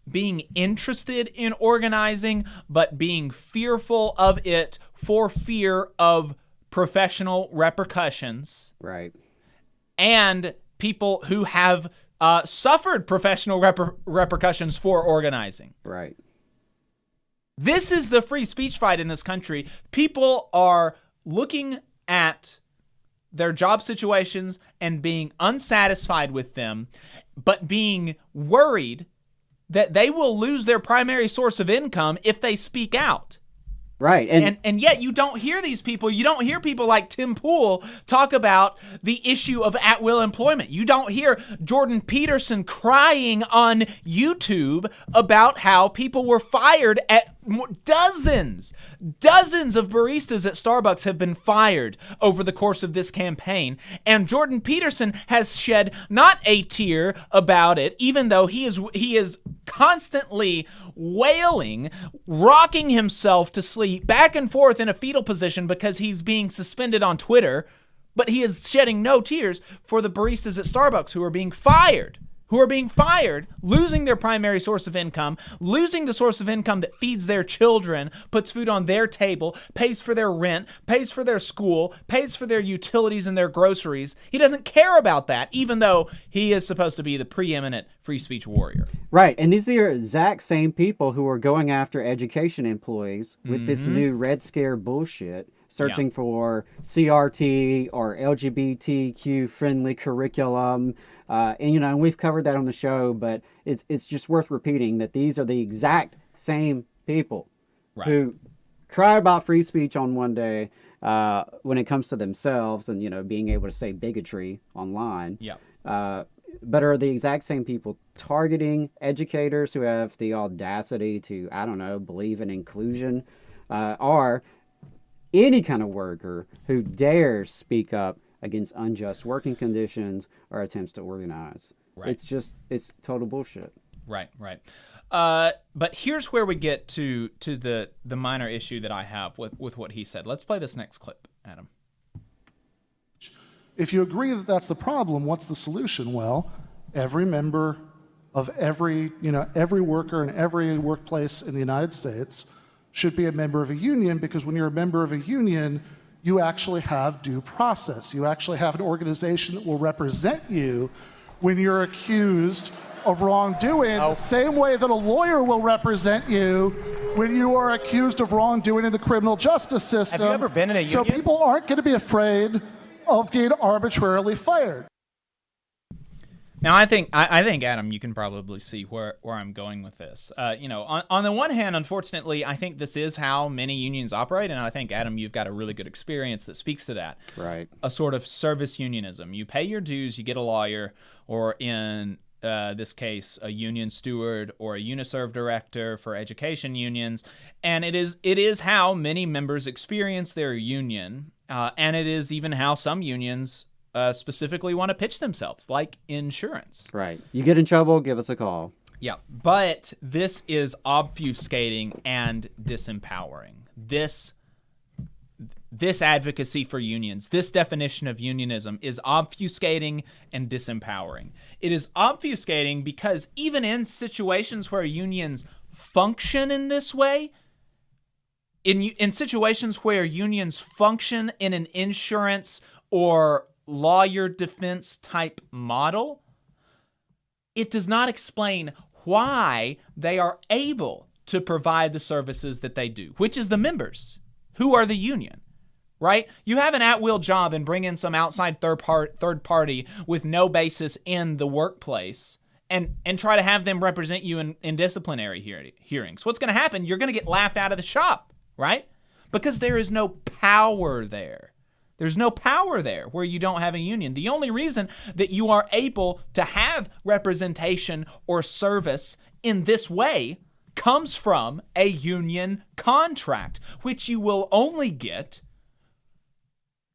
being interested in organizing, but being fearful of it for fear of professional repercussions. Right. And people who have suffered professional repercussions for organizing. Right. This is the free speech fight in this country. People are looking at their job situations and being unsatisfied with them, but being worried that they will lose their primary source of income if they speak out. Right. And yet you don't hear these people. You don't hear people like Tim Pool talk about the issue of at-will employment. You don't hear Jordan Peterson crying on YouTube about how people were fired dozens of baristas at Starbucks have been fired over the course of this campaign, and Jordan Peterson has shed not a tear about it, even though he is constantly wailing, rocking himself to sleep back and forth in a fetal position because he's being suspended on Twitter, but he is shedding no tears for the baristas at Starbucks who are being fired, losing their primary source of income, losing the source of income that feeds their children, puts food on their table, pays for their rent, pays for their school, pays for their utilities and their groceries. He doesn't care about that, even though he is supposed to be the preeminent free speech warrior. Right, and these are the exact same people who are going after education employees with this new Red Scare bullshit, searching for CRT or LGBTQ friendly curriculum. And we've covered that on the show, but it's just worth repeating that these are the exact same people who cry about free speech on one day when it comes to themselves and, being able to say bigotry online. But are the exact same people targeting educators who have the audacity to, believe in inclusion, or any kind of worker who dares speak up against unjust working conditions or attempts to organize. It's total bullshit. Right. But here's where we get to the minor issue that I have with what he said. Let's play this next clip, Adam. If you agree that that's the problem, what's the solution? Well, every member of every worker in every workplace in the United States should be a member of a union, because when you're a member of a union, you actually have due process. You actually have an organization that will represent you when you're accused of wrongdoing, the same way that a lawyer will represent you when you are accused of wrongdoing in the criminal justice system. Have you ever been in a union? So people aren't going to be afraid of getting arbitrarily fired. Now, I think Adam, you can probably see where I'm going with this. On the one hand, unfortunately, I think this is how many unions operate, and I think, Adam, you've got a really good experience that speaks to that. Right. A sort of service unionism. You pay your dues, you get a lawyer, or in this case, a union steward or a Uniserv director for education unions, and it is how many members experience their union, and it is even how some unions specifically want to pitch themselves, like insurance. Right. You get in trouble, give us a call. Yeah, but this is obfuscating and disempowering. This advocacy for unions, this definition of unionism is obfuscating and disempowering. It is obfuscating because even in situations where unions function in this way, in situations where unions function in an insurance or lawyer defense type model, it does not explain why they are able to provide the services that they do, which is the members, who are the union, right? You have an at-will job and bring in some outside third party with no basis in the workplace and try to have them represent you in disciplinary hearings. What's going to happen? You're going to get laughed out of the shop, right? Because there is no power there. There's no power there where you don't have a union. The only reason that you are able to have representation or service in this way comes from a union contract, which you will only get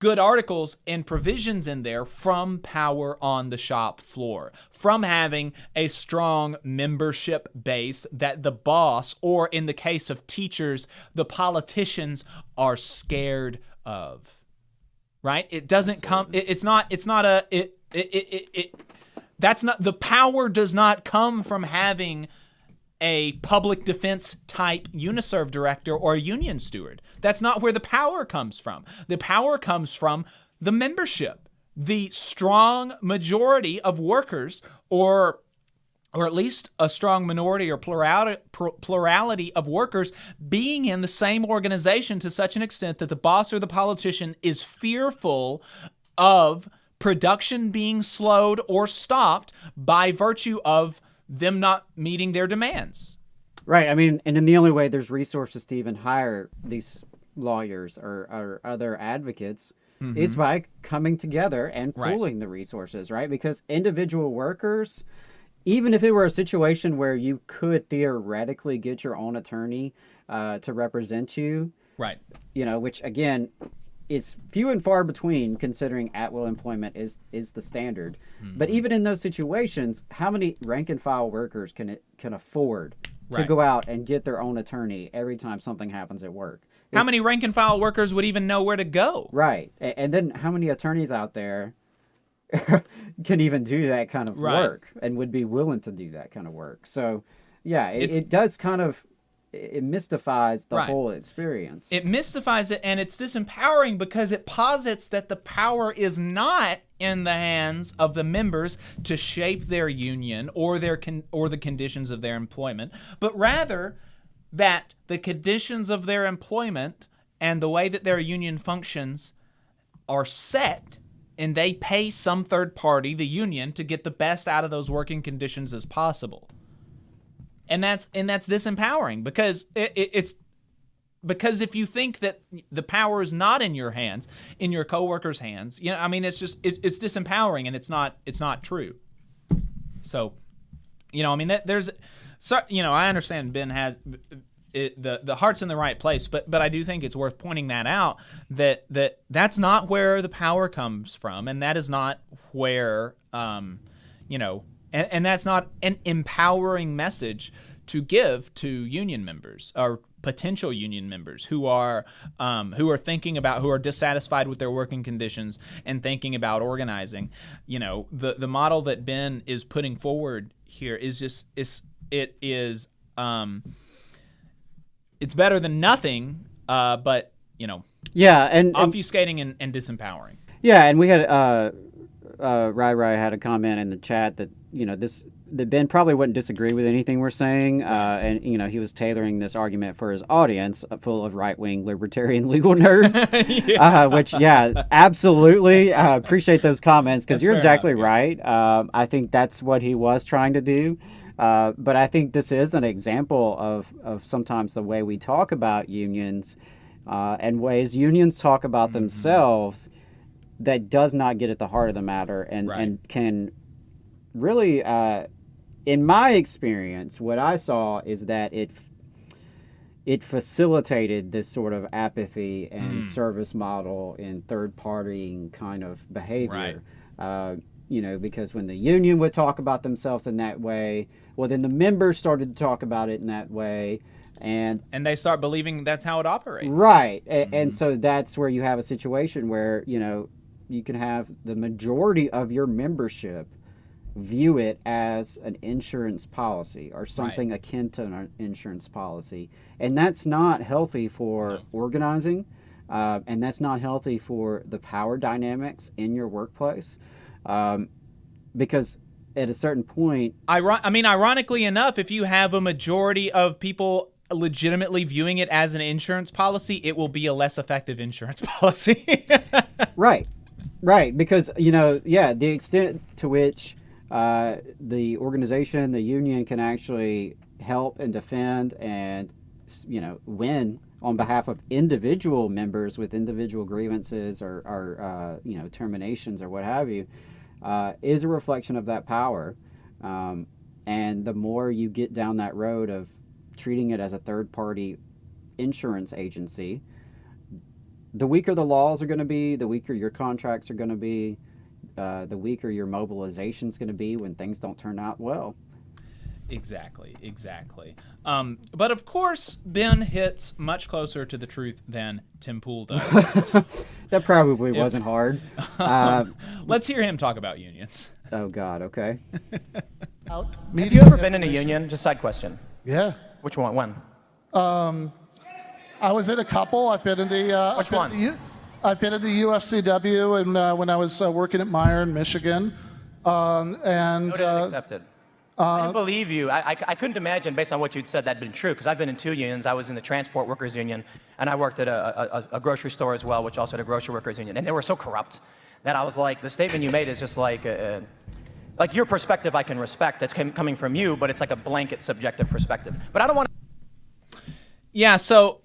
good articles and provisions in there from power on the shop floor, from having a strong membership base that the boss, or in the case of teachers, the politicians, are scared of. Right? It doesn't come. The power does not come from having a public defense type Uniserv director or a union steward. That's not where the power comes from. The power comes from the membership, the strong majority of workers, or at least a strong minority or plurality of workers being in the same organization to such an extent that the boss or the politician is fearful of production being slowed or stopped by virtue of them not meeting their demands. Right. I mean, and then the only way there's resources to even hire these lawyers or other advocates is by coming together and pooling the resources, right? Because individual workers, even if it were a situation where you could theoretically get your own attorney to represent you, right? Which again is few and far between, considering at-will employment is the standard. Mm-hmm. But even in those situations, how many rank-and-file workers can afford to Right. go out and get their own attorney every time something happens at work? How many rank-and-file workers would even know where to go? Right. And then how many attorneys out there can even do that kind of Right. work and would be willing to do that kind of work? So, yeah, it does kind of, it mystifies the Right. whole experience. It mystifies it, and it's disempowering because it posits that the power is not in the hands of the members to shape their union or the conditions of their employment, but rather that the conditions of their employment and the way that their union functions are set, and they pay some third party, the union, to get the best out of those working conditions as possible. And that's disempowering because it's because if you think that the power is not in your hands, in your coworkers' hands, it's just it's disempowering, and it's not true. So, there's, I understand Ben has the heart's in the right place, but I do think it's worth pointing that out that's not where the power comes from, and that is not where and that's not an empowering message to give to union members or potential union members who are thinking about, who are dissatisfied with their working conditions and thinking about organizing. The model that Ben is putting forward here is just it's better than nothing, but and obfuscating and disempowering. Yeah, and we had Rai had a comment in the chat that that Ben probably wouldn't disagree with anything we're saying, and he was tailoring this argument for his audience, full of right-wing libertarian legal nerds. Which absolutely appreciate those comments, because you're exactly right. I think that's what he was trying to do. But I think this is an example of sometimes the way we talk about unions and ways unions talk about themselves that does not get at the heart of the matter and can really, in my experience, what I saw is that it facilitated this sort of apathy and service model and third-party kind of behavior. Because when the union would talk about themselves in that way, well, then the members started to talk about it in that way. And they start believing that's how it operates. Right. And so that's where you have a situation where, you can have the majority of your membership view it as an insurance policy or something akin to an insurance policy. And that's not healthy for organizing, and that's not healthy for the power dynamics in your workplace. Because at a certain point... ironically enough, if you have a majority of people legitimately viewing it as an insurance policy, it will be a less effective insurance policy. Right, because, the extent to which the organization, the union, can actually help and defend and, win on behalf of individual members with individual grievances or terminations or what have you, is a reflection of that power. And the more you get down that road of treating it as a third-party insurance agency, the weaker the laws are going to be, the weaker your contracts are going to be, the weaker your mobilization is going to be when things don't turn out well. Exactly. But of course, Ben hits much closer to the truth than Tim Pool does. That probably wasn't hard. Let's hear him talk about unions. Oh, God, okay. Have you ever been in a union? Just side question. Yeah. Which one? When? I was in a couple. I've been in the... Which one? I've been in the UFCW and when I was working at Meyer in Michigan. Noted and accepted. I didn't believe you. I couldn't imagine, based on what you'd said, that'd been true, because I've been in two unions. I was in the Transport Workers Union, and I worked at a grocery store as well, which also had a grocery workers union, and they were so corrupt that I was like, the statement you made is just like your perspective I can respect, that's coming from you, but it's like a blanket subjective perspective. But I don't want to... Yeah, so,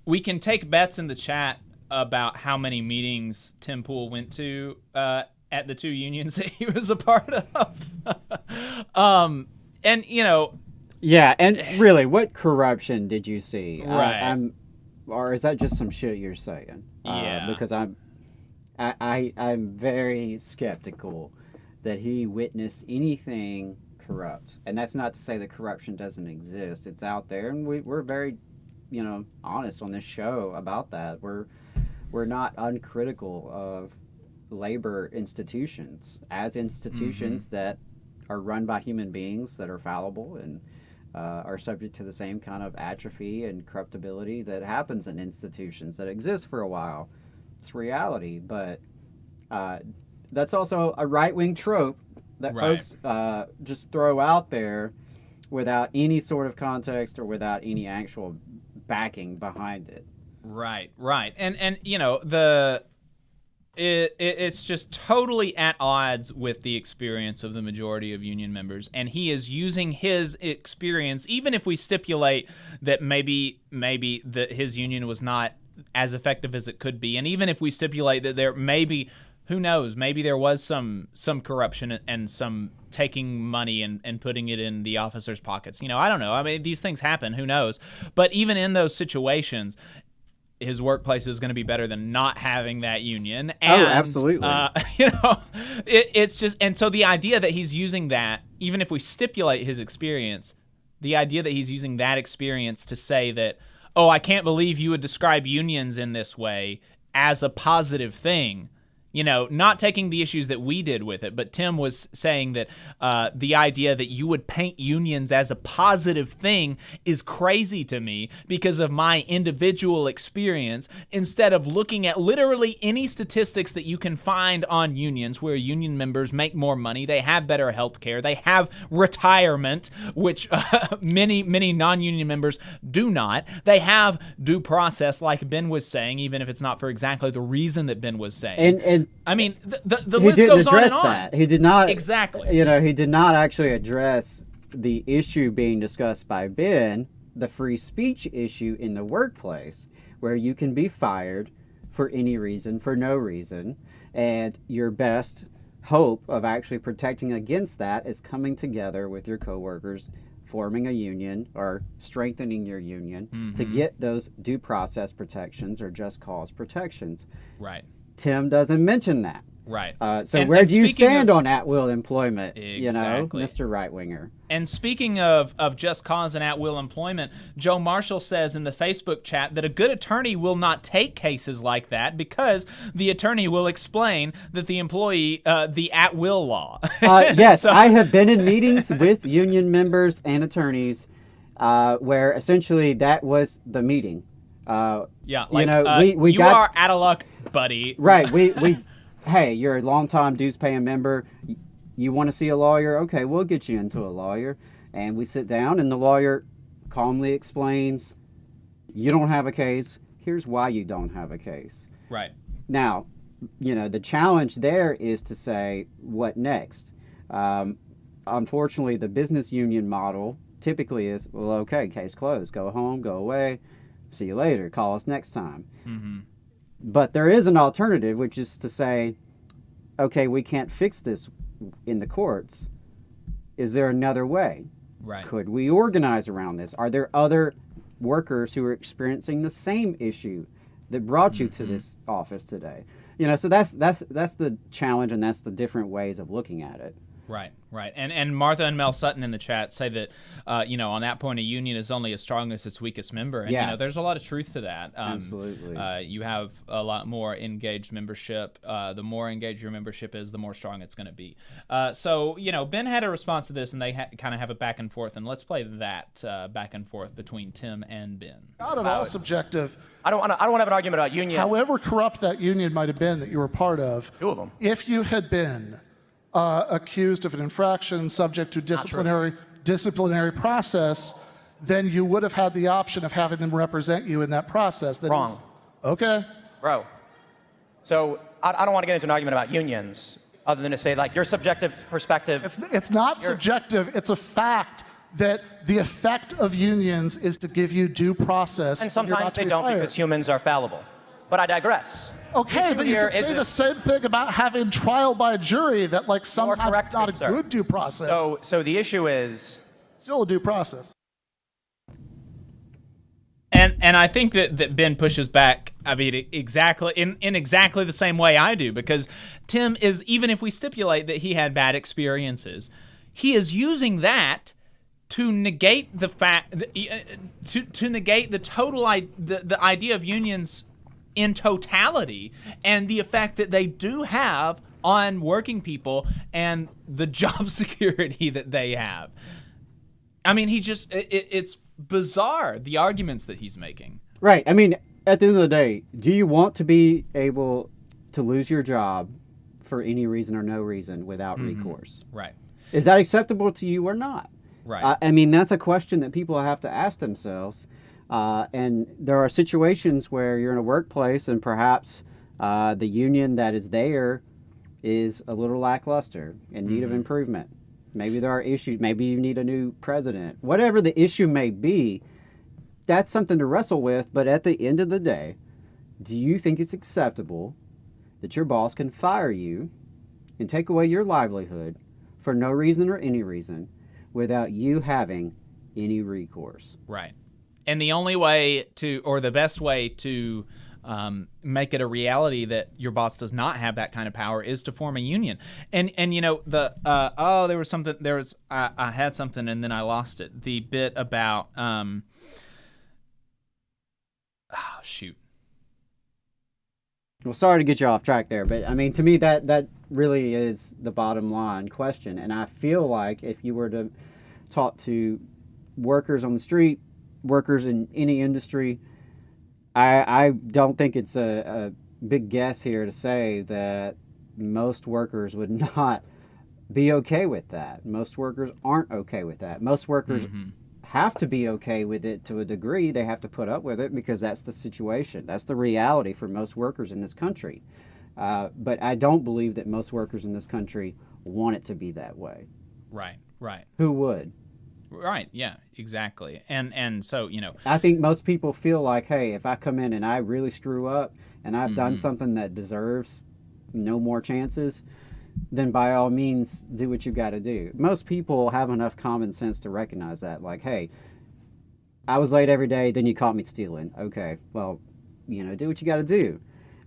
we can take bets in the chat about how many meetings Tim Pool went to at the 2 unions that he was a part of. And, you know. Yeah, and really, what corruption did you see? Right. Or is that just some shit you're saying? Yeah. Because I'm very skeptical that he witnessed anything corrupt. And that's not to say that corruption doesn't exist. It's out there, and we're very, honest on this show about that. We're not uncritical of labor institutions as institutions that are run by human beings that are fallible and are subject to the same kind of atrophy and corruptibility that happens in institutions that exist for a while. It's reality, but that's also a right-wing trope that folks just throw out there without any sort of context or without any actual backing behind it. Right. And it's just totally at odds with the experience of the majority of union members, and he is using his experience, even if we stipulate that maybe his union was not as effective as it could be, and even if we stipulate that there maybe, who knows, maybe there was some corruption and some taking money and putting it in the officers' pockets. I don't know. I mean, these things happen. Who knows? But even in those situations, his workplace is going to be better than not having that union. And, absolutely. It's just, and so the idea that he's using that, even if we stipulate his experience, the idea that he's using that experience to say that, oh, I can't believe you would describe unions in this way as a positive thing. Not taking the issues that we did with it, but Tim was saying that the idea that you would paint unions as a positive thing is crazy to me because of my individual experience, instead of looking at literally any statistics that you can find on unions where union members make more money, they have better health care, they have retirement, which many non-union members do not. They have due process, like Ben was saying, even if it's not for exactly the reason that Ben was saying. And I mean, the list goes on and on. That. He did not exactly. He did not actually address the issue being discussed by Ben, the free speech issue in the workplace, where you can be fired for any reason, for no reason, and your best hope of actually protecting against that is coming together with your coworkers, forming a union or strengthening your union to get those due process protections or just cause protections. Right. Tim doesn't mention that. Right. So where do you stand on at-will employment, Exactly. Mr. Right-Winger? And speaking of just cause and at-will employment, Joe Marshall says in the Facebook chat that a good attorney will not take cases like that because the attorney will explain that the employee, the at-will law. Yes, I have been in meetings with union members and attorneys where essentially that was the meeting. Yeah, like, we you are out of luck, buddy. Right. We hey, you're a longtime dues-paying member. You want to see a lawyer? Okay, we'll get you into a lawyer. And we sit down, and the lawyer calmly explains, you don't have a case. Here's why you don't have a case. Right. Now, the challenge there is to say, what next? Unfortunately, the business union model typically is, well, okay, case closed. Go home, go away. See you later. Call us next time. But there is an alternative, which is to say, okay, we can't fix this in the courts. Is there another way? Right. Could we organize around this? Are there other workers who are experiencing the same issue that brought you to this office today? So that's the challenge, and that's the different ways of looking at it. Right. And Martha and Mel Sutton in the chat say that, on that point, a union is only as strong as its weakest member. And, there's a lot of truth to that. Absolutely. You have a lot more engaged membership. The more engaged your membership is, the more strong it's going to be. So, Ben had a response to this, and they kind of have a back and forth. And let's play that back and forth between Tim and Ben. Not at all subjective. I don't want to have an argument about union. However corrupt that union might have been that you were part of, 2 of them. If you had been accused of an infraction subject to disciplinary process, then you would have had the option of having them represent you in that process. Wrong. Okay. Bro. So I don't want to get into an argument about unions other than to say, like, your subjective perspective. It's not subjective. It's a fact that the effect of unions is to give you due process. And sometimes they don't because humans are fallible. But I digress. Okay, but you can say the same thing about having trial by jury, that like sometimes it's not a good due process. So the issue is still a due process. And I think that Ben pushes back, I mean, exactly in exactly the same way I do, because Tim is, even if we stipulate that he had bad experiences, he is using that to negate the fact, to negate the total the idea of unions in totality and the effect that they do have on working people and the job security that they have. I mean, it's bizarre, the arguments that he's making. Right. I mean, at the end of the day, do you want to be able to lose your job for any reason or no reason without recourse? Right. Is that acceptable to you or not? Right. I mean, that's a question that people have to ask themselves. And there are situations where you're in a workplace and perhaps the union that is there is a little lackluster, in need of improvement. Maybe there are issues. Maybe you need a new president. Whatever the issue may be, that's something to wrestle with. But at the end of the day, do you think it's acceptable that your boss can fire you and take away your livelihood for no reason or any reason without you having any recourse? Right. And the only way to, or the best way to make it a reality that your boss does not have that kind of power is to form a union. And you know, I had something and then I lost it. The bit about, Well, sorry to get you off track there, but I mean, to me, that really is the bottom line question. And I feel like if you were to talk to workers on the street, workers in any industry, I don't think it's a big guess here to say that most workers would not be okay with that. Most workers aren't okay with that. Most workers have to be okay with it to a degree. They have to put up with it because that's the situation. That's the reality for most workers in this country. But I don't believe that most workers in this country want it to be that way. Right. Who would? Right, yeah, exactly. And so, you know, I think most people feel like, hey, if I come in and I really screw up and I've done something that deserves no more chances, then by all means, do what you got to do. Most people have enough common sense to recognize that. Like, hey, I was late every day, then you caught me stealing. Okay, well, you know, do what you got to do.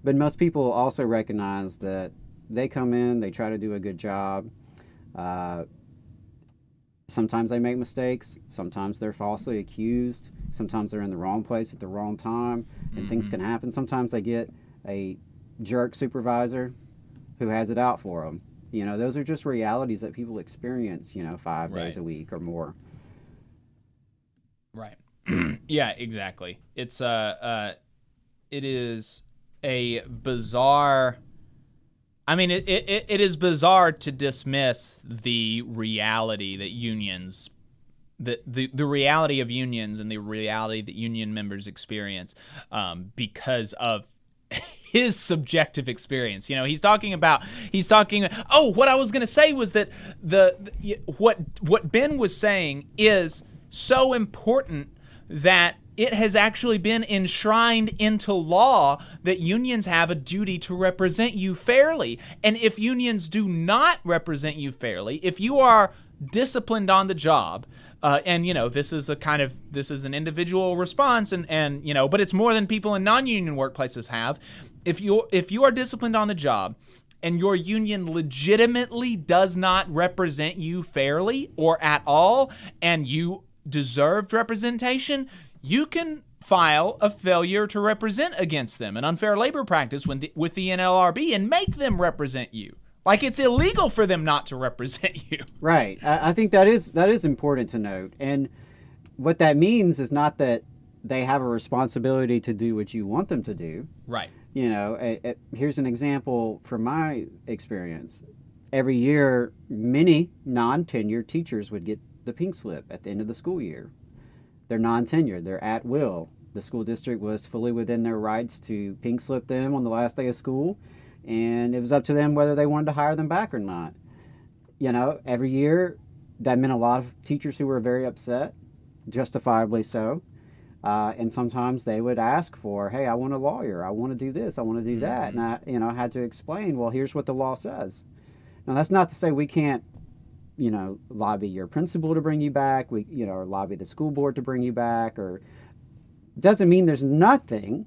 But most people also recognize that they come in, they try to do a good job. Sometimes they make mistakes. Sometimes they're falsely accused. Sometimes they're in the wrong place at the wrong time, and things can happen. Sometimes they get a jerk supervisor who has it out for them. You know, those are just realities that people experience, 5 days a week or more. Right. Yeah, exactly. It is a bizarre... I mean, it is bizarre to dismiss the reality that unions, the reality of unions and the reality that union members experience because of his subjective experience. You know, he's talking, what I was going to say was that what Ben was saying is so important that it has actually been enshrined into law that unions have a duty to represent you fairly. And if unions do not represent you fairly, if you are disciplined on the job, and this is an individual response, and but it's more than people in non-union workplaces have. If you are disciplined on the job, and your union legitimately does not represent you fairly or at all, and you deserved representation, you can file a failure to represent against them, an unfair labor practice with the NLRB, and make them represent you. Like, it's illegal for them not to represent you. Right. I think that is important to note. And what that means is not that they have a responsibility to do what you want them to do. Right. Here's an example from my experience. Every year, many non-tenured teachers would get the pink slip at the end of the school year. They're non-tenured. They're at will. The school district was fully within their rights to pink slip them on the last day of school, and it was up to them whether they wanted to hire them back or not. Every year, that meant a lot of teachers who were very upset, justifiably so. And sometimes they would ask for, hey, I want a lawyer. I want to do this. I want to do that. And I had to explain, well, here's what the law says. Now, that's not to say we can't, lobby your principal to bring you back, or lobby the school board to bring you back, or doesn't mean there's nothing.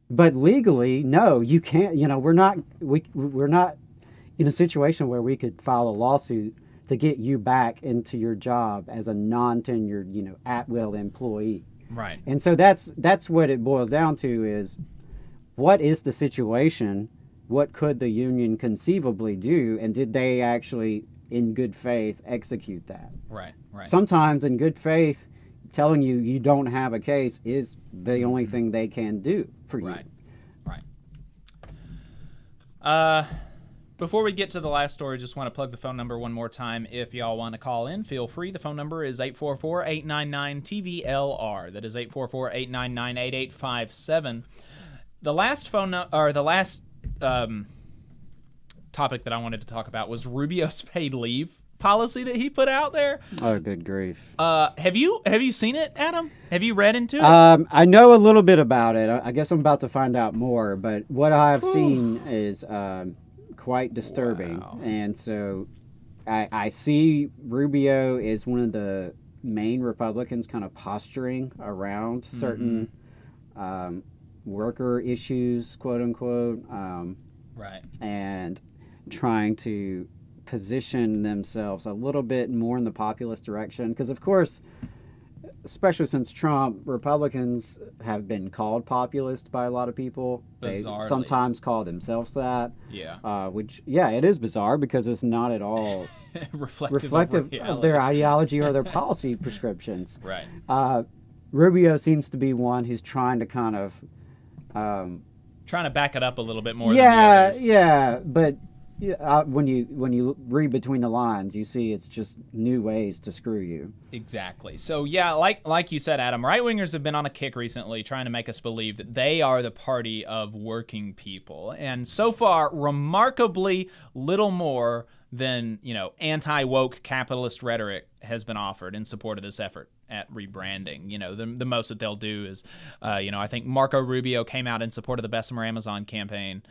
But legally, no, you can't. We're not in a situation where we could file a lawsuit to get you back into your job as a non-tenured, at-will employee. Right. And so that's what it boils down to is, what is the situation? What could the union conceivably do? And did they actually, in good faith, execute that? Right. Sometimes in good faith, telling you don't have a case is the only thing they can do for you. Right. Before we get to the last story, just want to plug the phone number one more time. If y'all want to call in, feel free. The phone number is 844-899-TVLR. That is 844-899-8857. The last topic that I wanted to talk about was Rubio's paid leave policy that he put out there. Oh, good grief. Have you seen it, Adam? Have you read into it? I know a little bit about it. I guess I'm about to find out more, but what I've seen is quite disturbing. Wow. And so I see Rubio is one of the main Republicans kind of posturing around certain worker issues, quote unquote, right, and trying to position themselves a little bit more in the populist direction. Because, of course, especially since Trump, Republicans have been called populist by a lot of people. Bizarrely. They sometimes call themselves that. Yeah. Which, it is bizarre because it's not at all reflective of their ideology or their policy prescriptions. Right. Rubio seems to be one who's trying to kind of... trying to back it up a little bit more than the others. Yeah, but when you read between the lines, you see it's just new ways to screw you. Exactly. So yeah, like you said, Adam, right-wingers have been on a kick recently trying to make us believe that they are the party of working people. And so far, remarkably little more than, anti-woke capitalist rhetoric has been offered in support of this effort at rebranding. The most that they'll do is, I think Marco Rubio came out in support of the Bessemer Amazon campaign,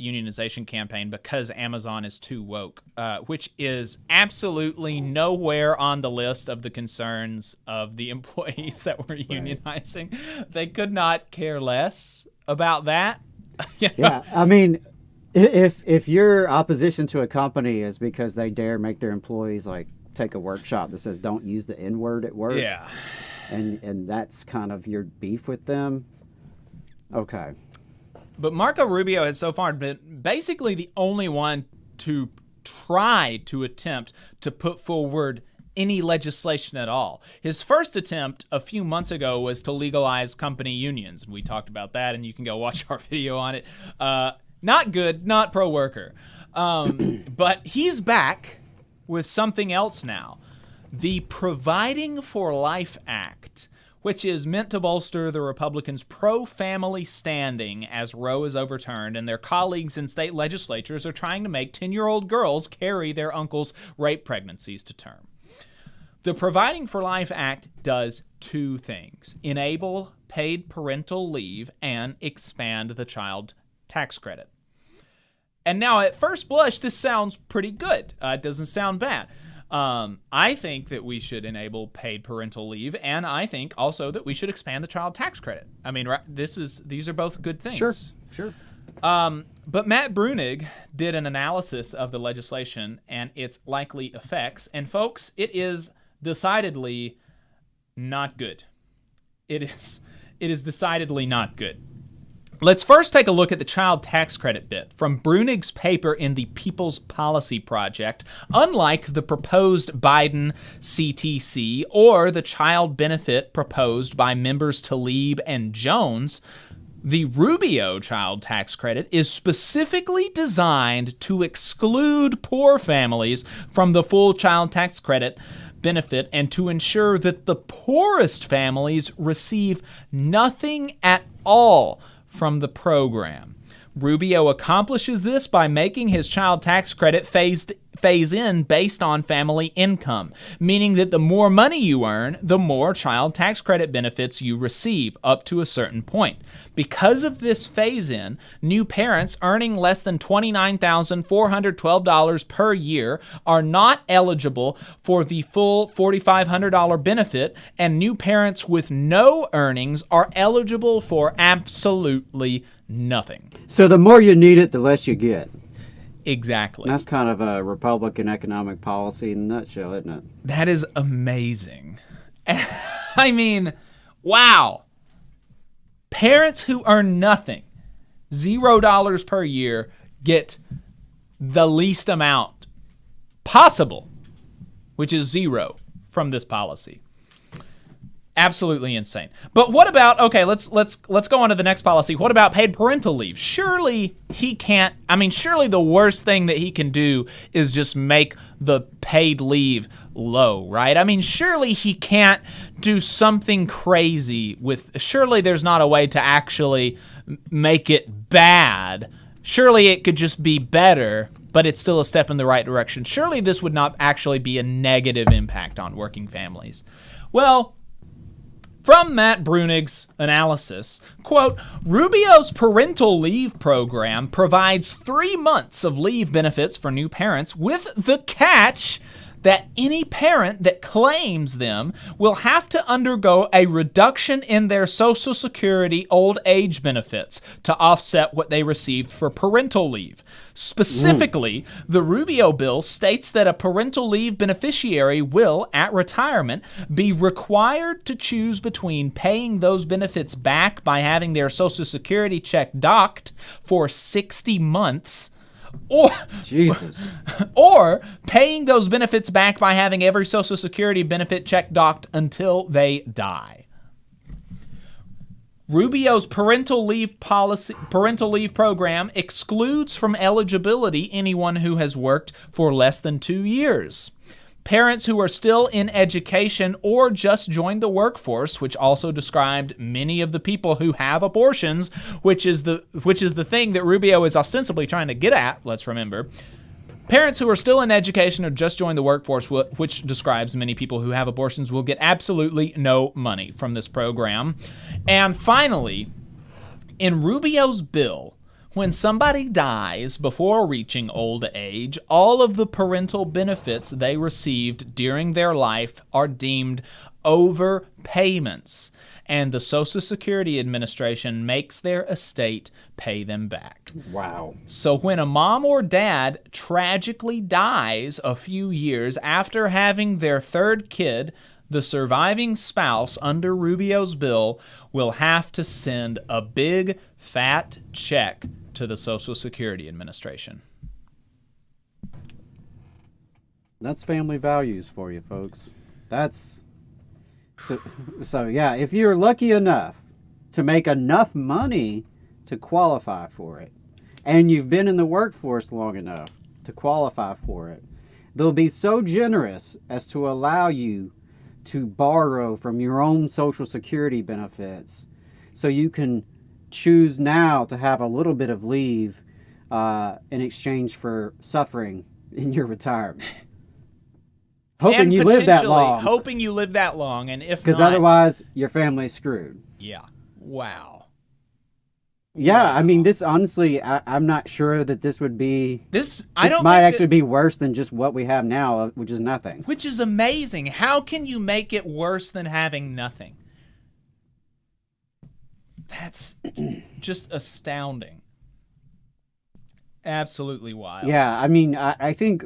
unionization campaign, because Amazon is too woke, which is absolutely nowhere on the list of the concerns of the employees that were unionizing. They could not care less about that. Yeah, I mean, if your opposition to a company is because they dare make their employees take a workshop that says don't use the N-word at work, and that's kind of your beef with them, okay. But Marco Rubio has so far been basically the only one to try to attempt to put forward any legislation at all. His first attempt a few months ago was to legalize company unions. We talked about that, and you can go watch our video on it. Not good, not pro-worker. But he's back with something else now. The Providing for Life Act, which is meant to bolster the Republicans' pro-family standing as Roe is overturned and their colleagues in state legislatures are trying to make 10-year-old girls carry their uncle's rape pregnancies to term. The Providing for Life Act does two things: enable paid parental leave and expand the child tax credit. And now, at first blush, this sounds pretty good. It doesn't sound bad. I think that we should enable paid parental leave, and I think also that we should expand the child tax credit. I mean, these are both good things. Sure. But Matt Brunig did an analysis of the legislation and its likely effects, and folks, it is decidedly not good. It is decidedly not good. Let's first take a look at the child tax credit bit. From Brunig's paper in the People's Policy Project, unlike the proposed Biden CTC or the child benefit proposed by members Tlaib and Jones, the Rubio child tax credit is specifically designed to exclude poor families from the full child tax credit benefit and to ensure that the poorest families receive nothing at all from the program. Rubio accomplishes this by making his child tax credit phase in based on family income, meaning that the more money you earn, the more child tax credit benefits you receive up to a certain point. Because of this phase in, new parents earning less than $29,412 per year are not eligible for the full $4,500 benefit, and new parents with no earnings are eligible for absolutely nothing. So the more you need it, the less you get. Exactly. And that's kind of a Republican economic policy in a nutshell, isn't it? That is amazing. I mean, wow. Parents who earn nothing, $0 per year, get the least amount possible, which is zero, from this policy. Absolutely insane. But what about, okay, let's go on to the next policy. What about paid parental leave? Surely he can't, surely the worst thing that he can do is just make the paid leave low, right? Surely he can't do something crazy surely there's not a way to actually make it bad. Surely it could just be better, but it's still a step in the right direction. Surely this would not actually be a negative impact on working families. Well, from Matt Brunig's analysis, quote, Rubio's parental leave program provides 3 months of leave benefits for new parents with the catch that any parent that claims them will have to undergo a reduction in their Social Security old age benefits to offset what they received for parental leave. Specifically, the Rubio bill states that a parental leave beneficiary will, at retirement, be required to choose between paying those benefits back by having their Social Security check docked for 60 months or paying those benefits back by having every Social Security benefit check docked until they die. Rubio's parental leave program excludes from eligibility anyone who has worked for less than 2 years. Parents who are still in education or just joined the workforce, which also described many of the people who have abortions, which is the thing that Rubio is ostensibly trying to get at, let's remember. Parents who are still in education or just joined the workforce, which describes many people who have abortions, will get absolutely no money from this program. And finally, in Rubio's bill, when somebody dies before reaching old age, all of the parental benefits they received during their life are deemed overpayments, and the Social Security Administration makes their estate pay them back. Wow. So when a mom or dad tragically dies a few years after having their third kid, the surviving spouse under Rubio's bill will have to send a big fat check to the Social Security Administration. That's family values for you, folks. That's so yeah, if you're lucky enough to make enough money to qualify for it, and you've been in the workforce long enough to qualify for it, they'll be so generous as to allow you to borrow from your own Social Security benefits so you can choose now to have a little bit of leave in exchange for suffering in your retirement. Hoping you live that long. Hoping you live that long, and if not... Because otherwise, your family's screwed. Yeah. Wow. Yeah, I mean, this honestly, I'm not sure that this would be... This might actually be worse than just what we have now, which is nothing. Which is amazing. How can you make it worse than having nothing? That's just astounding. Absolutely wild. Yeah, I mean, I think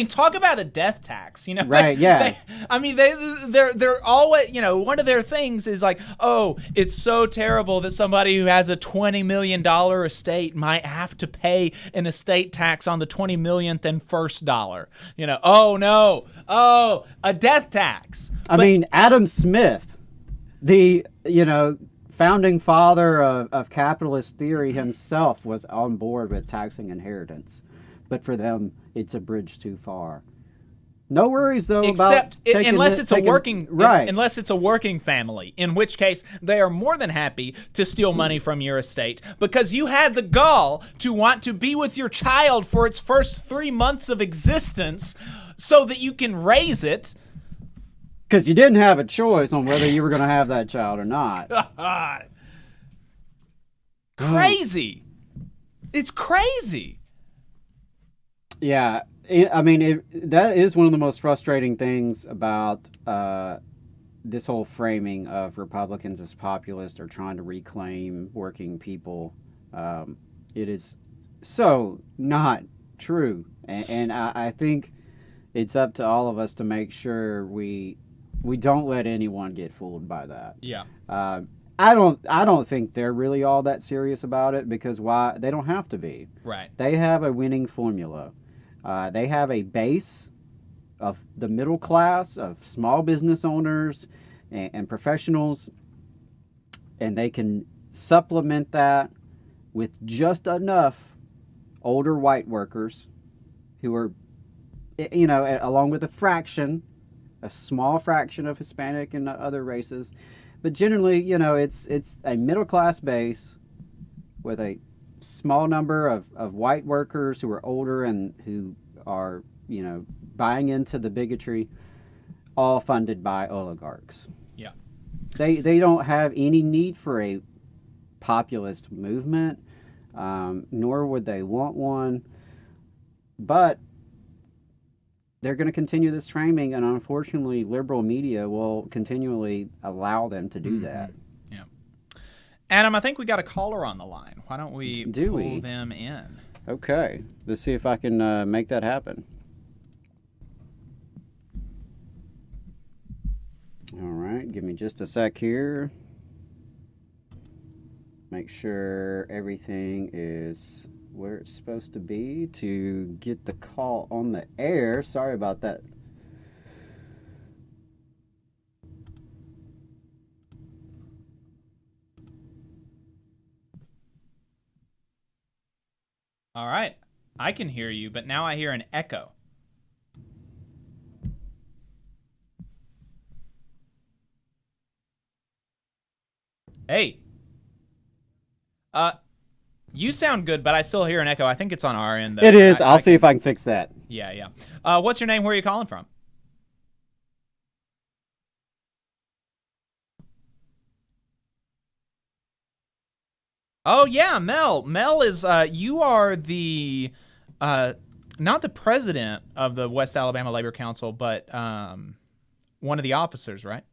talk about a death tax, you know? Right, yeah. They're always, one of their things is like, oh, it's so terrible that somebody who has a $20 million estate might have to pay an estate tax on the 20 millionth and first dollar. Oh no, a death tax. I mean, Adam Smith, the, founding father of capitalist theory himself, was on board with taxing inheritance. But for them, it's a bridge too far. No worries though Except about taking unless it's a working right. Unless it's a working family, in which case they are more than happy to steal money from your estate because you had the gall to want to be with your child for its first 3 months of existence so that you can raise it. Because you didn't have a choice on whether you were going to have that child or not. Crazy. It's crazy. Yeah. I mean, that is one of the most frustrating things about this whole framing of Republicans as populist or trying to reclaim working people. It is so not true. And I think it's up to all of us to make sure we don't let anyone get fooled by that. Yeah. I don't think they're really all that serious about it because why? They don't have to be. Right. They have a winning formula. They have a base of the middle class, of small business owners and professionals, and they can supplement that with just enough older white workers who are, along with a small fraction of Hispanic and other races. But generally, it's a middle class base with a small number of white workers who are older and who are, buying into the bigotry, all funded by oligarchs. Yeah. They don't have any need for a populist movement, nor would they want one. But they're going to continue this framing, and unfortunately, liberal media will continually allow them to do that. Yeah. Adam, I think we got a caller on the line. Why don't we pull them in? Okay. Let's see if I can make that happen. All right. Give me just a sec here. Make sure everything is where it's supposed to be to get the call on the air. Sorry about that. All right. I can hear you, but now I hear an echo. Hey. You sound good, but I still hear an echo. I think it's on our end, though. It is. I'll see if I can fix that. Yeah, yeah. What's your name? Where are you calling from? Oh, yeah, Mel. Mel is, you are the, not the president of the West Alabama Labor Council, but one of the officers, right?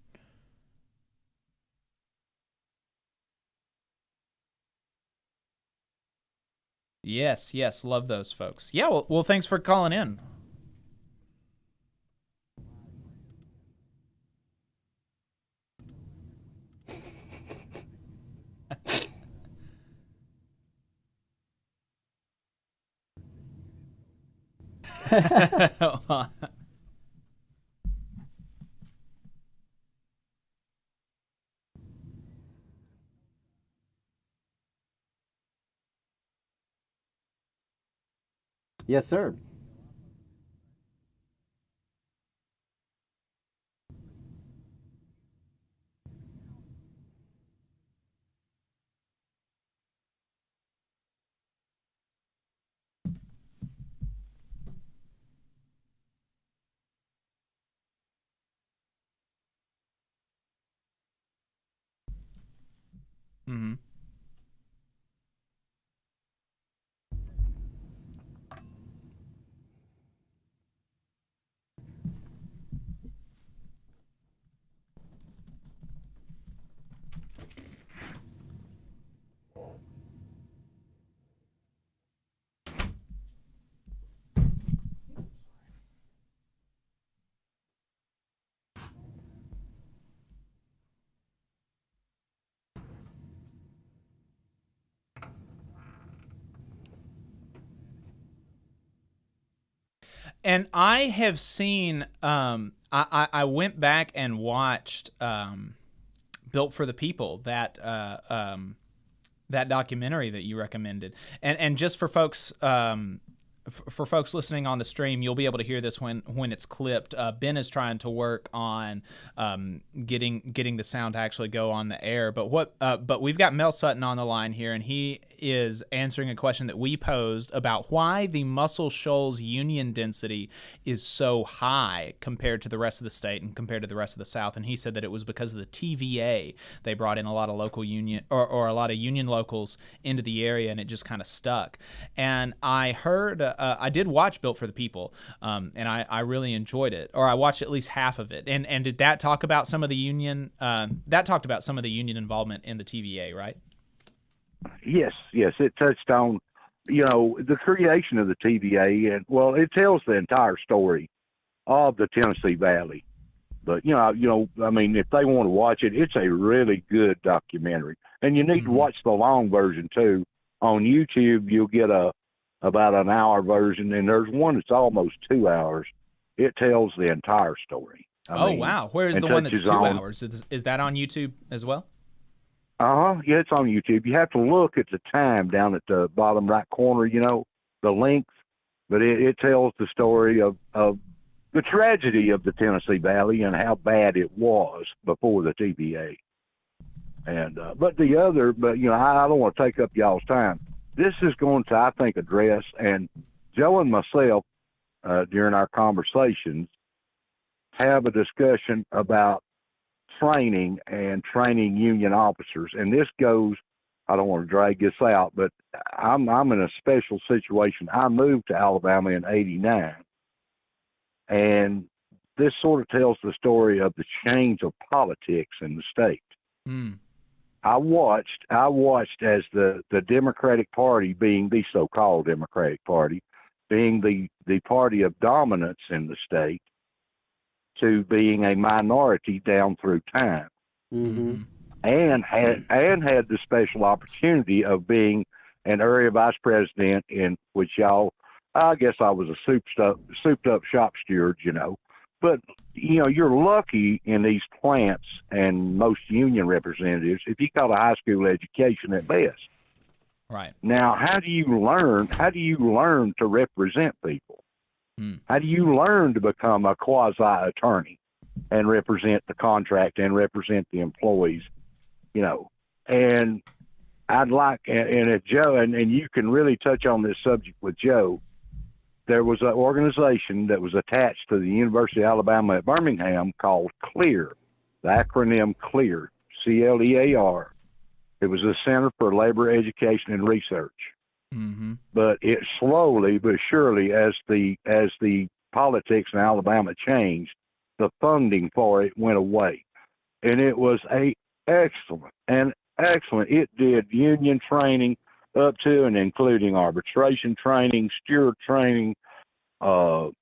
Yes, yes, love those folks. Yeah, well, thanks for calling in. Yes, sir. Mm-hmm. And I have seen, I went back and watched Built for the People, that that documentary that you recommended. And just for folks for folks listening on the stream, you'll be able to hear this when it's clipped. Ben is trying to work on getting the sound to actually go on the air. But we've got Mel Sutton on the line here, and he is answering a question that we posed about why the Muscle Shoals union density is so high compared to the rest of the state and compared to the rest of the South. And he said that it was because of the TVA. They brought in a lot of local union or a lot of union locals into the area, and it just kind of stuck. And I heard, I did watch Built for the People, and I really enjoyed it, or I watched at least half of it. And did that talk about some of the union? That talked about some of the union involvement in the TVA, right? Yes, it touched on, the creation of the TVA, and well, it tells the entire story of the Tennessee Valley. But I mean, if they want to watch it, it's a really good documentary, and you need to watch the long version too. On YouTube, you'll get about an hour version, and there's one that's almost 2 hours. It tells the entire story. I mean, wow! Where is the one that's 2 hours? Is that on YouTube as well? Yeah, it's on YouTube. You have to look at the time down at the bottom right corner, the length. But it tells the story of the tragedy of the Tennessee Valley and how bad it was before the TVA. And but I don't want to take up y'all's time. This is going to, I think, address, and Joe and myself during our conversations have a discussion about training union officers. And this goes, I don't want to drag this out, but I'm in a special situation. I moved to Alabama in '89, and this sort of tells the story of the change of politics in the state. I watched as the Democratic Party, being the so-called Democratic Party, being the party of dominance in the state, to being a minority down through time, and had the special opportunity of being an area vice president, in which I guess I was a souped up shop steward, but you're lucky in these plants and most union representatives if you got a high school education at best. Right. Now, how do you learn to represent people? How do you learn to become a quasi-attorney and represent the contract and represent the employees? And I'd like, and if Joe, and you can really touch on this subject with Joe, there was an organization that was attached to the University of Alabama at Birmingham called CLEAR, the acronym CLEAR, CLEAR. It was the Center for Labor Education and Research. But it slowly but surely, as the politics in Alabama changed, the funding for it went away, and it was excellent. It did union training up to and including arbitration training, steward training, the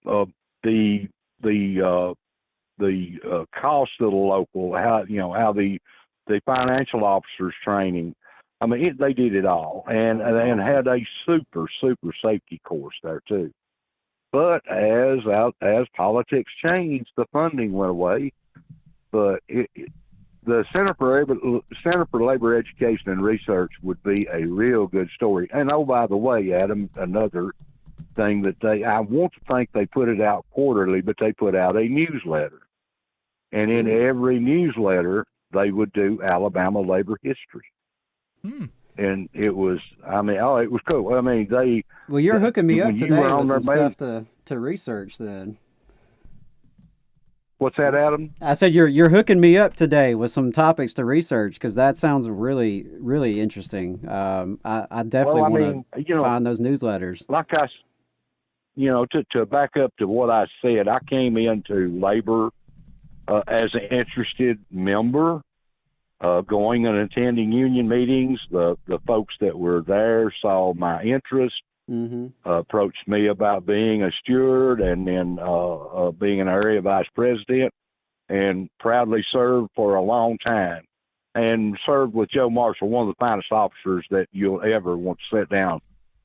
cost of the local, how the financial officers training. I mean, they did it all, and had a super safety course there too. But as politics changed, the funding went away. But the Center for Labor Education and Research would be a real good story. And oh, by the way, Adam, another thing that I want to think they put it out quarterly, but they put out a newsletter, and in every newsletter they would do Alabama labor history. And it was, it was cool. I mean, Well, you're hooking me up today with some stuff to research then. What's that, Adam? I said you're hooking me up today with some topics to research, because that sounds really, really interesting. I definitely want to find those newsletters. Like to back up to what I said, I came into labor as an interested member. Going and attending union meetings, the folks that were there saw my interest, approached me about being a steward, and then being an area vice president, and proudly served for a long time, and served with Joe Marshall, one of the finest officers that you'll ever want to sit down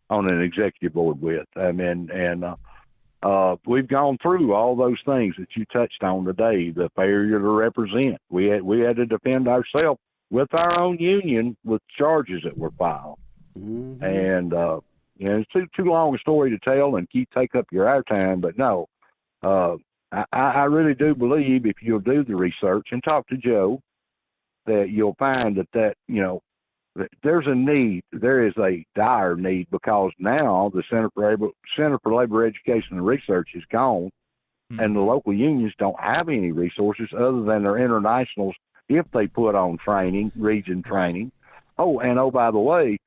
on an executive board with. I mean, and we've gone through all those things that you touched on today, the failure to represent. We had to defend ourselves with our own union with charges that were filed. And it's too long a story to tell and take up your airtime. But no, I really do believe if you'll do the research and talk to Joe, that you'll find that there's a need. There is a dire need, because now the Center for Labor Education and Research is gone, and the local unions don't have any resources other than their internationals if they put on training, region training. Oh, and by the way,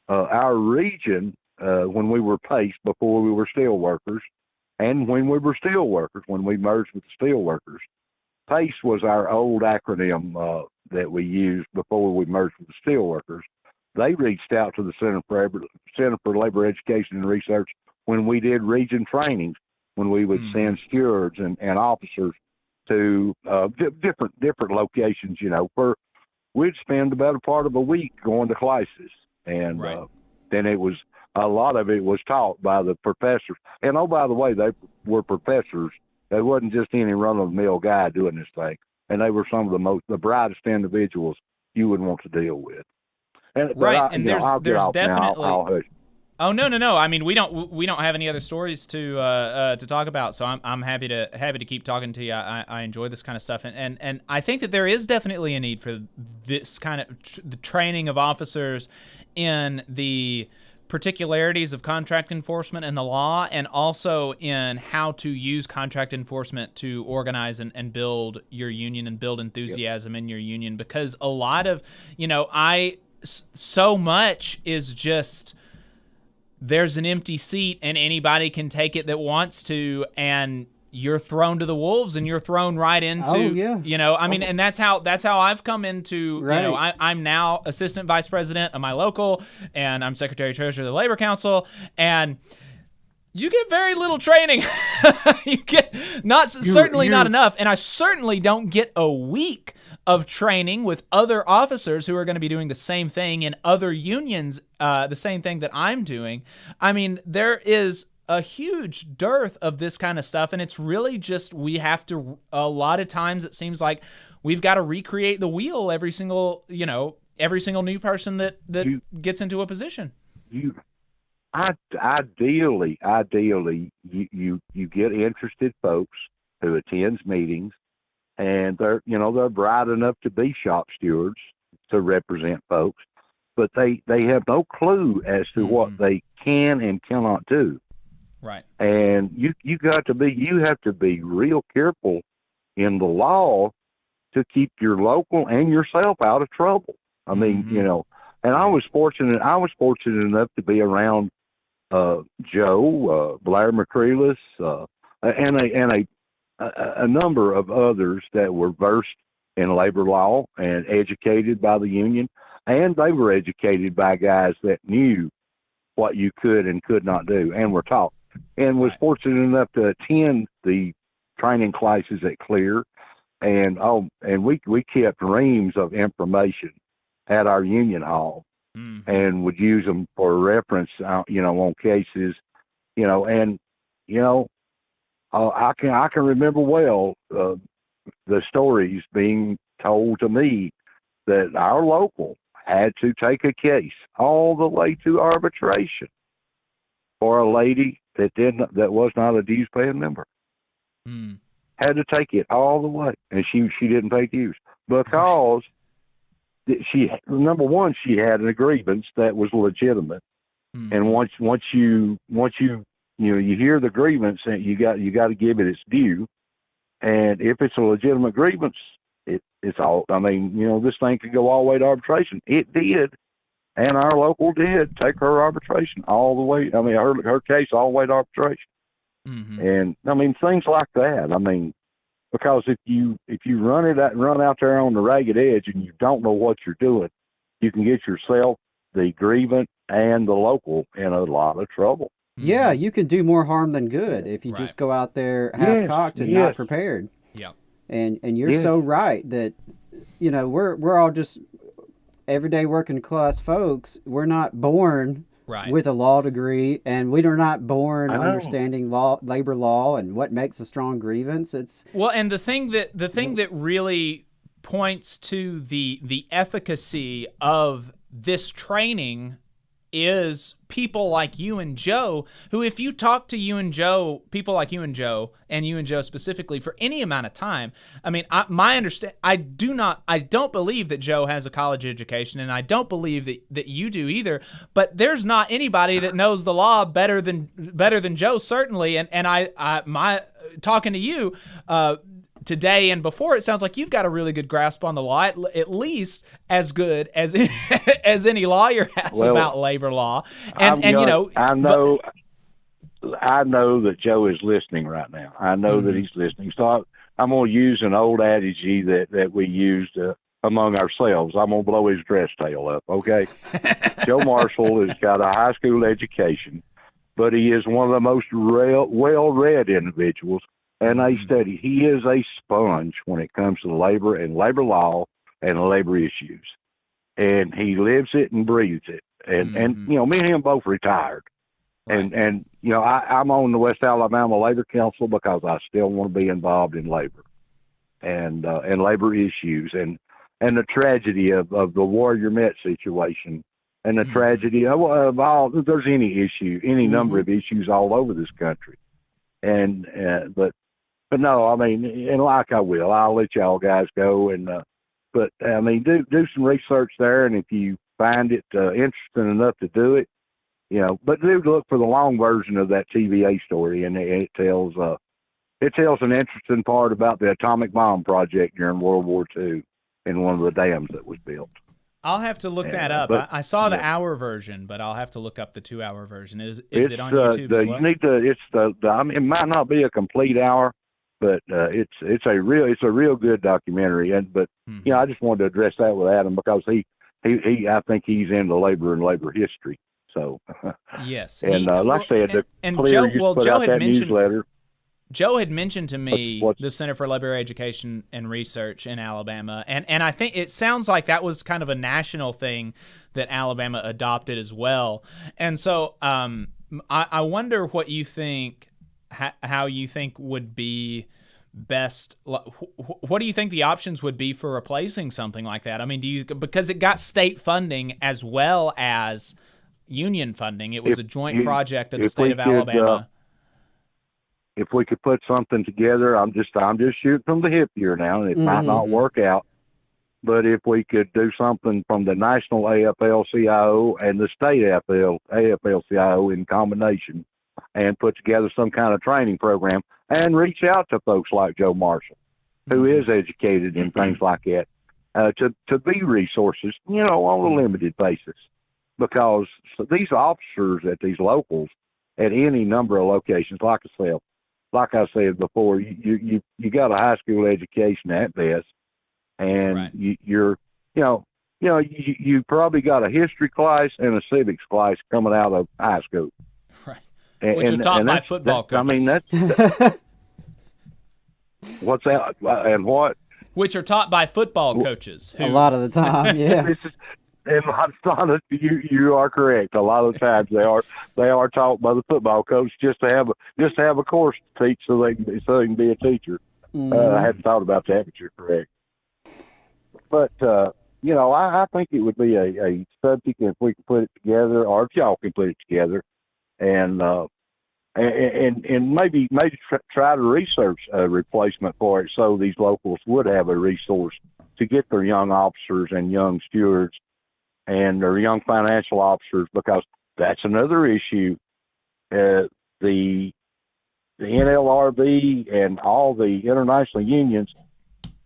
our region, when we were PACE before we were steel workers, and when we were steel workers, when we merged with the steel workers, PACE was our old acronym that we used before we merged with the steel workers. They reached out to the Center for Labor Education and Research when we did region trainings, when we would send stewards and officers to different locations, we'd spend the better part of a week going to classes. And then a lot of it was taught by the professors. And oh, by the way, they were professors. They wasn't just any run-of-the-mill guy doing this thing. And they were some of the brightest individuals you would want to deal with. And there's definitely. Oh no! I mean, we don't have any other stories to talk about, so I'm happy to keep talking to you. I enjoy this kind of stuff, and I think that there is definitely a need for this kind of the training of officers in the particularities of contract enforcement and the law, and also in how to use contract enforcement to organize and build your union and build enthusiasm in your union, because a lot of so much is just there's an empty seat and anybody can take it that wants to, and you're thrown to the wolves and you're thrown right into, and that's how I've come into, I'm now assistant vice president of my local, and I'm secretary treasurer of the Labor Council, and you get very little training. You get not enough, and I certainly don't get a week of training with other officers who are going to be doing the same thing in other unions, the same thing that I'm doing. I mean, there is a huge dearth of this kind of stuff, and it's really just a lot of times it seems like we've got to recreate the wheel every single new person that gets into a position. Ideally, you get interested folks who attends meetings, and they're bright enough to be shop stewards to represent folks, but they have no clue as to what they can and cannot do. Right. And you have to be real careful in the law to keep your local and yourself out of trouble. I mean, and I was fortunate enough to be around Joe, Blair McCreelis, and a number of others that were versed in labor law and educated by the union, and they were educated by guys that knew what you could and could not do and were taught, and was fortunate enough to attend the training classes at Clear, and we kept reams of information at our union hall, and would use them for reference, on cases, I can remember well the stories being told to me that our local had to take a case all the way to arbitration for a lady that was not a dues paying member. Had to take it all the way, and she didn't pay dues because she had a grievance that was legitimate, and once you hear the grievance, and you got to give it its due, and if it's a legitimate grievance, it's all. I mean, this thing could go all the way to arbitration. It did, and our local did take her arbitration all the way. I mean, her case all the way to arbitration, and I mean things like that. I mean, because if you run out there on the ragged edge and you don't know what you're doing, you can get yourself, the grievant, and the local in a lot of trouble. Yeah, you can do more harm than good if you just go out there half-cocked and not prepared. Yeah. And you're so right that, we're all just everyday working class folks. We're not born with a law degree, and we are not born understanding labor law and what makes a strong grievance. And the thing that really points to the efficacy of this training is people like you and Joe, who, if you talk to you and Joe, people like you and Joe specifically for any amount of time, I mean, I don't believe that Joe has a college education, and I don't believe that you do either, but there's not anybody that knows the law better than Joe, certainly, and my talking to you, today and before, it sounds like you've got a really good grasp on the law, at least as good as as any lawyer has about labor law. I know that Joe is listening right now. I know that he's listening. So I'm going to use an old adage that we used among ourselves. I'm going to blow his dress tail up. Okay. Joe Marshall has got a high school education, but he is one of the most well-read individuals. And they study. He is a sponge when it comes to labor and labor law and labor issues. And he lives it and breathes it. And me and him both retired. Right. And I'm on the West Alabama Labor Council because I still want to be involved in labor and labor issues and the tragedy of the Warrior Met situation and the tragedy of all, if there's any issue, any number of issues all over this country. But no, I mean, and like I'll let y'all guys go. But I mean, do some research there. And if you find it interesting enough to do it, but do look for the long version of that TVA story. And it tells an interesting part about the atomic bomb project during World War II in one of the dams that was built. I'll have to look that up. I saw the hour version, but I'll have to look up the 2-hour version. Is it on YouTube as well? You need to. It might not be a complete hour, but it's a real good documentary. But I just wanted to address that with Adam because I think he's into labor and labor history. So yes, and like I said, Joe had mentioned newsletter. Joe had mentioned to me the Center for Labor Education and Research in Alabama, and I think it sounds like that was kind of a national thing that Alabama adopted as well. And so I wonder what you think, how you think would be best. What do you think the options would be for replacing something like that? I mean, because it got state funding as well as union funding. It was a joint project of the state of Alabama. If we could put something together, I'm just shooting from the hip here now, and it might not work out. But if we could do something from the national AFL-CIO and the state AFL-CIO in combination, and put together some kind of training program, and reach out to folks like Joe Marshall, who is educated in things like that, to be resources, on a limited basis, because these officers at these locals, at any number of locations, like I said before, you got a high school education at best, and you probably got a history class and a civics class coming out of high school. Right. Which are taught by football coaches. I mean, that's what's that? And what? Which are taught by football coaches. A lot of the time, yeah. You are correct. A lot of the times they are taught by the football coach just to have a course to teach so they can be a teacher. I hadn't thought about that, but you're correct. But I think it would be a subject if we could put it together, or if y'all can put it together, and maybe try to research a replacement for it so these locals would have a resource to get their young officers and young stewards and their young financial officers, because that's another issue. The NLRB and all the international unions,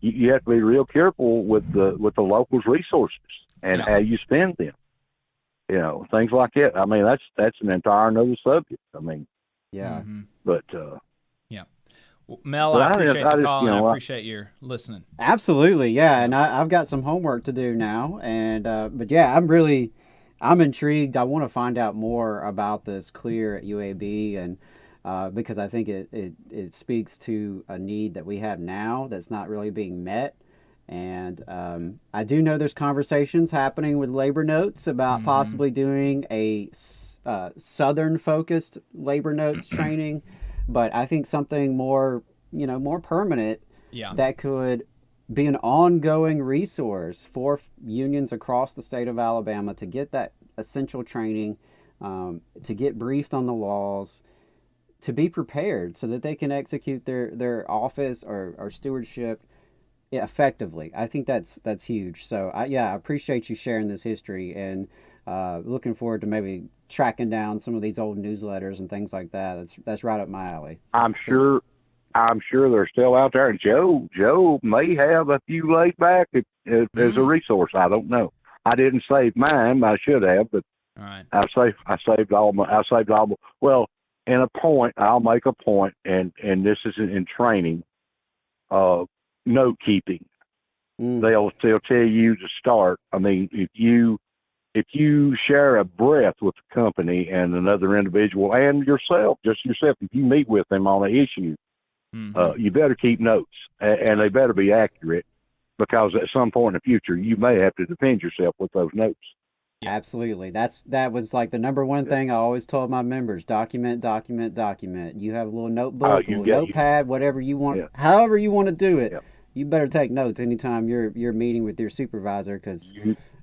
you have to be real careful with the locals' resources and how you spend them. Things like that. I mean, that's an entire another subject. I mean, but Well, Mel, I appreciate the call, and I appreciate your listening. Absolutely, yeah, and I've got some homework to do now, and but yeah, I'm intrigued. I want to find out more about this clear at UAB, and because I think it speaks to a need that we have now that's not really being met. And I do know there's conversations happening with Labor Notes about possibly doing a Southern-focused Labor Notes training. But I think something more permanent that could be an ongoing resource for unions across the state of Alabama to get that essential training, to get briefed on the laws, to be prepared so that they can execute their office or stewardship effectively. I think that's huge. So I appreciate you sharing this history, and looking forward to maybe tracking down some of these old newsletters and things like that. That's right up my alley. I'm sure they're still out there. And Joe may have a few laid back as a resource. I don't know. I didn't save mine. I should have, but all right. I saved all. Well, in a point, I'll make a point, and this is in training. Note keeping. They'll tell you to start. I mean, if you share a breath with the company and another individual and yourself, if you meet with them on an issue, you better keep notes, and they better be accurate, because at some point in the future you may have to defend yourself with those notes. Absolutely. That was like the number one thing I always told my members: document. You have a little notebook, a little notepad, whatever you want, however you want to do it. You better take notes anytime you're meeting with your supervisor, because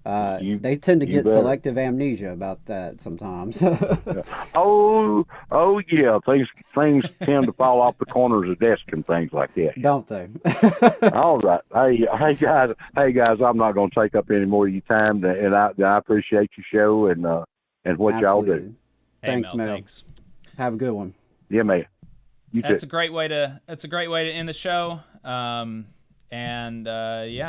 they tend to get selective amnesia about that sometimes. Oh yeah, things tend to fall off the corners of desks and things like that. Don't they? All right. Hey guys, I'm not going to take up any more of your time, and I appreciate your show and what y'all do. Thanks, Mel. Thanks. Have a good one. Yeah, man. That's a great way to end the show.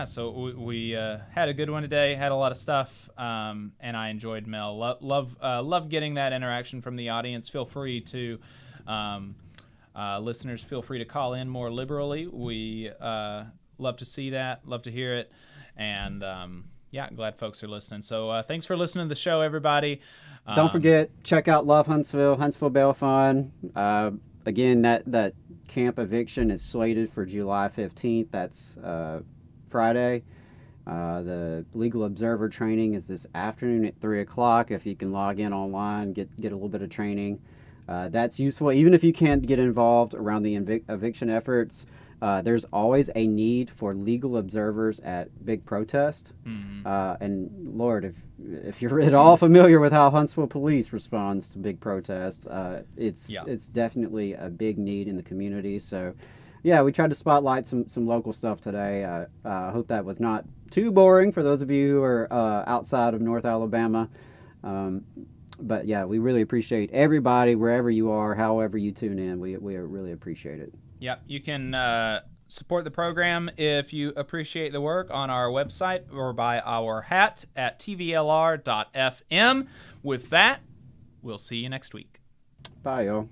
So we had a good one today, had a lot of stuff, and I enjoyed Mel. Love getting that interaction from the audience. Feel free to, listeners, feel free to call in more liberally. We love to see that, love to hear it, and glad folks are listening. So thanks for listening to the show, everybody. Don't forget, check out Love Huntsville Bail Fund. Again, that camp eviction is slated for July 15th. That's Friday. The Legal Observer training is this afternoon at 3 o'clock. If you can log in online, get a little bit of training. That's useful. Even if you can't get involved around the eviction efforts, there's always a need for legal observers at big protest. And Lord, if you're at all familiar with how Huntsville police responds to big protests, it's definitely a big need in the community. So we tried to spotlight some local stuff today. I hope that was not too boring for those of you who are outside of North Alabama. But we really appreciate everybody, wherever you are, however you tune in. We really appreciate it. Yep, you can support the program if you appreciate the work on our website or buy our hat at tvlr.fm. With that, we'll see you next week. Bye, y'all.